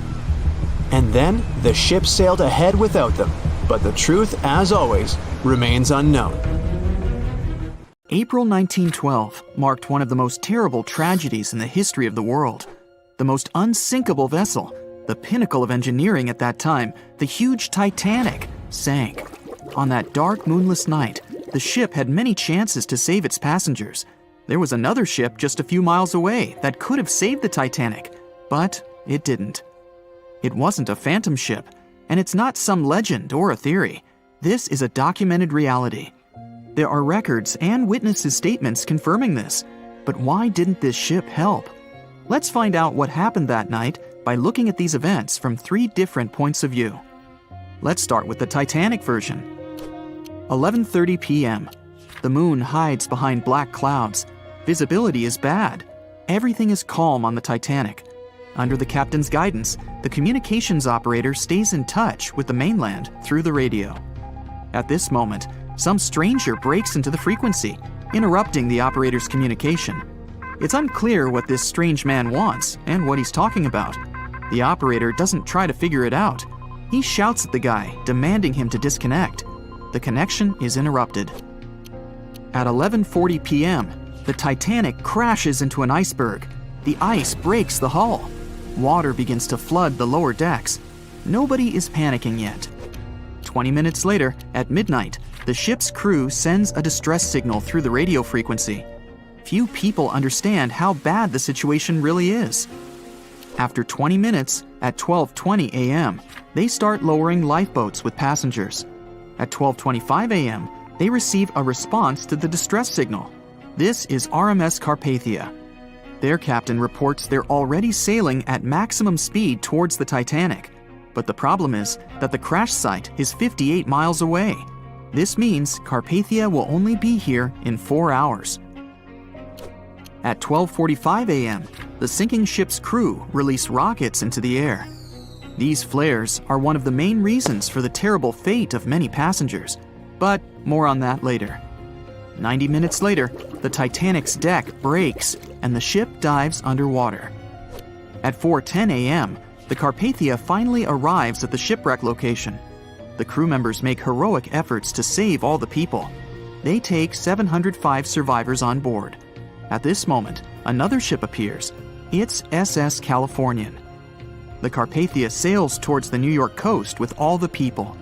And then the ship sailed ahead without them. But the truth, as always, remains unknown. April 1912 marked one of the most terrible tragedies in the history of the world. The most unsinkable vessel, the pinnacle of engineering at that time, the huge Titanic, sank. On that dark, moonless night, the ship had many chances to save its passengers. There was another ship just a few miles away that could have saved the Titanic, but it didn't. It wasn't a phantom ship, and it's not some legend or a theory. This is a documented reality. There are records and witnesses' statements confirming this. But why didn't this ship help? Let's find out what happened that night by looking at these events from 3 different points of view. Let's start with the Titanic version. 11:30 p.m. The moon hides behind black clouds. Visibility is bad. Everything is calm on the Titanic. Under the captain's guidance, the communications operator stays in touch with the mainland through the radio. At this moment, some stranger breaks into the frequency, interrupting the operator's communication. It's unclear what this strange man wants and what he's talking about. The operator doesn't try to figure it out. He shouts at the guy, demanding him to disconnect. The connection is interrupted. At 11:40 p.m., the Titanic crashes into an iceberg. The ice breaks the hull. Water begins to flood the lower decks. Nobody is panicking yet. 20 minutes later, at midnight, the ship's crew sends a distress signal through the radio frequency. Few people understand how bad the situation really is. After 20 minutes, at 12:20 a.m., they start lowering lifeboats with passengers. At 12:25 a.m., they receive a response to the distress signal. This is RMS Carpathia. Their captain reports they're already sailing at maximum speed towards the Titanic. But the problem is that the crash site is 58 miles away. This means Carpathia will only be here in 4 hours. At 12:45 a.m., the sinking ship's crew release rockets into the air. These flares are one of the main reasons for the terrible fate of many passengers, but more on that later. 90 minutes later, the Titanic's deck breaks and the ship dives underwater. At 4:10 a.m., the Carpathia finally arrives at the shipwreck location. The crew members make heroic efforts to save all the people. They take 705 survivors on board. At this moment, another ship appears. It's SS Californian. The Carpathia sails towards the New York coast with all the people.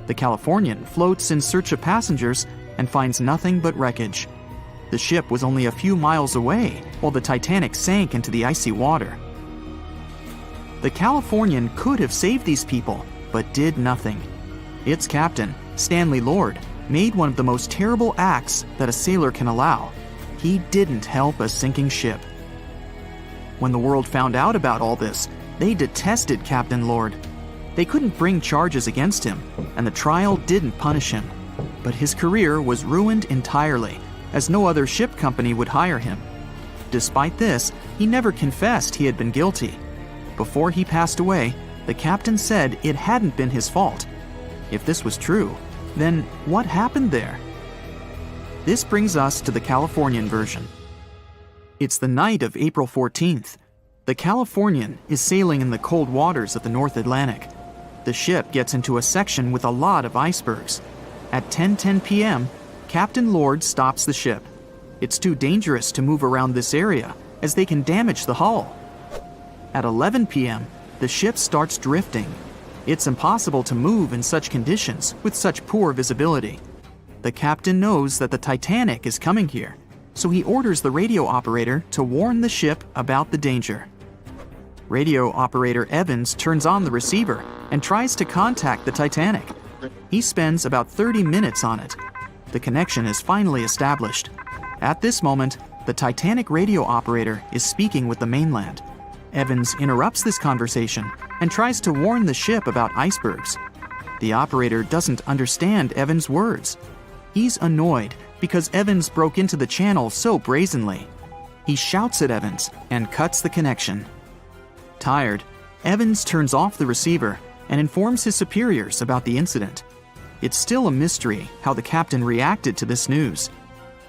The Californian floats in search of passengers and finds nothing but wreckage. The ship was only a few miles away while the Titanic sank into the icy water. The Californian could have saved these people, but did nothing. Its captain, Stanley Lord, made one of the most terrible acts that a sailor can allow. He didn't help a sinking ship. When the world found out about all this, they detested Captain Lord. They couldn't bring charges against him, and the trial didn't punish him. But his career was ruined entirely, as no other ship company would hire him. Despite this, he never confessed he had been guilty. Before he passed away, the captain said it hadn't been his fault. If this was true, then what happened there? This brings us to the Californian version. It's the night of April 14th. The Californian is sailing in the cold waters of the North Atlantic. The ship gets into a section with a lot of icebergs. At 10:10 p.m., Captain Lord stops the ship. It's too dangerous to move around this area, as they can damage the hull. At 11 p.m., the ship starts drifting. It's impossible to move in such conditions with such poor visibility. The captain knows that the Titanic is coming here, so he orders the radio operator to warn the ship about the danger. Radio operator Evans turns on the receiver and tries to contact the Titanic. He spends about 30 minutes on it. The connection is finally established. At this moment, the Titanic radio operator is speaking with the mainland. Evans interrupts this conversation and tries to warn the ship about icebergs. The operator doesn't understand Evans' words. He's annoyed because Evans broke into the channel so brazenly. He shouts at Evans and cuts the connection. Tired, Evans turns off the receiver and informs his superiors about the incident. It's still a mystery how the captain reacted to this news.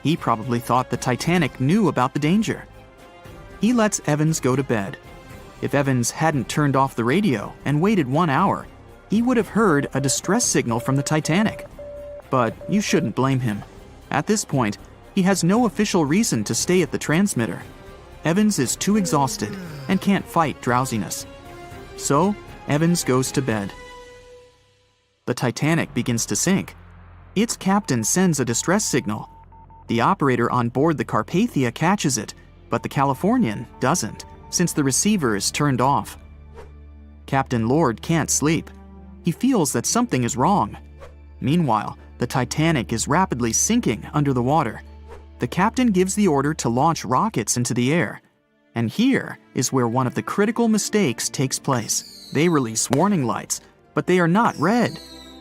He probably thought the Titanic knew about the danger. He lets Evans go to bed. If Evans hadn't turned off the radio and waited 1 hour, he would have heard a distress signal from the Titanic. But you shouldn't blame him. At this point, he has no official reason to stay at the transmitter. Evans is too exhausted and can't fight drowsiness. So, Evans goes to bed. The Titanic begins to sink. Its captain sends a distress signal. The operator on board the Carpathia catches it, but the Californian doesn't, since the receiver is turned off. Captain Lord can't sleep. He feels that something is wrong. Meanwhile, the Titanic is rapidly sinking under the water. The captain gives the order to launch rockets into the air. And here is where one of the critical mistakes takes place. They release warning lights, but they are not red.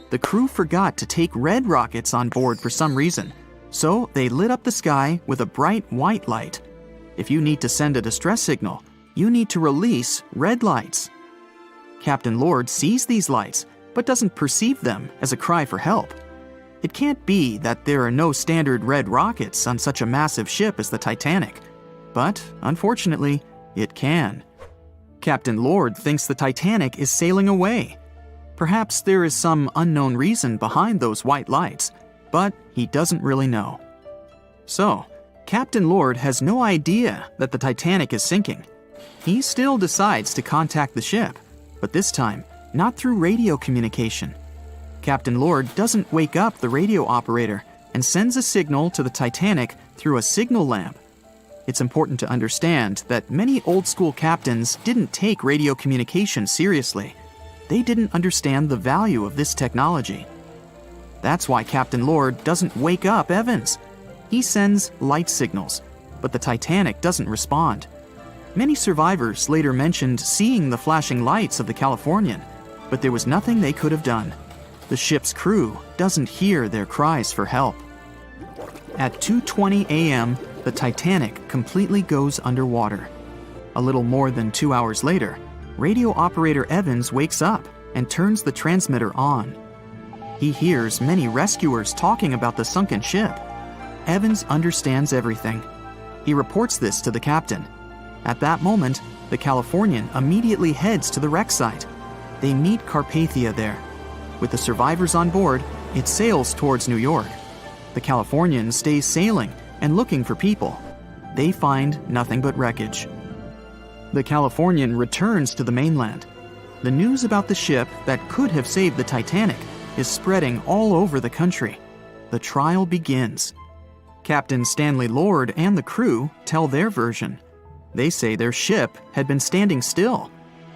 The crew forgot to take red rockets on board for some reason, so they lit up the sky with a bright white light. If you need to send a distress signal, you need to release red lights. Captain Lord sees these lights, but doesn't perceive them as a cry for help. It can't be that there are no standard red rockets on such a massive ship as the Titanic. But, unfortunately, it can. Captain Lord thinks the Titanic is sailing away. Perhaps there is some unknown reason behind those white lights, but he doesn't really know. So, Captain Lord has no idea that the Titanic is sinking. He still decides to contact the ship, but this time, not through radio communication. Captain Lord doesn't wake up the radio operator and sends a signal to the Titanic through a signal lamp. It's important to understand that many old-school captains didn't take radio communication seriously. They didn't understand the value of this technology. That's why Captain Lord doesn't wake up Evans. He sends light signals, but the Titanic doesn't respond. Many survivors later mentioned seeing the flashing lights of the Californian, but there was nothing they could have done. The ship's crew doesn't hear their cries for help. At 2:20 a.m., the Titanic completely goes underwater. A little more than 2 hours later, radio operator Evans wakes up and turns the transmitter on. He hears many rescuers talking about the sunken ship. Evans understands everything. He reports this to the captain. At that moment, the Californian immediately heads to the wreck site. They meet Carpathia there. With the survivors on board, it sails towards New York. The Californian stays sailing and looking for people. They find nothing but wreckage. The Californian returns to the mainland. The news about the ship that could have saved the Titanic is spreading all over the country. The trial begins. Captain Stanley Lord and the crew tell their version. They say their ship had been standing still.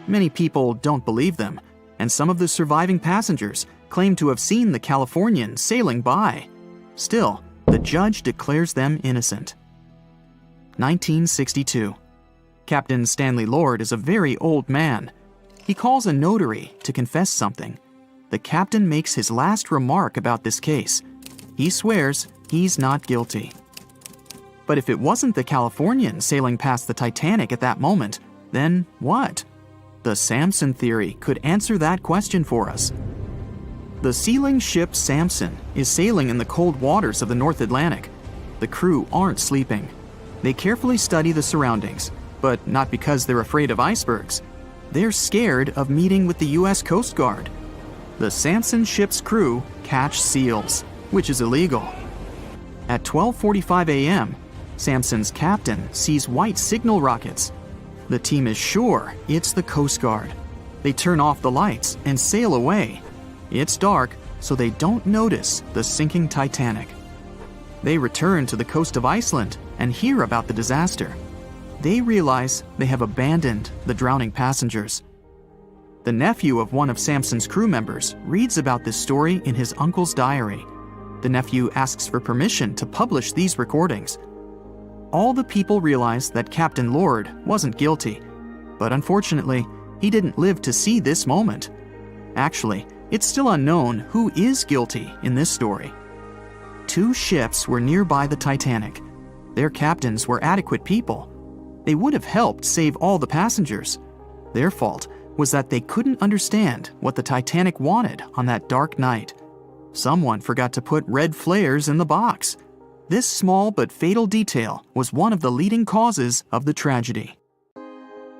Many people don't believe them, and some of the surviving passengers claim to have seen the Californian sailing by. Still, the judge declares them innocent. 1962. Captain Stanley Lord is a very old man. He calls a notary to confess something. The captain makes his last remark about this case. He swears he's not guilty. But if it wasn't the Californian sailing past the Titanic at that moment, then what? The Samson theory could answer that question for us. The sealing ship Samson is sailing in the cold waters of the North Atlantic. The crew aren't sleeping. They carefully study the surroundings, but not because they're afraid of icebergs. They're scared of meeting with the U.S. Coast Guard. The Samson ship's crew catch seals, which is illegal. At 12:45 a.m., Samson's captain sees white signal rockets. The team is sure it's the Coast Guard. They turn off the lights and sail away. It's dark, so they don't notice the sinking Titanic. They return to the coast of Iceland and hear about the disaster. They realize they have abandoned the drowning passengers. The nephew of one of Samson's crew members reads about this story in his uncle's diary. The nephew asks for permission to publish these recordings. All the people realize that Captain Lord wasn't guilty, but unfortunately, he didn't live to see this moment. Actually, it's still unknown who is guilty in this story. 2 ships were nearby the Titanic. Their captains were adequate people. They would have helped save all the passengers. Their fault was that they couldn't understand what the Titanic wanted on that dark night. Someone forgot to put red flares in the box. This small but fatal detail was one of the leading causes of the tragedy.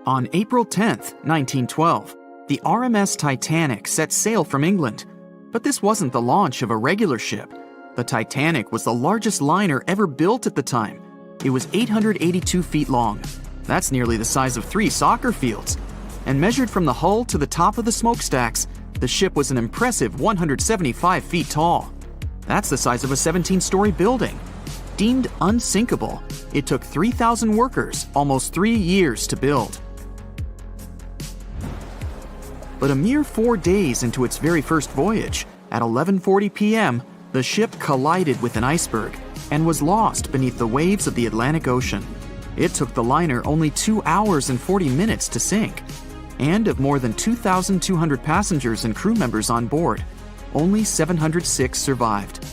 On April 10, 1912, the RMS Titanic set sail from England. But this wasn't the launch of a regular ship. The Titanic was the largest liner ever built at the time. It was 882 feet long. That's nearly the size of 3 soccer fields. And measured from the hull to the top of the smokestacks, the ship was an impressive 175 feet tall. That's the size of a 17-story building. Deemed unsinkable, it took 3,000 workers almost 3 years to build. But a mere 4 days into its very first voyage, at 11:40 p.m., the ship collided with an iceberg and was lost beneath the waves of the Atlantic Ocean. It took the liner only 2 hours and 40 minutes to sink. And of more than 2,200 passengers and crew members on board, only 706 survived.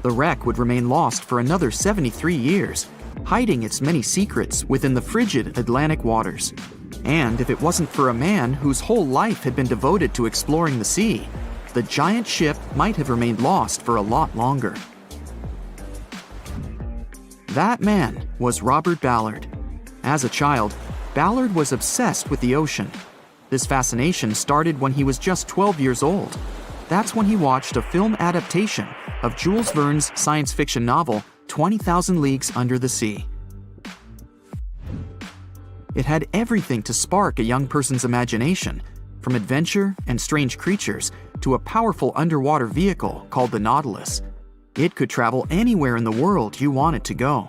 The wreck would remain lost for another 73 years, hiding its many secrets within the frigid Atlantic waters. And if it wasn't for a man whose whole life had been devoted to exploring the sea, the giant ship might have remained lost for a lot longer. That man was Robert Ballard. As a child, Ballard was obsessed with the ocean. This fascination started when he was just 12 years old. That's when he watched a film adaptation of Jules Verne's science fiction novel, 20,000 Leagues Under the Sea. It had everything to spark a young person's imagination, from adventure and strange creatures to a powerful underwater vehicle called the Nautilus. It could travel anywhere in the world you wanted to go.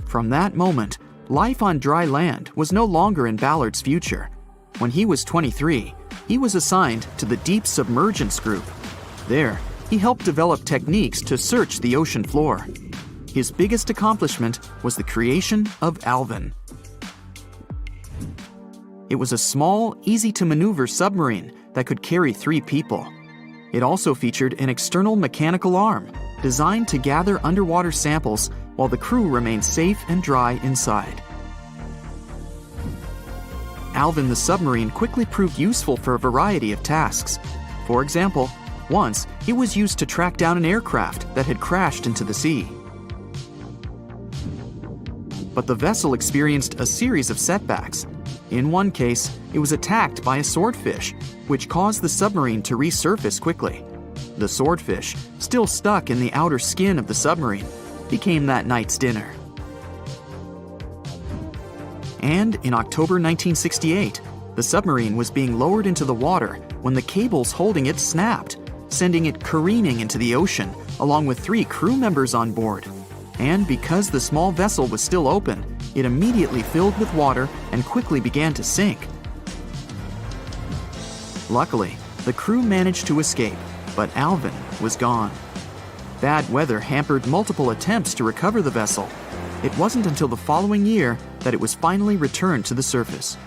From that moment, life on dry land was no longer in Ballard's future. When he was 23, he was assigned to the Deep Submergence Group. There, he helped develop techniques to search the ocean floor. his biggest accomplishment was the creation of Alvin. It was a small, easy-to-maneuver submarine that could carry 3 people. It also featured an external mechanical arm designed to gather underwater samples while the crew remained safe and dry inside. Alvin the submarine quickly proved useful for a variety of tasks. For example, once it was used to track down an aircraft that had crashed into the sea. But the vessel experienced a series of setbacks. In one case, it was attacked by a swordfish, which caused the submarine to resurface quickly. The swordfish, still stuck in the outer skin of the submarine, became that night's dinner. And in October 1968, the submarine was being lowered into the water when the cables holding it snapped, sending it careening into the ocean along with 3 crew members on board. And because the small vessel was still open, it immediately filled with water and quickly began to sink. Luckily, the crew managed to escape, but Alvin was gone. Bad weather hampered multiple attempts to recover the vessel. It wasn't until the following year that it was finally returned to the surface.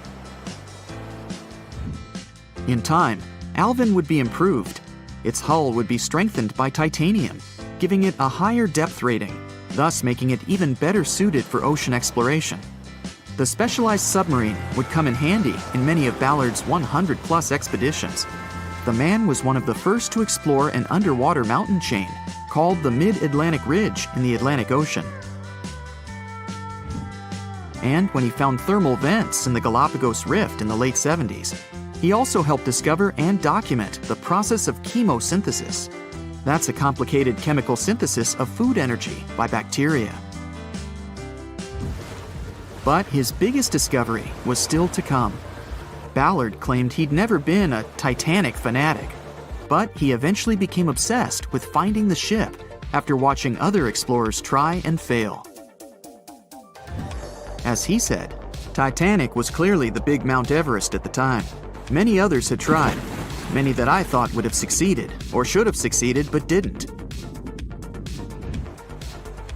In time, Alvin would be improved. Its hull would be strengthened by titanium, giving it a higher depth rating, thus making it even better suited for ocean exploration. The specialized submarine would come in handy in many of Ballard's 100-plus expeditions. The man was one of the first to explore an underwater mountain chain called the Mid-Atlantic Ridge in the Atlantic Ocean. And when he found thermal vents in the Galapagos Rift in the late 70s, he also helped discover and document the process of chemosynthesis. That's a complicated chemical synthesis of food energy by bacteria. But his biggest discovery was still to come. Ballard claimed he'd never been a Titanic fanatic, but he eventually became obsessed with finding the ship after watching other explorers try and fail. As he said, Titanic was clearly the big Mount Everest at the time. Many others had tried, many that I thought would have succeeded, or should have succeeded but didn't.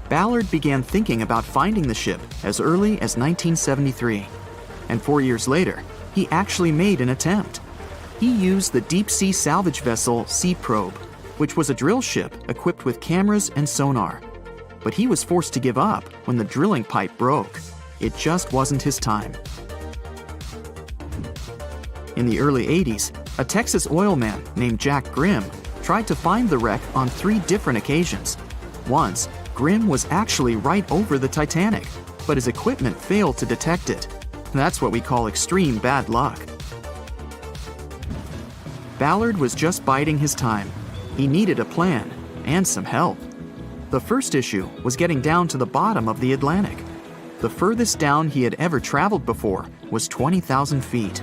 Ballard began thinking about finding the ship as early as 1973, and 4 years later, he actually made an attempt. He used the deep-sea salvage vessel Sea Probe, which was a drill ship equipped with cameras and sonar. But he was forced to give up when the drilling pipe broke. It just wasn't his time. In the early 80s, a Texas oil man named Jack Grimm tried to find the wreck on 3 different occasions. Once, Grimm was actually right over the Titanic, but his equipment failed to detect it. That's what we call extreme bad luck. Ballard was just biding his time. He needed a plan and some help. The first issue was getting down to the bottom of the Atlantic. The furthest down he had ever traveled before was 20,000 feet,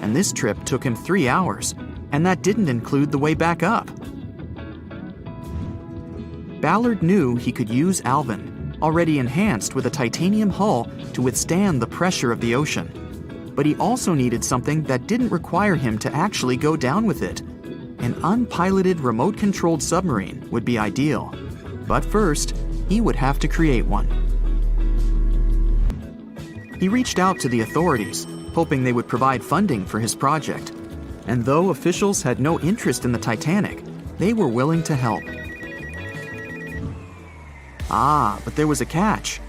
and this trip took him 3 hours, and that didn't include the way back up. Ballard knew he could use Alvin, already enhanced with a titanium hull to withstand the pressure of the ocean. But he also needed something that didn't require him to actually go down with it. An unpiloted remote-controlled submarine would be ideal. But first, he would have to create one. He reached out to the authorities, hoping they would provide funding for his project. And though officials had no interest in the Titanic, they were willing to help. But there was a catch.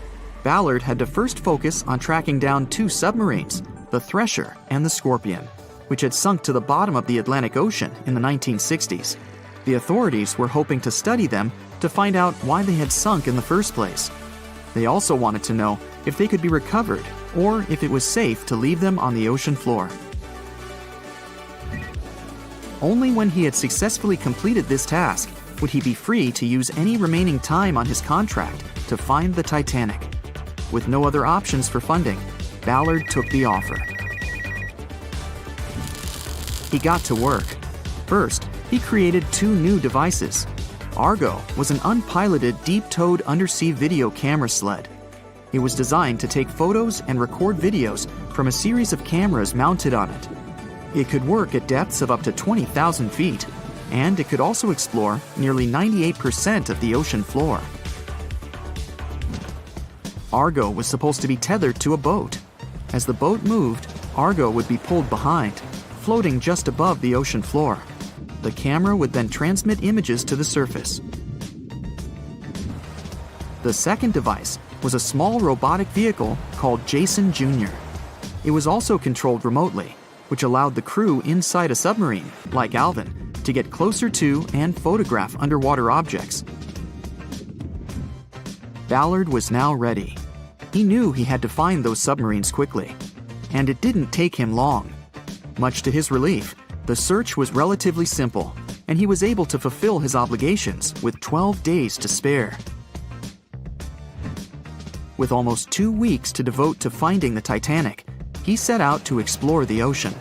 Ballard had to first focus on tracking down 2 submarines, the Thresher and the Scorpion, which had sunk to the bottom of the Atlantic Ocean in the 1960s. The authorities were hoping to study them to find out why they had sunk in the first place. They also wanted to know if they could be recovered or if it was safe to leave them on the ocean floor. Only when he had successfully completed this task would he be free to use any remaining time on his contract to find the Titanic. With no other options for funding, Ballard took the offer. He got to work. First, he created 2 new devices. Argo was an unpiloted deep-towed undersea video camera sled. It was designed to take photos and record videos from a series of cameras mounted on it. It could work at depths of up to 20,000 feet, and it could also explore nearly 98% of the ocean floor. Argo was supposed to be tethered to a boat. As the boat moved, Argo would be pulled behind, floating just above the ocean floor. The camera would then transmit images to the surface. The second device was a small robotic vehicle called Jason Jr. It was also controlled remotely, which allowed the crew inside a submarine, like Alvin, to get closer to and photograph underwater objects. Ballard was now ready. He knew he had to find those submarines quickly, and it didn't take him long. Much to his relief, the search was relatively simple, and he was able to fulfill his obligations with 12 days to spare. With almost 2 weeks to devote to finding the Titanic, he set out to explore the ocean.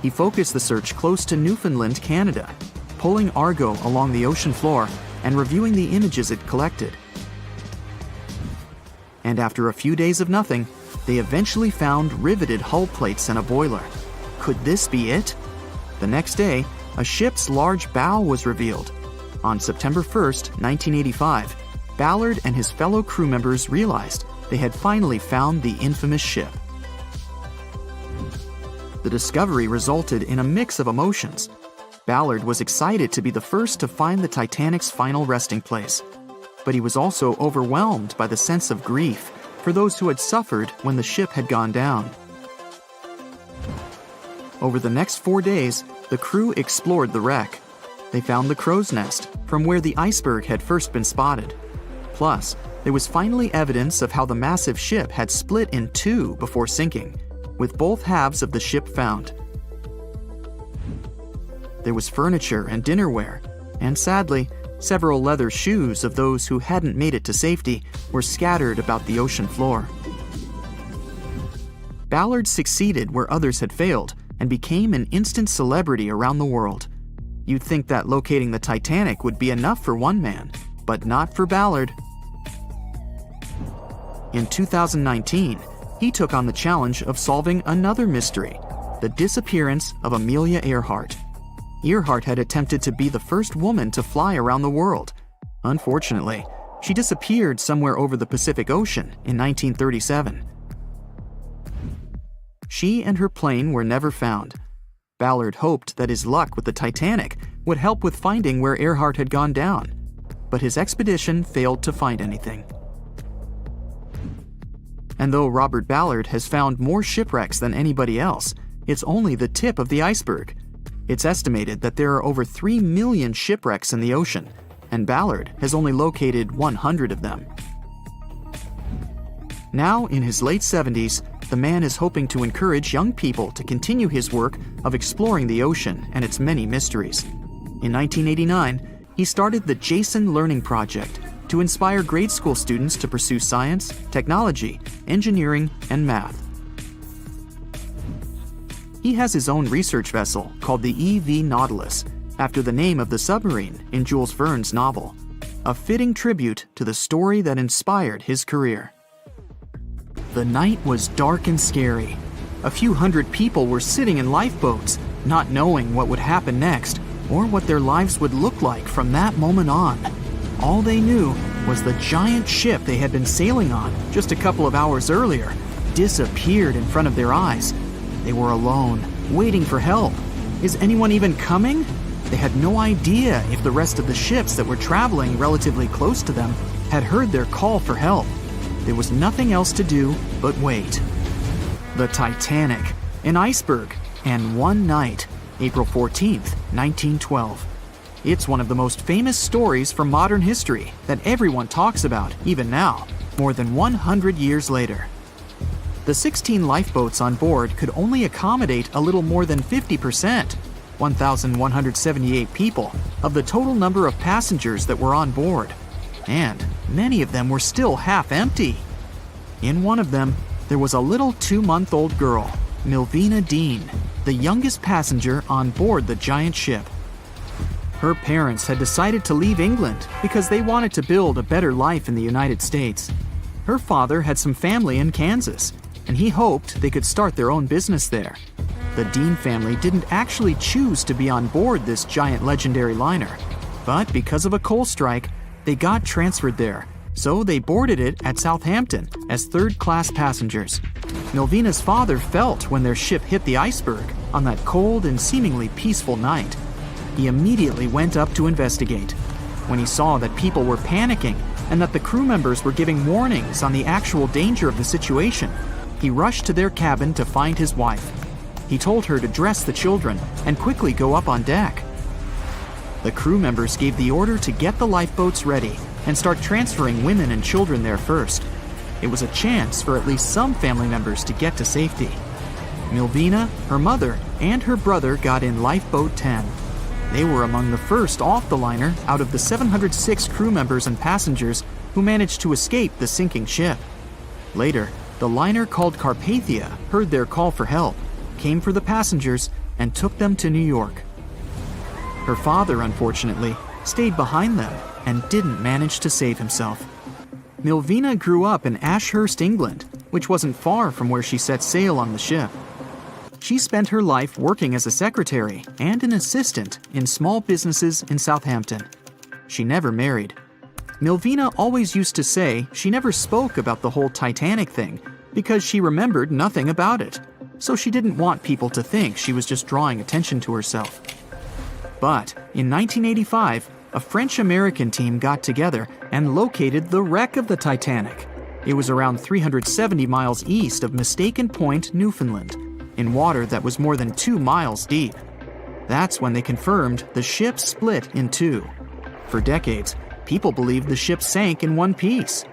He focused the search close to Newfoundland, Canada, pulling Argo along the ocean floor and reviewing the images it collected. And after a few days of nothing, they eventually found riveted hull plates and a boiler. Could this be it? The next day, a ship's large bow was revealed. On September 1st, 1985, Ballard and his fellow crew members realized they had finally found the infamous ship. The discovery resulted in a mix of emotions. Ballard was excited to be the first to find the Titanic's final resting place, but he was also overwhelmed by the sense of grief for those who had suffered when the ship had gone down. Over the next 4 days, the crew explored the wreck. They found the crow's nest, from where the iceberg had first been spotted. Plus, there was finally evidence of how the massive ship had split in two before sinking, with both halves of the ship found. There was furniture and dinnerware, and sadly, several leather shoes of those who hadn't made it to safety were scattered about the ocean floor. Ballard succeeded where others had failed and became an instant celebrity around the world. You'd think that locating the Titanic would be enough for one man, but not for Ballard. In 2019, he took on the challenge of solving another mystery, the disappearance of Amelia Earhart. Earhart had attempted to be the first woman to fly around the world. Unfortunately, she disappeared somewhere over the Pacific Ocean in 1937. She and her plane were never found. Ballard hoped that his luck with the Titanic would help with finding where Earhart had gone down, but his expedition failed to find anything. And though Robert Ballard has found more shipwrecks than anybody else, it's only the tip of the iceberg. It's estimated that there are over 3 million shipwrecks in the ocean, and Ballard has only located 100 of them. Now, in his late 70s, the man is hoping to encourage young people to continue his work of exploring the ocean and its many mysteries. In 1989, he started the Jason Learning Project to inspire grade school students to pursue science, technology, engineering, and math. He has his own research vessel called the EV Nautilus, after the name of the submarine in Jules Verne's novel, a fitting tribute to the story that inspired his career. The night was dark and scary. A few hundred people were sitting in lifeboats, not knowing what would happen next or what their lives would look like from that moment on. All they knew was the giant ship they had been sailing on just a couple of hours earlier disappeared in front of their eyes. They were alone, waiting for help. Is anyone even coming? They had no idea if the rest of the ships that were traveling relatively close to them had heard their call for help. There was nothing else to do but wait. The Titanic, an iceberg, and one night, April 14th, 1912. It's one of the most famous stories from modern history that everyone talks about, even now, more than 100 years later. The 16 lifeboats on board could only accommodate a little more than 50%, 1,178 people, of the total number of passengers that were on board. And many of them were still half empty. In one of them, there was a little 2-month-old girl, Milvina Dean, the youngest passenger on board the giant ship. Her parents had decided to leave England because they wanted to build a better life in the United States. Her father had some family in Kansas, and he hoped they could start their own business there. The Dean family didn't actually choose to be on board this giant legendary liner, but because of a coal strike, they got transferred there, so they boarded it at Southampton as third-class passengers. Milvina's father felt when their ship hit the iceberg on that cold and seemingly peaceful night. He immediately went up to investigate. When he saw that people were panicking and that the crew members were giving warnings on the actual danger of the situation, he rushed to their cabin to find his wife. He told her to dress the children and quickly go up on deck. The crew members gave the order to get the lifeboats ready and start transferring women and children there first. It was a chance for at least some family members to get to safety. Milvina, her mother, and her brother got in Lifeboat 10. They were among the first off the liner out of the 706 crew members and passengers who managed to escape the sinking ship. Later, the liner called Carpathia heard their call for help, came for the passengers, and took them to New York. Her father, unfortunately, stayed behind them and didn't manage to save himself. Milvina grew up in Ashurst, England, which wasn't far from where she set sail on the ship. She spent her life working as a secretary and an assistant in small businesses in Southampton. She never married. Milvina always used to say she never spoke about the whole Titanic thing because she remembered nothing about it, so she didn't want people to think she was just drawing attention to herself. But in 1985, a French-American team got together and located the wreck of the Titanic. It was around 370 miles east of Mistaken Point, Newfoundland, in water that was more than 2 miles deep. That's when they confirmed the ship split in two. For decades, people believed the ship sank in one piece.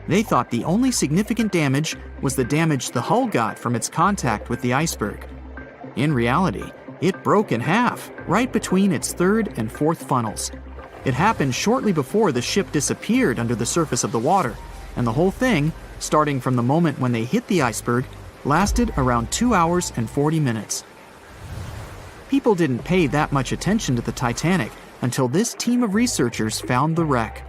They thought the only significant damage was the damage the hull got from its contact with the iceberg. In reality, it broke in half, right between its third and fourth funnels. It happened shortly before the ship disappeared under the surface of the water, and the whole thing, starting from the moment when they hit the iceberg, lasted around 2 hours and 40 minutes. People didn't pay that much attention to the Titanic until this team of researchers found the wreck.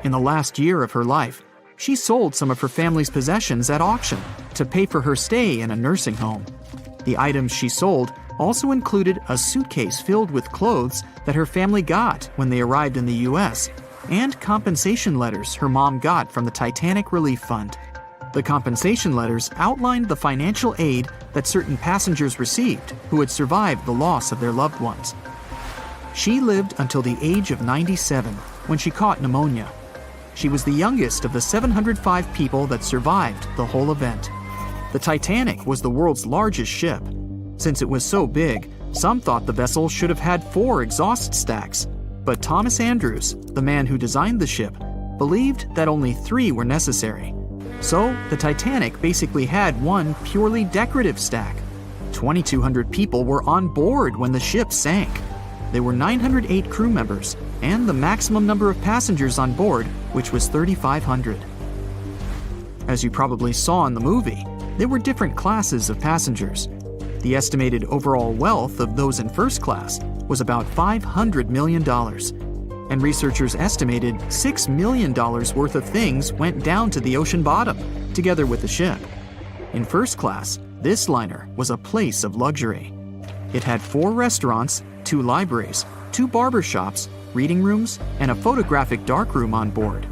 In the last year of her life, she sold some of her family's possessions at auction to pay for her stay in a nursing home. The items she sold also included a suitcase filled with clothes that her family got when they arrived in the US, and compensation letters her mom got from the Titanic Relief Fund. The compensation letters outlined the financial aid that certain passengers received who had survived the loss of their loved ones. She lived until the age of 97 when she caught pneumonia. She was the youngest of the 705 people that survived the whole event. The Titanic was the world's largest ship. Since it was so big, some thought the vessel should have had 4 exhaust stacks. But Thomas Andrews, the man who designed the ship, believed that only 3 were necessary. So, the Titanic basically had one purely decorative stack. 2,200 people were on board when the ship sank. There were 908 crew members, and the maximum number of passengers on board, which was 3,500. As you probably saw in the movie, there were different classes of passengers. The estimated overall wealth of those in first class was about $500 million, and researchers estimated $6 million worth of things went down to the ocean bottom, together with the ship. In first class, this liner was a place of luxury. It had 4 restaurants, 2 libraries, 2 barber shops, reading rooms, and a photographic darkroom on board.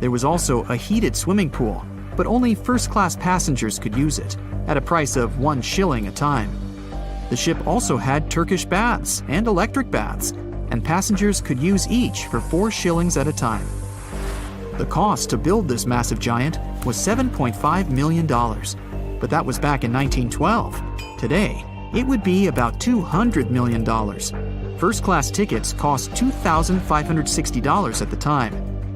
There was also a heated swimming pool, but only first-class passengers could use it, at a price of 1 shilling a time. The ship also had Turkish baths and electric baths, and passengers could use each for 4 shillings at a time. The cost to build this massive giant was $7.5 million, but that was back in 1912. Today, it would be about $200 million. First-class tickets cost $2,560 at the time,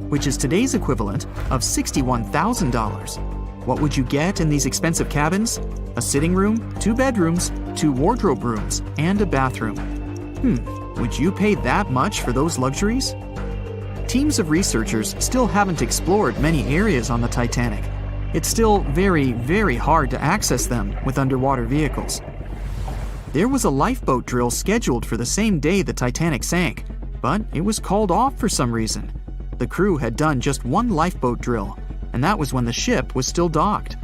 which is today's equivalent of $61,000. What would you get in these expensive cabins? A sitting room, 2 bedrooms, 2 wardrobe rooms, and a bathroom. Would you pay that much for those luxuries? Teams of researchers still haven't explored many areas on the Titanic. It's still very, very hard to access them with underwater vehicles. There was a lifeboat drill scheduled for the same day the Titanic sank, but it was called off for some reason. The crew had done just 1 lifeboat drill, and that was when the ship was still docked.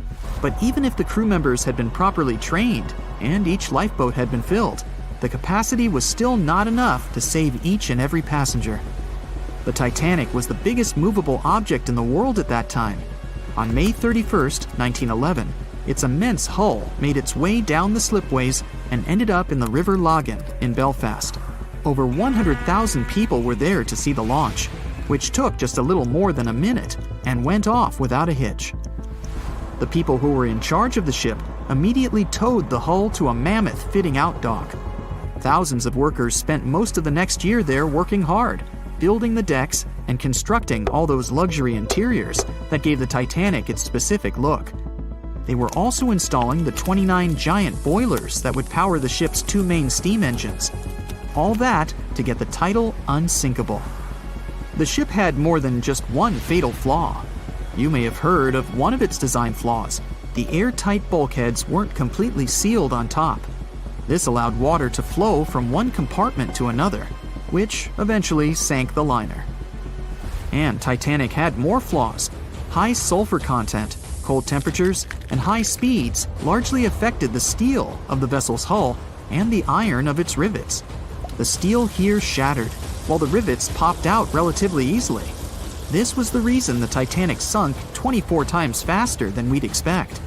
But even if the crew members had been properly trained and each lifeboat had been filled, the capacity was still not enough to save each and every passenger. The Titanic was the biggest movable object in the world at that time. On May 31st, 1911, its immense hull made its way down the slipways and ended up in the River Lagan in Belfast. Over 100,000 people were there to see the launch, which took just a little more than a minute and went off without a hitch. The people who were in charge of the ship immediately towed the hull to a mammoth fitting-out dock. Thousands of workers spent most of the next year there working hard, building the decks and constructing all those luxury interiors that gave the Titanic its specific look. They were also installing the 29 giant boilers that would power the ship's 2 main steam engines. All that to get the title Unsinkable. The ship had more than just one fatal flaw. You may have heard of one of its design flaws. The airtight bulkheads weren't completely sealed on top. This allowed water to flow from one compartment to another, which eventually sank the liner. And Titanic had more flaws. High sulfur content, cold temperatures, and high speeds largely affected the steel of the vessel's hull and the iron of its rivets. The steel here shattered, while the rivets popped out relatively easily. This was the reason the Titanic sunk 24 times faster than we'd expect.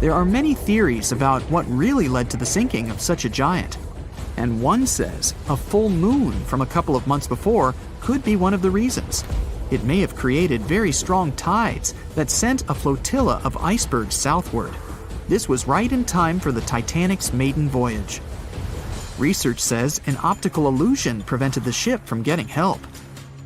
There are many theories about what really led to the sinking of such a giant. And one says a full moon from a couple of months before could be one of the reasons. It may have created very strong tides that sent a flotilla of icebergs southward. This was right in time for the Titanic's maiden voyage. Research says an optical illusion prevented the ship from getting help.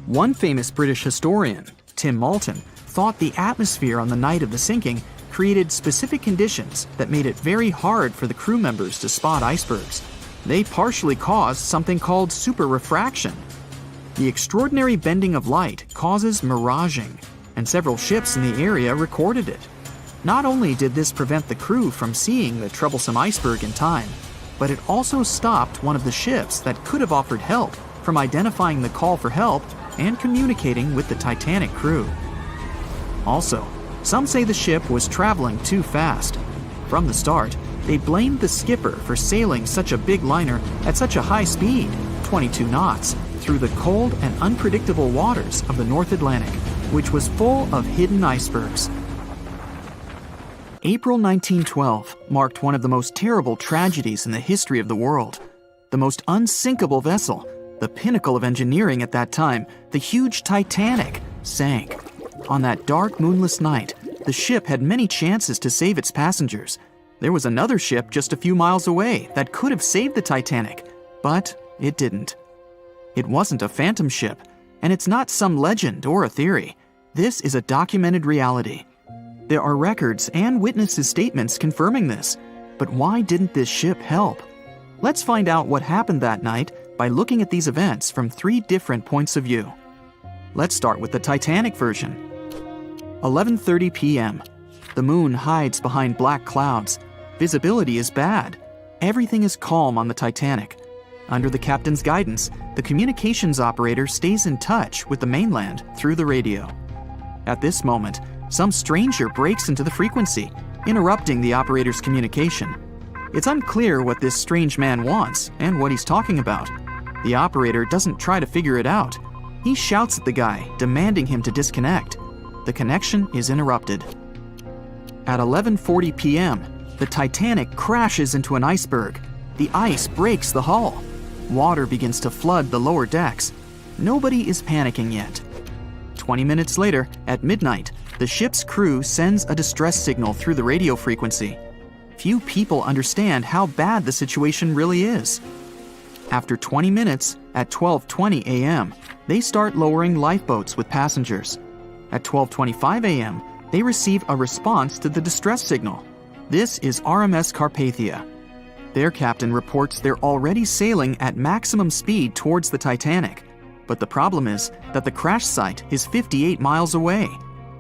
One famous British historian, Tim Moulton, thought the atmosphere on the night of the sinking created specific conditions that made it very hard for the crew members to spot icebergs. They partially caused something called superrefraction. The extraordinary bending of light causes miraging, and several ships in the area recorded it. Not only did this prevent the crew from seeing the troublesome iceberg in time, but it also stopped one of the ships that could have offered help from identifying the call for help and communicating with the Titanic crew. Also, some say the ship was traveling too fast. From the start, they blamed the skipper for sailing such a big liner at such a high speed, 22 knots, through the cold and unpredictable waters of the North Atlantic, which was full of hidden icebergs. April 1912 marked one of the most terrible tragedies in the history of the world. The most unsinkable vessel, the pinnacle of engineering at that time, the huge Titanic, sank. On that dark, moonless night, the ship had many chances to save its passengers. There was another ship just a few miles away that could have saved the Titanic, but it didn't. It wasn't a phantom ship, and it's not some legend or a theory. This is a documented reality. There are records and witnesses' statements confirming this, but why didn't this ship help? Let's find out what happened that night by looking at these events from 3 different points of view. Let's start with the Titanic version. 11:30 p.m. The moon hides behind black clouds. Visibility is bad. Everything is calm on the Titanic. Under the captain's guidance, the communications operator stays in touch with the mainland through the radio. At this moment, some stranger breaks into the frequency, interrupting the operator's communication. It's unclear what this strange man wants and what he's talking about. The operator doesn't try to figure it out. He shouts at the guy, demanding him to disconnect. The connection is interrupted. At 11:40 p.m., the Titanic crashes into an iceberg. The ice breaks the hull. Water begins to flood the lower decks. Nobody is panicking yet. 20 minutes later, at midnight, the ship's crew sends a distress signal through the radio frequency. Few people understand how bad the situation really is. After 20 minutes, at 12:20 a.m., they start lowering lifeboats with passengers. At 12:25 a.m., they receive a response to the distress signal. This is RMS Carpathia. Their captain reports they're already sailing at maximum speed towards the Titanic. But the problem is that the crash site is 58 miles away.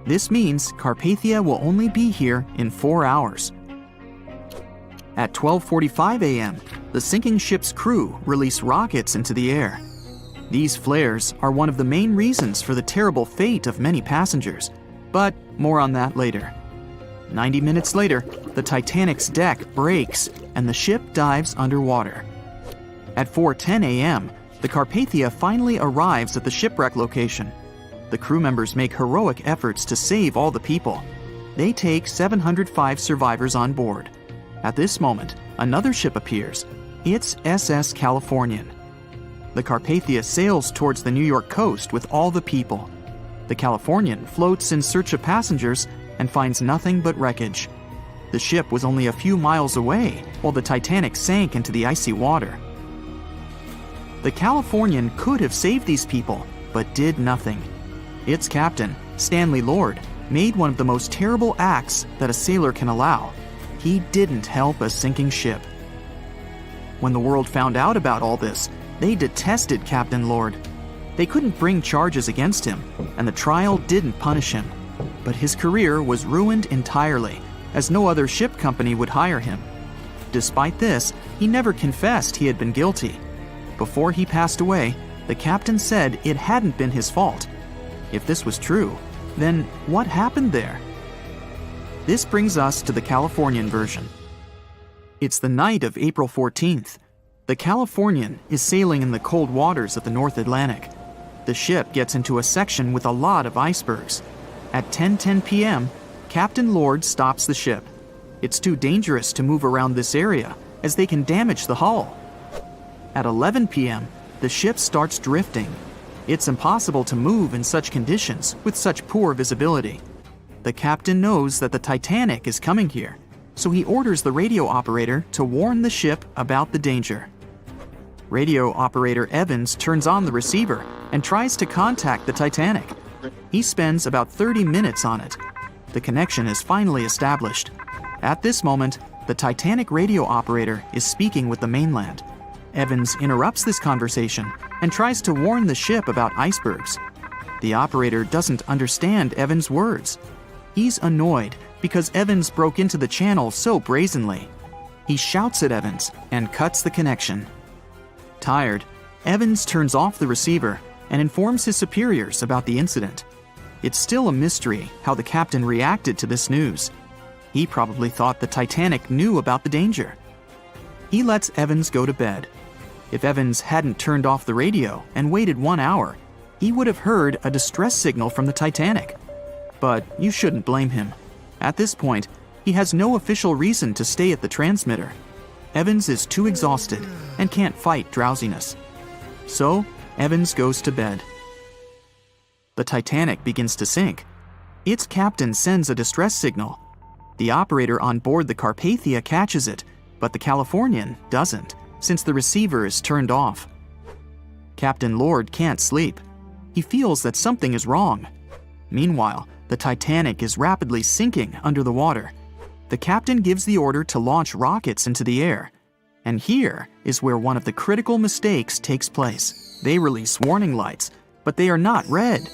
This means Carpathia will only be here in 4 hours. At 12:45 a.m., the sinking ship's crew release rockets into the air. These flares are one of the main reasons for the terrible fate of many passengers, but more on that later. 90 minutes later, the Titanic's deck breaks and the ship dives underwater. At 4:10 a.m., the Carpathia finally arrives at the shipwreck location. The crew members make heroic efforts to save all the people. They take 705 survivors on board. At this moment, another ship appears. It's SS Californian. The Carpathia sails towards the New York coast with all the people. The Californian floats in search of passengers and finds nothing but wreckage. The ship was only a few miles away while the Titanic sank into the icy water. The Californian could have saved these people, but did nothing. Its captain, Stanley Lord, made one of the most terrible acts that a sailor can allow. He didn't help a sinking ship. When the world found out about all this, they detested Captain Lord. They couldn't bring charges against him, and the trial didn't punish him. But his career was ruined entirely, as no other ship company would hire him. Despite this, he never confessed he had been guilty. Before he passed away, the captain said it hadn't been his fault. If this was true, then what happened there? This brings us to the Californian version. It's the night of April 14th. The Californian is sailing in the cold waters of the North Atlantic. The ship gets into a section with a lot of icebergs. At 10:10 p.m., Captain Lord stops the ship. It's too dangerous to move around this area, as they can damage the hull. At 11 p.m., the ship starts drifting. It's impossible to move in such conditions with such poor visibility. The captain knows that the Titanic is coming here, so he orders the radio operator to warn the ship about the danger. Radio operator Evans turns on the receiver and tries to contact the Titanic. He spends about 30 minutes on it. The connection is finally established. At this moment, the Titanic radio operator is speaking with the mainland. Evans interrupts this conversation and tries to warn the ship about icebergs. The operator doesn't understand Evans' words. He's annoyed because Evans broke into the channel so brazenly. He shouts at Evans and cuts the connection. Tired, Evans turns off the receiver and informs his superiors about the incident. It's still a mystery how the captain reacted to this news. He probably thought the Titanic knew about the danger. He lets Evans go to bed. If Evans hadn't turned off the radio and waited 1 hour, he would have heard a distress signal from the Titanic. But you shouldn't blame him. At this point, he has no official reason to stay at the transmitter. Evans is too exhausted and can't fight drowsiness. So, Evans goes to bed. The Titanic begins to sink. Its captain sends a distress signal. The operator on board the Carpathia catches it, but the Californian doesn't, since the receiver is turned off. Captain Lord can't sleep. He feels that something is wrong. Meanwhile, the Titanic is rapidly sinking under the water. The captain gives the order to launch rockets into the air. And here is where one of the critical mistakes takes place. They release warning lights, but they are not red.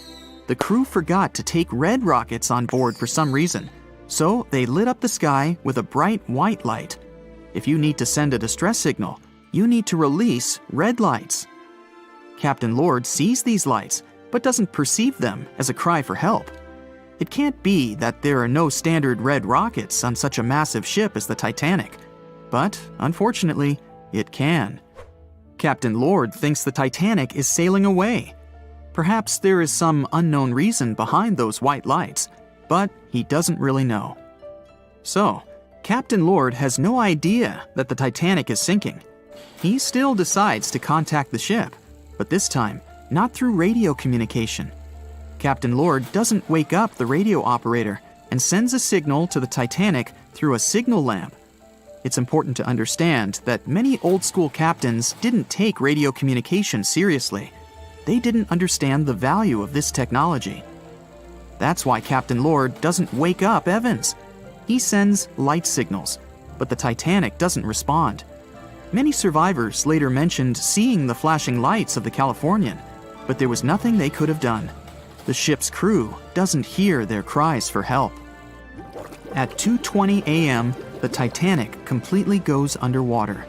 The crew forgot to take red rockets on board for some reason, so they lit up the sky with a bright white light. If you need to send a distress signal, you need to release red lights. Captain Lord sees these lights, but doesn't perceive them as a cry for help. It can't be that there are no standard red rockets on such a massive ship as the Titanic. But, unfortunately, it can. Captain Lord thinks the Titanic is sailing away. Perhaps there is some unknown reason behind those white lights, but he doesn't really know. So, Captain Lord has no idea that the Titanic is sinking. He still decides to contact the ship, but this time, not through radio communication. Captain Lord doesn't wake up the radio operator and sends a signal to the Titanic through a signal lamp. It's important to understand that many old-school captains didn't take radio communication seriously. They didn't understand the value of this technology. That's why Captain Lord doesn't wake up Evans. He sends light signals, but the Titanic doesn't respond. Many survivors later mentioned seeing the flashing lights of the Californian, but there was nothing they could have done. The ship's crew doesn't hear their cries for help. At 2:20 a.m., the Titanic completely goes underwater.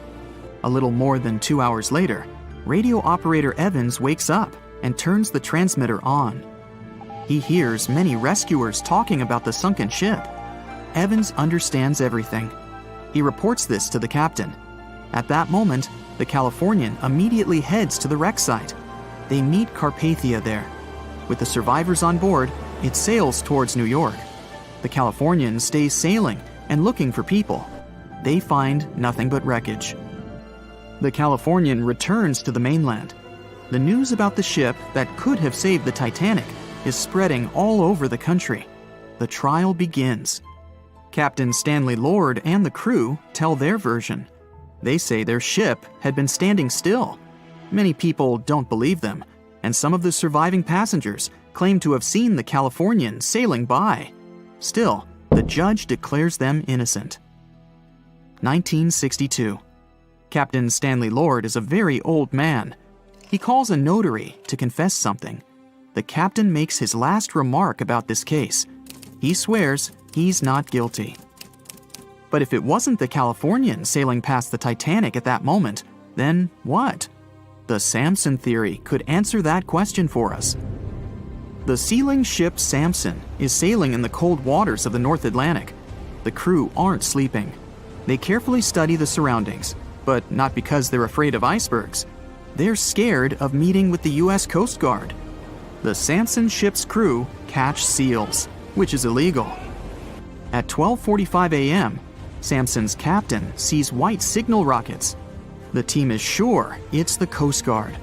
A little more than 2 hours later, radio operator Evans wakes up and turns the transmitter on. He hears many rescuers talking about the sunken ship. Evans understands everything. He reports this to the captain. At that moment, The Californian immediately heads to the wreck site. They meet Carpathia there. With the survivors on board, it sails towards New York. The Californian stays sailing and looking for people. They find nothing but wreckage. The Californian returns to the mainland. The news about the ship that could have saved the Titanic is spreading all over the country. The trial begins. Captain Stanley Lord and the crew tell their version. They say their ship had been standing still. Many people don't believe them, and some of the surviving passengers claim to have seen the Californian sailing by. Still, the judge declares them innocent. 1962. Captain Stanley Lord is a very old man. He calls a notary to confess something. The captain makes his last remark about this case. He swears he's not guilty. But if it wasn't the Californian sailing past the Titanic at that moment, then what? The Samson theory could answer that question for us. The sealing ship Samson is sailing in the cold waters of the North Atlantic. The crew aren't sleeping. They carefully study the surroundings, but not because they're afraid of icebergs. They're scared of meeting with the U.S. Coast Guard. The Samson ship's crew catch seals, which is illegal. At 12:45 a.m., Samson's captain sees white signal rockets. The team is sure it's the Coast Guard.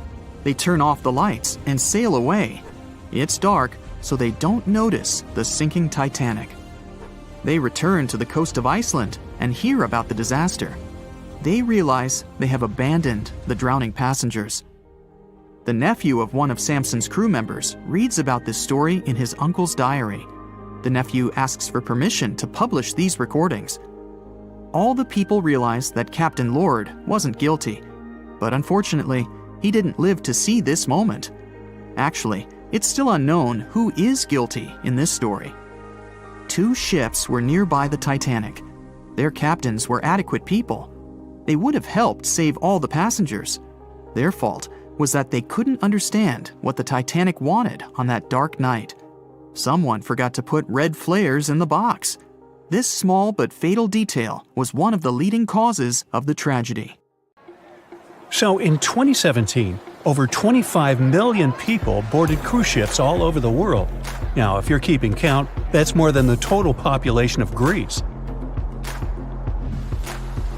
They turn off the lights and sail away. It's dark, so they don't notice the sinking Titanic. They return to the coast of Iceland and hear about the disaster. They realize they have abandoned the drowning passengers. The nephew of one of Samson's crew members reads about this story in his uncle's diary. The nephew asks for permission to publish these recordings. All the people realize that Captain Lord wasn't guilty, but unfortunately, he didn't live to see this moment. Actually, it's still unknown who is guilty in this story. 2 ships were nearby the Titanic. Their captains were adequate people. They would have helped save all the passengers. Their fault was that they couldn't understand what the Titanic wanted on that dark night. Someone forgot to put red flares in the box. This small but fatal detail was one of the leading causes of the tragedy. So in 2017, over 25 million people boarded cruise ships all over the world. Now, if you're keeping count, that's more than the total population of Greece.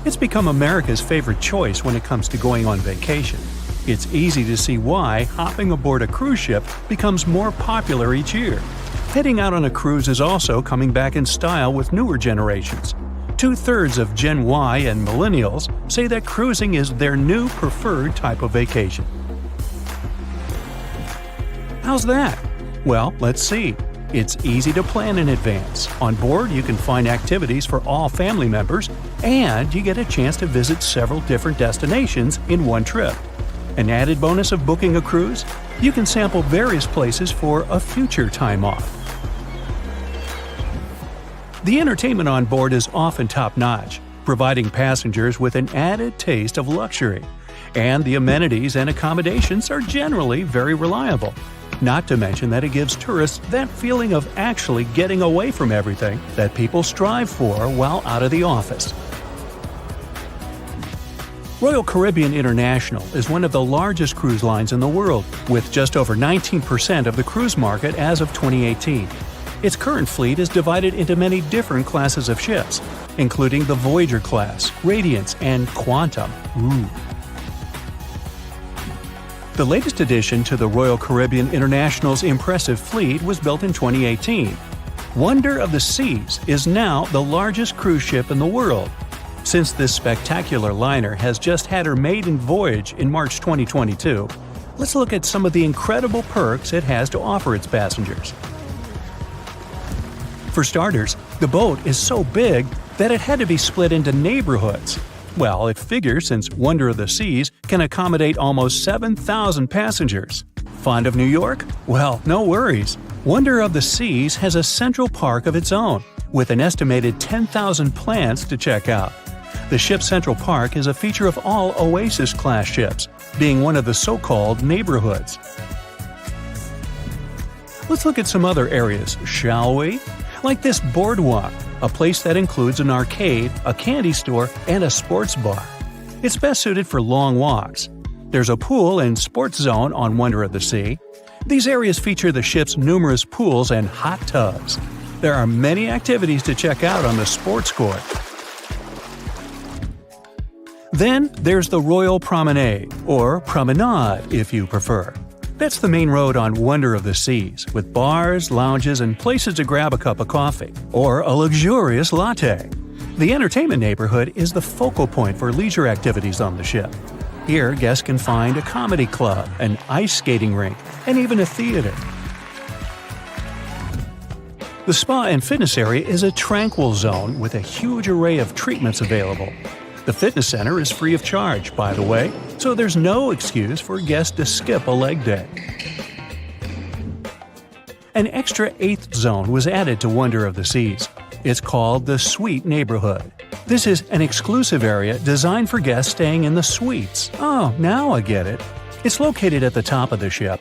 It's become America's favorite choice when it comes to going on vacation. It's easy to see why hopping aboard a cruise ship becomes more popular each year. Heading out on a cruise is also coming back in style with newer generations. 2/3 of Gen Y and millennials say that cruising is their new preferred type of vacation. How's that? Well, let's see. It's easy to plan in advance. On board, you can find activities for all family members, and you get a chance to visit several different destinations in one trip. An added bonus of booking a cruise? You can sample various places for a future time off. The entertainment on board is often top-notch, providing passengers with an added taste of luxury. And the amenities and accommodations are generally very reliable. Not to mention that it gives tourists that feeling of actually getting away from everything that people strive for while out of the office. Royal Caribbean International is one of the largest cruise lines in the world, with just over 19% of the cruise market as of 2018. Its current fleet is divided into many different classes of ships, including the Voyager class, Radiance, and Quantum. The latest addition to the Royal Caribbean International's impressive fleet was built in 2018. Wonder of the Seas is now the largest cruise ship in the world. Since this spectacular liner has just had her maiden voyage in March 2022, let's look at some of the incredible perks it has to offer its passengers. For starters, the boat is so big that it had to be split into neighborhoods. Well, it figures since Wonder of the Seas can accommodate almost 7,000 passengers. Fond of New York? Well, no worries. Wonder of the Seas has a central park of its own, with an estimated 10,000 plants to check out. The ship's central park is a feature of all Oasis-class ships, being one of the so-called neighborhoods. Let's look at some other areas, shall we? Like this boardwalk, a place that includes an arcade, a candy store, and a sports bar. It's best suited for long walks. There's a pool and sports zone on Wonder of the Sea. These areas feature the ship's numerous pools and hot tubs. There are many activities to check out on the sports court. Then there's the Royal Promenade, or Promenade if you prefer. That's the main road on Wonder of the Seas, with bars, lounges, and places to grab a cup of coffee, or a luxurious latte. The entertainment neighborhood is the focal point for leisure activities on the ship. Here, guests can find a comedy club, an ice skating rink, and even a theater. The spa and fitness area is a tranquil zone with a huge array of treatments available. The fitness center is free of charge, by the way, so there's no excuse for guests to skip a leg day. An extra eighth zone was added to Wonder of the Seas. It's called the Suite Neighborhood. This is an exclusive area designed for guests staying in the suites. Oh, now I get it. It's located at the top of the ship.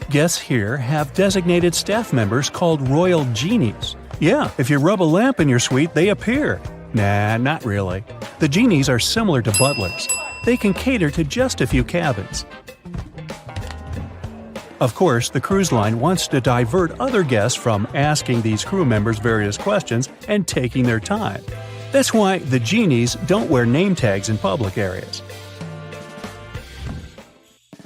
Guests here have designated staff members called Royal Genies. Yeah, if you rub a lamp in your suite, they appear. Nah, not really. The genies are similar to butlers. They can cater to just a few cabins. Of course, the cruise line wants to divert other guests from asking these crew members various questions and taking their time. That's why the genies don't wear name tags in public areas.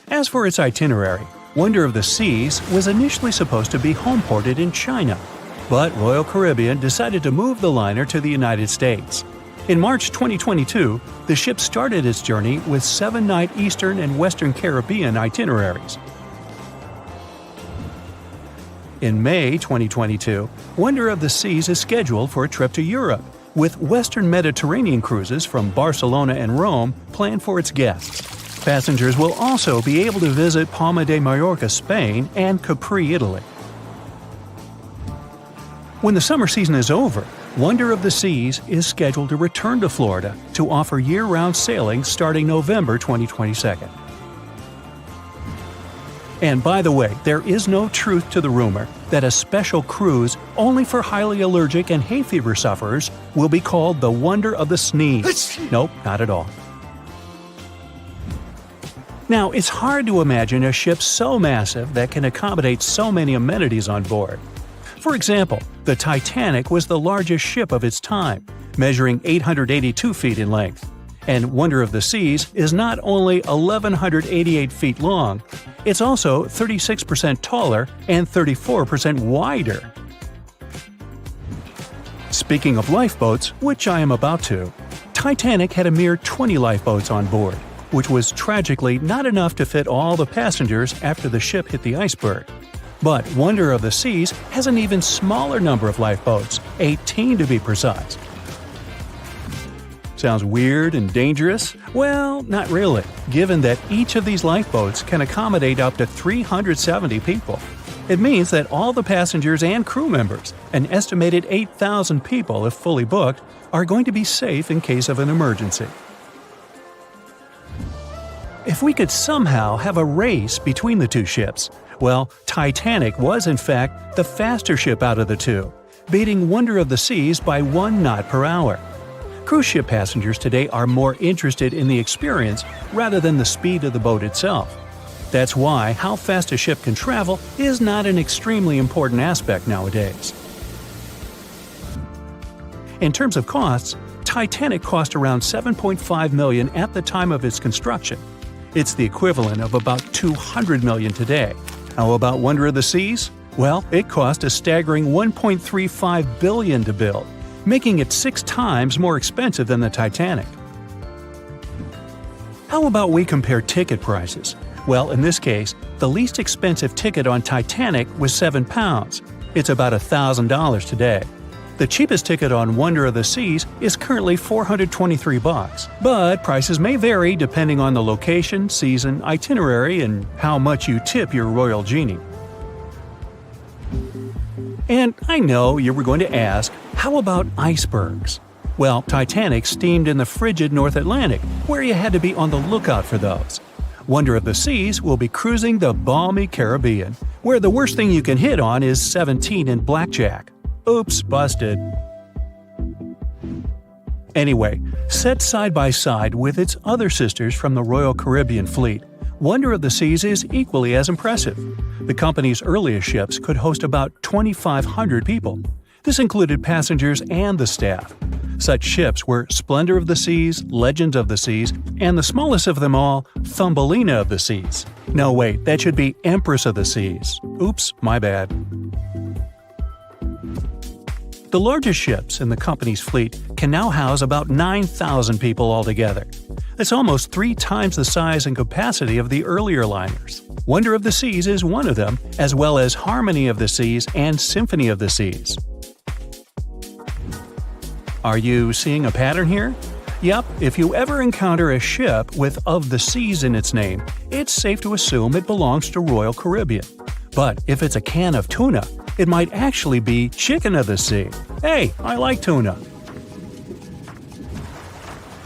As for its itinerary, Wonder of the Seas was initially supposed to be homeported in China, but Royal Caribbean decided to move the liner to the United States. In March 2022, the ship started its journey with 7-night Eastern and Western Caribbean itineraries. In May 2022, Wonder of the Seas is scheduled for a trip to Europe, with Western Mediterranean cruises from Barcelona and Rome planned for its guests. Passengers will also be able to visit Palma de Mallorca, Spain, and Capri, Italy. When the summer season is over, Wonder of the Seas is scheduled to return to Florida to offer year-round sailing starting November 2022. And by the way, there is no truth to the rumor that a special cruise only for highly allergic and hay fever sufferers will be called the Wonder of the Sneeze. Nope, not at all. Now, it's hard to imagine a ship so massive that can accommodate so many amenities on board. For example, the Titanic was the largest ship of its time, measuring 882 feet in length. And Wonder of the Seas is not only 1,188 feet long, it's also 36% taller and 34% wider. Speaking of lifeboats, which I am about to, Titanic had a mere 20 lifeboats on board, which was tragically not enough to fit all the passengers after the ship hit the iceberg. But Wonder of the Seas has an even smaller number of lifeboats, 18 to be precise. Sounds weird and dangerous? Well, not really, given that each of these lifeboats can accommodate up to 370 people. It means that all the passengers and crew members, an estimated 8,000 people if fully booked, are going to be safe in case of an emergency. If we could somehow have a race between the two ships, well, Titanic was in fact the faster ship out of the two, beating Wonder of the Seas by 1 knot per hour. Cruise ship passengers today are more interested in the experience rather than the speed of the boat itself. That's why how fast a ship can travel is not an extremely important aspect nowadays. In terms of costs, Titanic cost around $7.5 million at the time of its construction. It's the equivalent of about $200 million today. How about Wonder of the Seas? Well, it cost a staggering $1.35 billion to build, making it 6 times more expensive than the Titanic. How about we compare ticket prices? Well, in this case, the least expensive ticket on Titanic was £7. It's about $1,000 today. The cheapest ticket on Wonder of the Seas is currently $423, but prices may vary depending on the location, season, itinerary, and how much you tip your Royal Genie. And I know you were going to ask, how about icebergs? Well, Titanic steamed in the frigid North Atlantic, where you had to be on the lookout for those. Wonder of the Seas will be cruising the balmy Caribbean, where the worst thing you can hit on is 17 and blackjack. Oops, busted. Anyway, set side by side with its other sisters from the Royal Caribbean fleet, Wonder of the Seas is equally as impressive. The company's earliest ships could host about 2,500 people. This included passengers and the staff. Such ships were Splendor of the Seas, Legend of the Seas, and the smallest of them all, Thumbelina of the Seas. No, wait, that should be Empress of the Seas. Oops, my bad. The largest ships in the company's fleet can now house about 9,000 people altogether. That's almost 3 times the size and capacity of the earlier liners. Wonder of the Seas is one of them, as well as Harmony of the Seas and Symphony of the Seas. Are you seeing a pattern here? Yep, if you ever encounter a ship with "of the Seas" in its name, it's safe to assume it belongs to Royal Caribbean. But if it's a can of tuna, it might actually be Chicken of the Sea. Hey, I like tuna.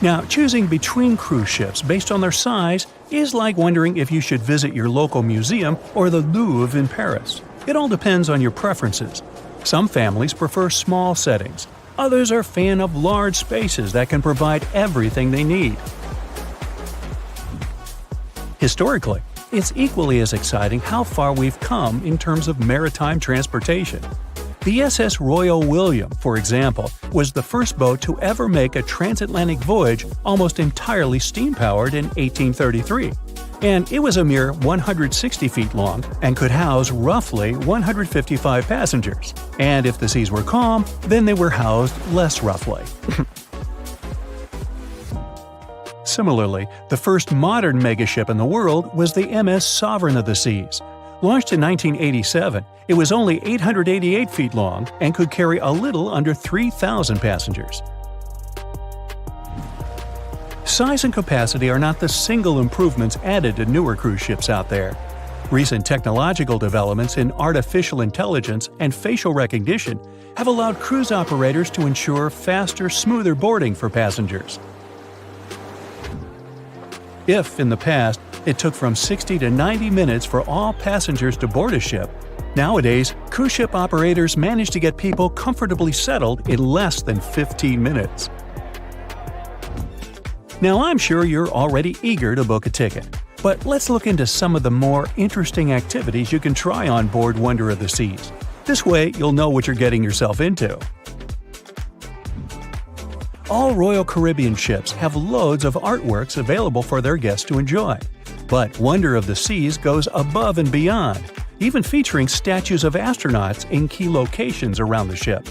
Now, choosing between cruise ships based on their size is like wondering if you should visit your local museum or the Louvre in Paris. It all depends on your preferences. Some families prefer small settings. Others are fan of large spaces that can provide everything they need. Historically, it's equally as exciting how far we've come in terms of maritime transportation. The SS Royal William, for example, was the first boat to ever make a transatlantic voyage almost entirely steam-powered in 1833. And it was a mere 160 feet long and could house roughly 155 passengers. And if the seas were calm, then they were housed less roughly. Similarly, the first modern megaship in the world was the MS Sovereign of the Seas. Launched in 1987, it was only 888 feet long and could carry a little under 3,000 passengers. Size and capacity are not the single improvements added to newer cruise ships out there. Recent technological developments in artificial intelligence and facial recognition have allowed cruise operators to ensure faster, smoother boarding for passengers. If, in the past, it took from 60 to 90 minutes for all passengers to board a ship, nowadays, cruise ship operators manage to get people comfortably settled in less than 15 minutes. Now, I'm sure you're already eager to book a ticket, but let's look into some of the more interesting activities you can try on board Wonder of the Seas. This way, you'll know what you're getting yourself into. All Royal Caribbean ships have loads of artworks available for their guests to enjoy. But Wonder of the Seas goes above and beyond, even featuring statues of astronauts in key locations around the ship.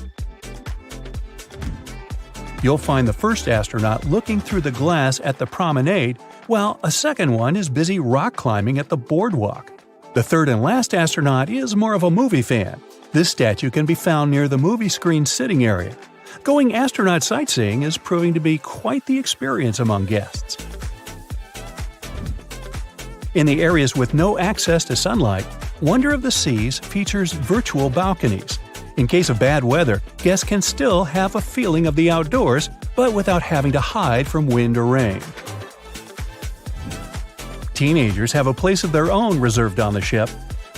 You'll find the first astronaut looking through the glass at the promenade, while a second one is busy rock climbing at the boardwalk. The third and last astronaut is more of a movie fan. This statue can be found near the movie screen sitting area. Going astronaut sightseeing is proving to be quite the experience among guests. In the areas with no access to sunlight, Wonder of the Seas features virtual balconies. In case of bad weather, guests can still have a feeling of the outdoors, but without having to hide from wind or rain. Teenagers have a place of their own reserved on the ship.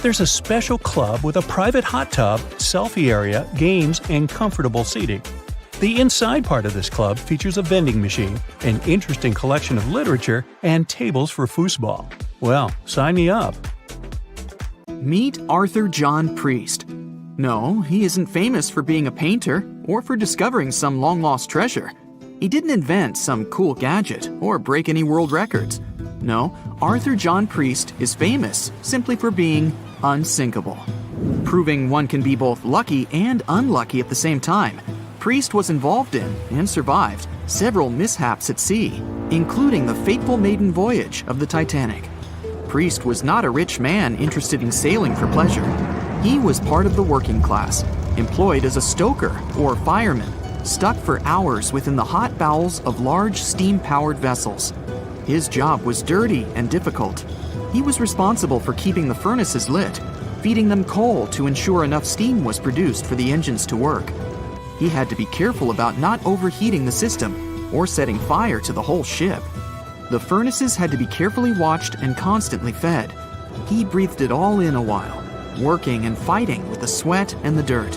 There's a special club with a private hot tub, selfie area, games, and comfortable seating. The inside part of this club features a vending machine, an interesting collection of literature, and tables for foosball. Well, sign me up. Meet Arthur John Priest. No, he isn't famous for being a painter or for discovering some long-lost treasure. He didn't invent some cool gadget or break any world records. No, Arthur John Priest is famous simply for being unsinkable. Proving one can be both lucky and unlucky at the same time, Priest was involved in, and survived, several mishaps at sea, including the fateful maiden voyage of the Titanic. Priest was not a rich man interested in sailing for pleasure. He was part of the working class, employed as a stoker or fireman, stuck for hours within the hot bowels of large steam-powered vessels. His job was dirty and difficult. He was responsible for keeping the furnaces lit, feeding them coal to ensure enough steam was produced for the engines to work. He had to be careful about not overheating the system or setting fire to the whole ship. The furnaces had to be carefully watched and constantly fed. He breathed it all in a while, working and fighting with the sweat and the dirt.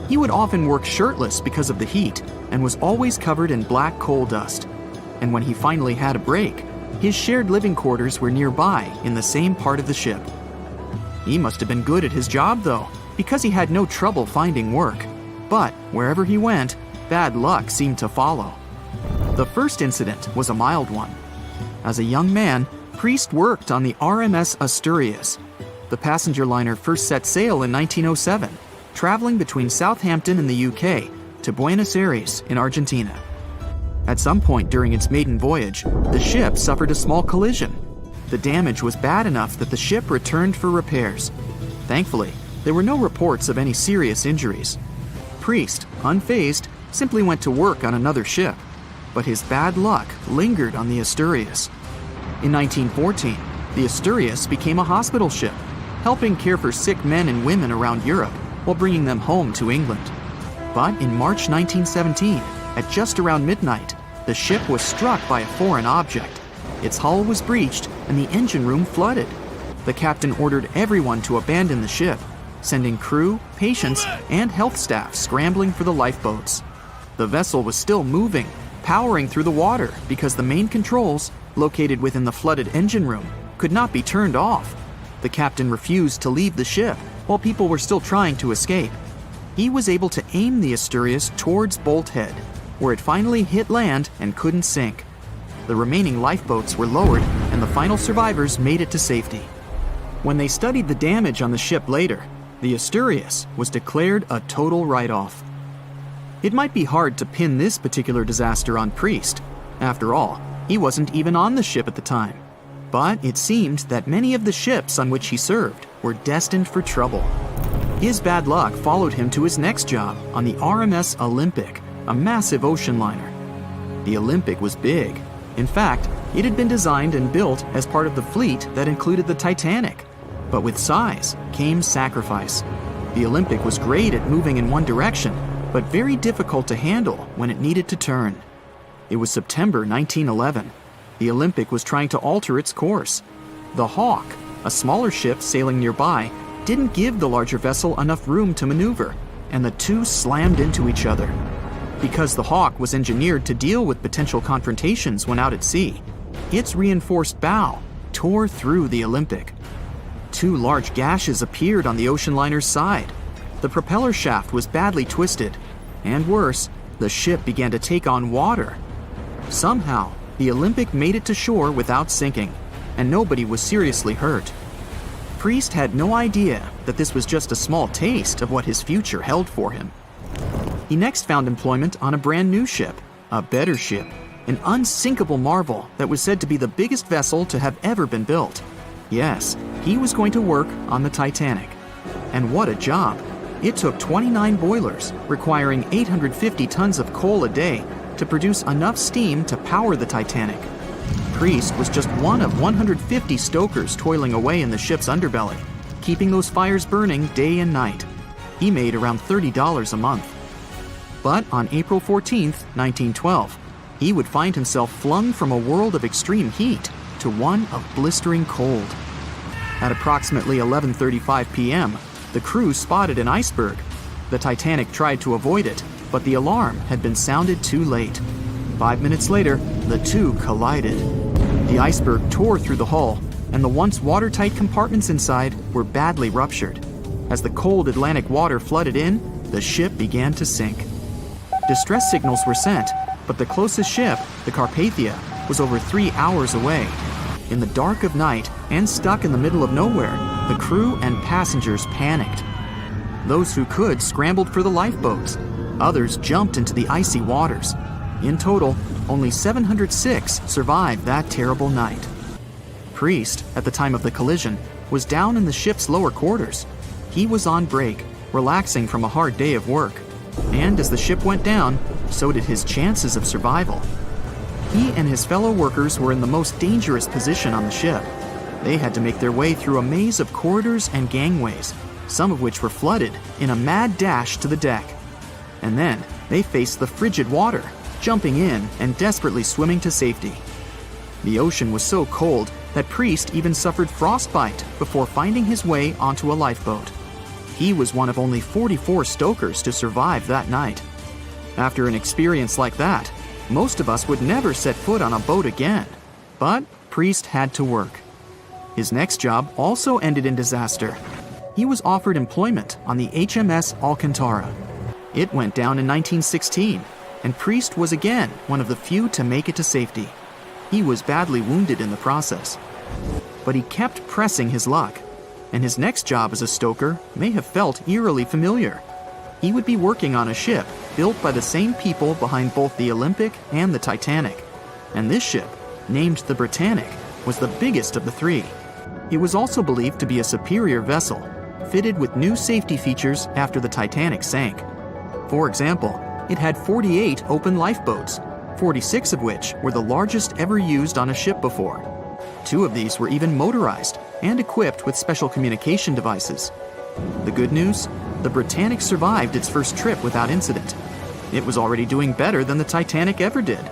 He would often work shirtless because of the heat, and was always covered in black coal dust. And when he finally had a break, his shared living quarters were nearby in the same part of the ship. He must have been good at his job, though, because he had no trouble finding work. But wherever he went, bad luck seemed to follow. The first incident was a mild one. As a young man, Priest worked on the RMS Asturias. The passenger liner first set sail in 1907, traveling between Southampton in the UK to Buenos Aires in Argentina. At some point during its maiden voyage, the ship suffered a small collision. The damage was bad enough that the ship returned for repairs. Thankfully, there were no reports of any serious injuries. Priest, unfazed, simply went to work on another ship, but his bad luck lingered on the Asturias. In 1914, the Asturias became a hospital ship, helping care for sick men and women around Europe while bringing them home to England. But in March 1917, at just around midnight, the ship was struck by a foreign object. Its hull was breached and the engine room flooded. The captain ordered everyone to abandon the ship, sending crew, patients, and health staff scrambling for the lifeboats. The vessel was still moving, powering through the water because the main controls, located within the flooded engine room, could not be turned off. The captain refused to leave the ship while people were still trying to escape. He was able to aim the Asturias towards Bolt Head, where it finally hit land and couldn't sink. The remaining lifeboats were lowered and the final survivors made it to safety. When they studied the damage on the ship later, the Asturias was declared a total write-off. It might be hard to pin this particular disaster on Priest. After all, he wasn't even on the ship at the time. But it seemed that many of the ships on which he served were destined for trouble. His bad luck followed him to his next job on the RMS Olympic, a massive ocean liner. The Olympic was big. In fact, it had been designed and built as part of the fleet that included the Titanic. But with size came sacrifice. The Olympic was great at moving in one direction, but very difficult to handle when it needed to turn. It was September 1911. The Olympic was trying to alter its course. The Hawk, a smaller ship sailing nearby, didn't give the larger vessel enough room to maneuver, and the two slammed into each other. Because the Hawk was engineered to deal with potential confrontations when out at sea, its reinforced bow tore through the Olympic. Two large gashes appeared on the ocean liner's side. The propeller shaft was badly twisted, and worse, the ship began to take on water. Somehow, the Olympic made it to shore without sinking, and nobody was seriously hurt. Priest had no idea that this was just a small taste of what his future held for him. He next found employment on a brand new ship, a better ship, an unsinkable marvel that was said to be the biggest vessel to have ever been built. Yes, he was going to work on the Titanic. And what a job! It took 29 boilers, requiring 850 tons of coal a day to produce enough steam to power the Titanic. Priest was just one of 150 stokers toiling away in the ship's underbelly, keeping those fires burning day and night. He made around $30 a month. But on April 14, 1912, he would find himself flung from a world of extreme heat to one of blistering cold. At approximately 11:35 p.m., the crew spotted an iceberg. The Titanic tried to avoid it, but the alarm had been sounded too late. 5 minutes later, the two collided. The iceberg tore through the hull, and the once watertight compartments inside were badly ruptured. As the cold Atlantic water flooded in, the ship began to sink. Distress signals were sent, but the closest ship, the Carpathia, was over 3 hours away. In the dark of night and stuck in the middle of nowhere, the crew and passengers panicked. Those who could scrambled for the lifeboats. Others jumped into the icy waters. In total, only 706 survived that terrible night. Priest, at the time of the collision, was down in the ship's lower quarters. He was on break, relaxing from a hard day of work. And as the ship went down, so did his chances of survival. He and his fellow workers were in the most dangerous position on the ship. They had to make their way through a maze of corridors and gangways, some of which were flooded, in a mad dash to the deck. And then they faced the frigid water, jumping in and desperately swimming to safety. The ocean was so cold that Priest even suffered frostbite before finding his way onto a lifeboat. He was one of only 44 stokers to survive that night. After an experience like that, most of us would never set foot on a boat again. But Priest had to work. His next job also ended in disaster. He was offered employment on the HMS Alcantara. It went down in 1916, and Priest was again one of the few to make it to safety. He was badly wounded in the process. But he kept pressing his luck, and his next job as a stoker may have felt eerily familiar. He would be working on a ship built by the same people behind both the Olympic and the Titanic. And this ship, named the Britannic, was the biggest of the three. It was also believed to be a superior vessel, fitted with new safety features after the Titanic sank. For example, it had 48 open lifeboats, 46 of which were the largest ever used on a ship before. 2 of these were even motorized and equipped with special communication devices. The good news? The Britannic survived its first trip without incident. It was already doing better than the Titanic ever did.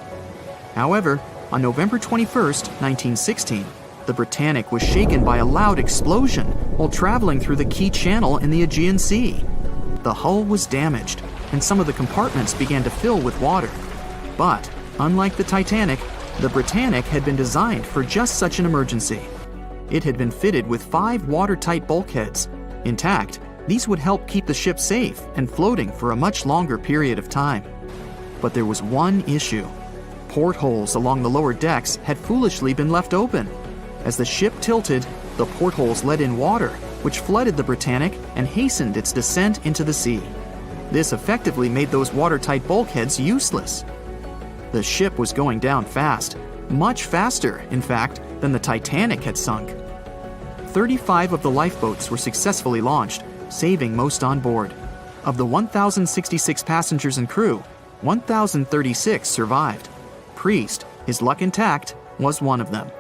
However, on November 21st, 1916, the Britannic was shaken by a loud explosion while traveling through the key channel in the Aegean Sea. The hull was damaged, and some of the compartments began to fill with water. But, unlike the Titanic, the Britannic had been designed for just such an emergency. It had been fitted with 5 watertight bulkheads. Intact, these would help keep the ship safe and floating for a much longer period of time. But there was one issue. Portholes along the lower decks had foolishly been left open. As the ship tilted, the portholes let in water, which flooded the Britannic and hastened its descent into the sea. This effectively made those watertight bulkheads useless. The ship was going down fast, much faster, in fact, than the Titanic had sunk. 35 of the lifeboats were successfully launched, saving most on board. Of the 1,066 passengers and crew, 1,036 survived. Priest, his luck intact, was one of them.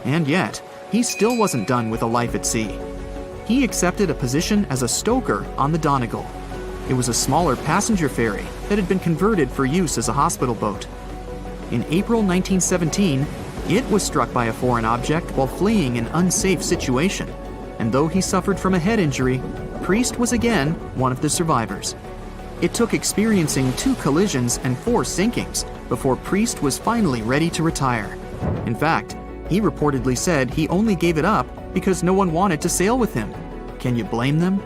And yet, he still wasn't done with a life at sea. He accepted a position as a stoker on the Donegal. It was a smaller passenger ferry that had been converted for use as a hospital boat. In April 1917, it was struck by a foreign object while fleeing an unsafe situation, and though he suffered from a head injury, Priest was again one of the survivors. It took experiencing 2 collisions and 4 sinkings before Priest was finally ready to retire. In fact, he reportedly said he only gave it up because no one wanted to sail with him. Can you blame them?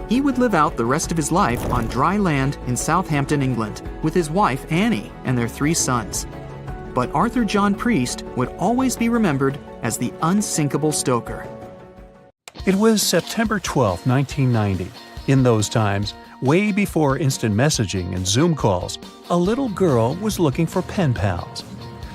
He would live out the rest of his life on dry land in Southampton, England, with his wife Annie and their 3 sons. But Arthur John Priest would always be remembered as the unsinkable stoker. It was September 12, 1990. In those times, way before instant messaging and Zoom calls, a little girl was looking for pen pals.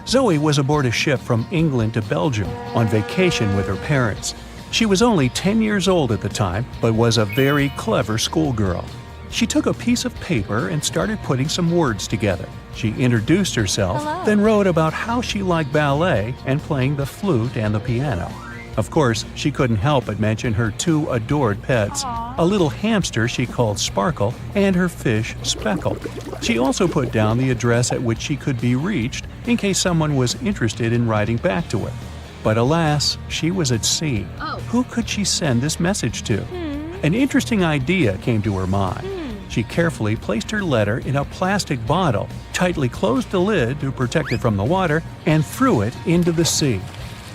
Zoe was aboard a ship from England to Belgium on vacation with her parents. She was only 10 years old at the time, but was a very clever schoolgirl. She took a piece of paper and started putting some words together. She introduced herself, then wrote about how she liked ballet and playing the flute and the piano. Of course, she couldn't help but mention her 2 adored pets, a little hamster she called Sparkle and her fish Speckle. She also put down the address at which she could be reached in case someone was interested in writing back to her. But alas, she was at sea. Who could she send this message to? An interesting idea came to her mind. She carefully placed her letter in a plastic bottle, tightly closed the lid to protect it from the water, and threw it into the sea.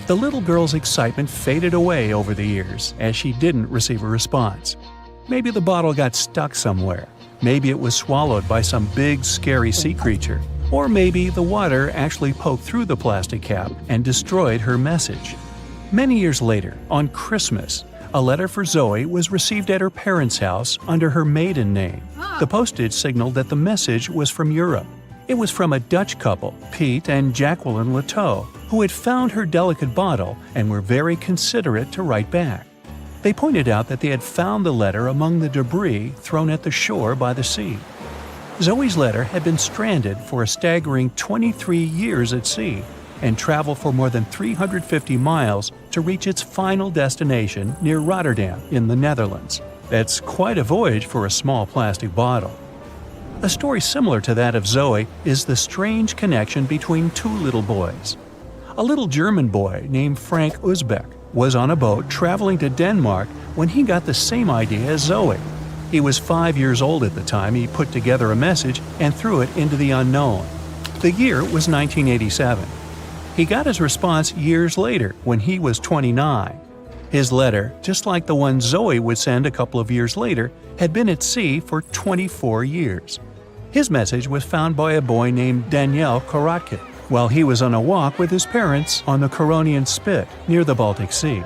The little girl's excitement faded away over the years as she didn't receive a response. Maybe the bottle got stuck somewhere. Maybe it was swallowed by some big, scary sea creature. Or maybe the water actually poked through the plastic cap and destroyed her message. Many years later, on Christmas, a letter for Zoe was received at her parents' house under her maiden name. The postage signaled that the message was from Europe. It was from a Dutch couple, Piet and Jacqueline Leteau, who had found her delicate bottle and were very considerate to write back. They pointed out that they had found the letter among the debris thrown at the shore by the sea. Zoe's letter had been stranded for a staggering 23 years at sea and traveled for more than 350 miles to reach its final destination near Rotterdam in the Netherlands. That's quite a voyage for a small plastic bottle. A story similar to that of Zoe is the strange connection between 2 little boys. A little German boy named Frank Uzbek was on a boat traveling to Denmark when he got the same idea as Zoe. He was 5 years old at the time he put together a message and threw it into the unknown. The year was 1987. He got his response years later when he was 29. His letter, just like the one Zoe would send a couple of years later, had been at sea for 24 years. His message was found by a boy named Daniel Korotkin while he was on a walk with his parents on the Californian Spit near the Baltic Sea.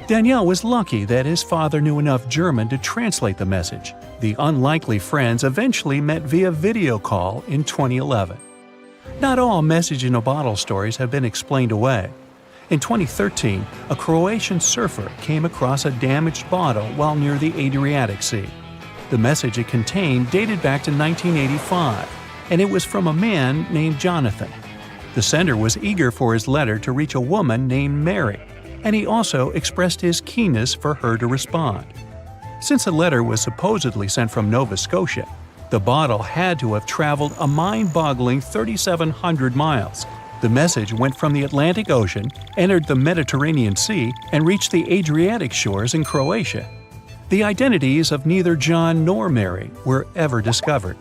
Daniel was lucky that his father knew enough German to translate the message. The unlikely friends eventually met via video call in 2011. Not all message-in-a-bottle stories have been explained away. In 2013, a Croatian surfer came across a damaged bottle while near the Adriatic Sea. The message it contained dated back to 1985, and it was from a man named Jonathan. The sender was eager for his letter to reach a woman named Mary, and he also expressed his keenness for her to respond. Since the letter was supposedly sent from Nova Scotia, the bottle had to have traveled a mind-boggling 3,700 miles. The message went from the Atlantic Ocean, entered the Mediterranean Sea, and reached the Adriatic shores in Croatia. The identities of neither John nor Mary were ever discovered.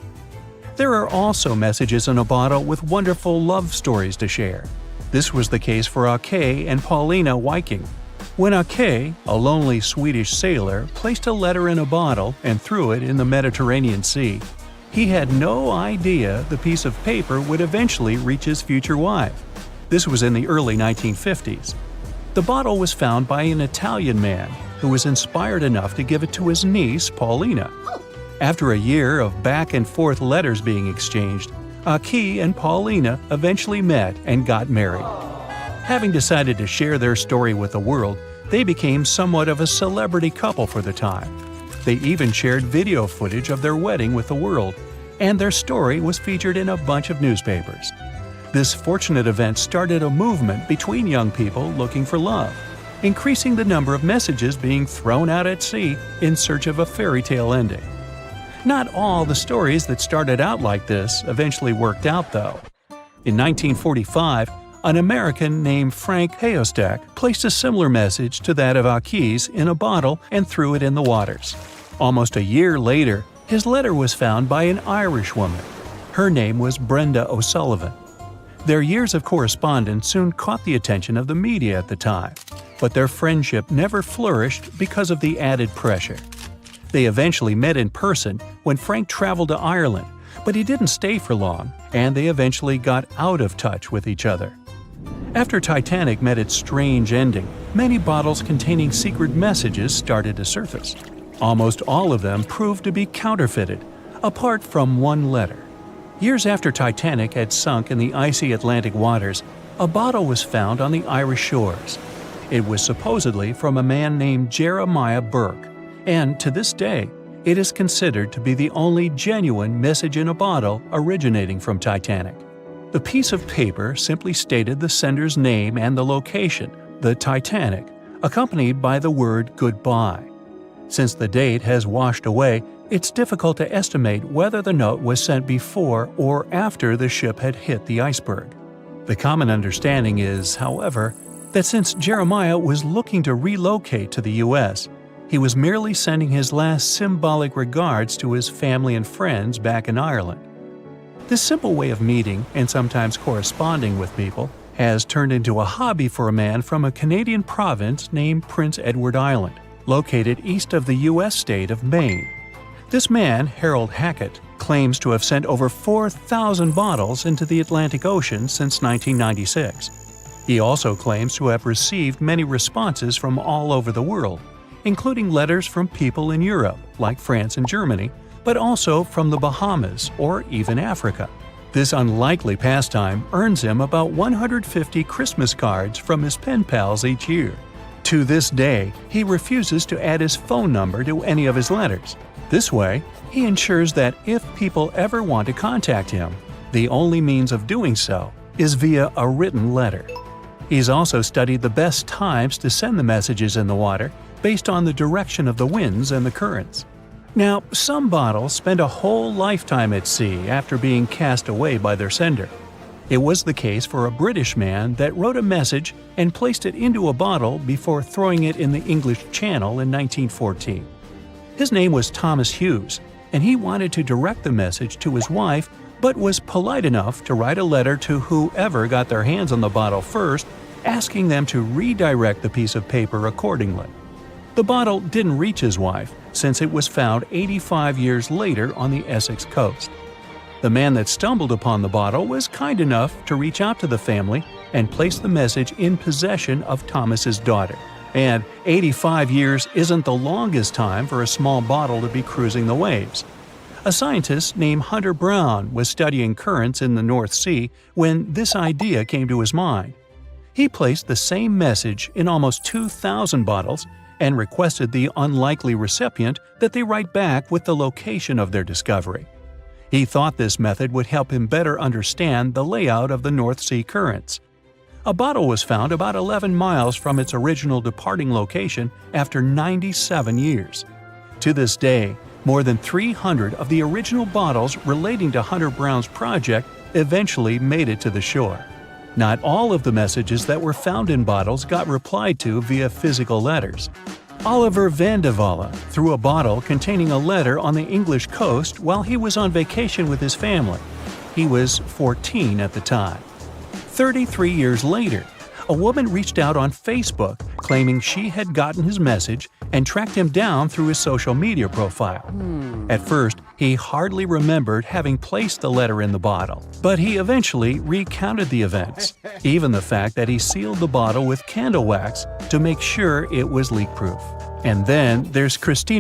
There are also messages in a bottle with wonderful love stories to share. This was the case for Ake and Paulina Viking. When Ake, a lonely Swedish sailor, placed a letter in a bottle and threw it in the Mediterranean Sea, he had no idea the piece of paper would eventually reach his future wife. This was in the early 1950s. The bottle was found by an Italian man who was inspired enough to give it to his niece, Paulina. After a year of back-and-forth letters being exchanged, Ake and Paulina eventually met and got married. Having decided to share their story with the world, they became somewhat of a celebrity couple for the time. They even shared video footage of their wedding with the world, and their story was featured in a bunch of newspapers. This fortunate event started a movement between young people looking for love, increasing the number of messages being thrown out at sea in search of a fairy tale ending. Not all the stories that started out like this eventually worked out, though. In 1945, an American named Frank Hayostak placed a similar message to that of Ake's in a bottle and threw it in the waters. Almost a year later, his letter was found by an Irish woman. Her name was Brenda O'Sullivan. Their years of correspondence soon caught the attention of the media at the time, but their friendship never flourished because of the added pressure. They eventually met in person when Frank traveled to Ireland, but he didn't stay for long, and they eventually got out of touch with each other. After Titanic met its strange ending, many bottles containing secret messages started to surface. Almost all of them proved to be counterfeited, apart from one letter. Years after Titanic had sunk in the icy Atlantic waters, a bottle was found on the Irish shores. It was supposedly from a man named Jeremiah Burke, and to this day, it is considered to be the only genuine message in a bottle originating from Titanic. The piece of paper simply stated the sender's name and the location, the Titanic, accompanied by the word goodbye. Since the date has washed away, it's difficult to estimate whether the note was sent before or after the ship had hit the iceberg. The common understanding is, however, that since Jeremiah was looking to relocate to the U.S., he was merely sending his last symbolic regards to his family and friends back in Ireland. This simple way of meeting and sometimes corresponding with people has turned into a hobby for a man from a Canadian province named Prince Edward Island, located east of the U.S. state of Maine. This man, Harold Hackett, claims to have sent over 4,000 bottles into the Atlantic Ocean since 1996. He also claims to have received many responses from all over the world, including letters from people in Europe, like France and Germany, but also from the Bahamas or even Africa. This unlikely pastime earns him about 150 Christmas cards from his pen pals each year. To this day, he refuses to add his phone number to any of his letters. This way, he ensures that if people ever want to contact him, the only means of doing so is via a written letter. He's also studied the best times to send the messages in the water based on the direction of the winds and the currents. Now, some bottles spend a whole lifetime at sea after being cast away by their sender. It was the case for a British man that wrote a message and placed it into a bottle before throwing it in the English Channel in 1914. His name was Thomas Hughes, and he wanted to direct the message to his wife, but was polite enough to write a letter to whoever got their hands on the bottle first, asking them to redirect the piece of paper accordingly. The bottle didn't reach his wife, since it was found 85 years later on the Essex coast. The man that stumbled upon the bottle was kind enough to reach out to the family and place the message in possession of Thomas's daughter. And 85 years isn't the longest time for a small bottle to be cruising the waves. A scientist named Hunter Brown was studying currents in the North Sea when this idea came to his mind. He placed the same message in almost 2,000 bottles and requested the unlikely recipient that they write back with the location of their discovery. He thought this method would help him better understand the layout of the North Sea currents. A bottle was found about 11 miles from its original departing location after 97 years. To this day, more than 300 of the original bottles relating to Hunter Brown's project eventually made it to the shore. Not all of the messages that were found in bottles got replied to via physical letters. Oliver van de Walle threw a bottle containing a letter on the English coast while he was on vacation with his family. He was 14 at the time. 33 years later, a woman reached out on Facebook claiming she had gotten his message and tracked him down through his social media profile. At first, he hardly remembered having placed the letter in the bottle, but he eventually recounted the events, even the fact that he sealed the bottle with candle wax to make sure it was leak-proof. And then there's Christina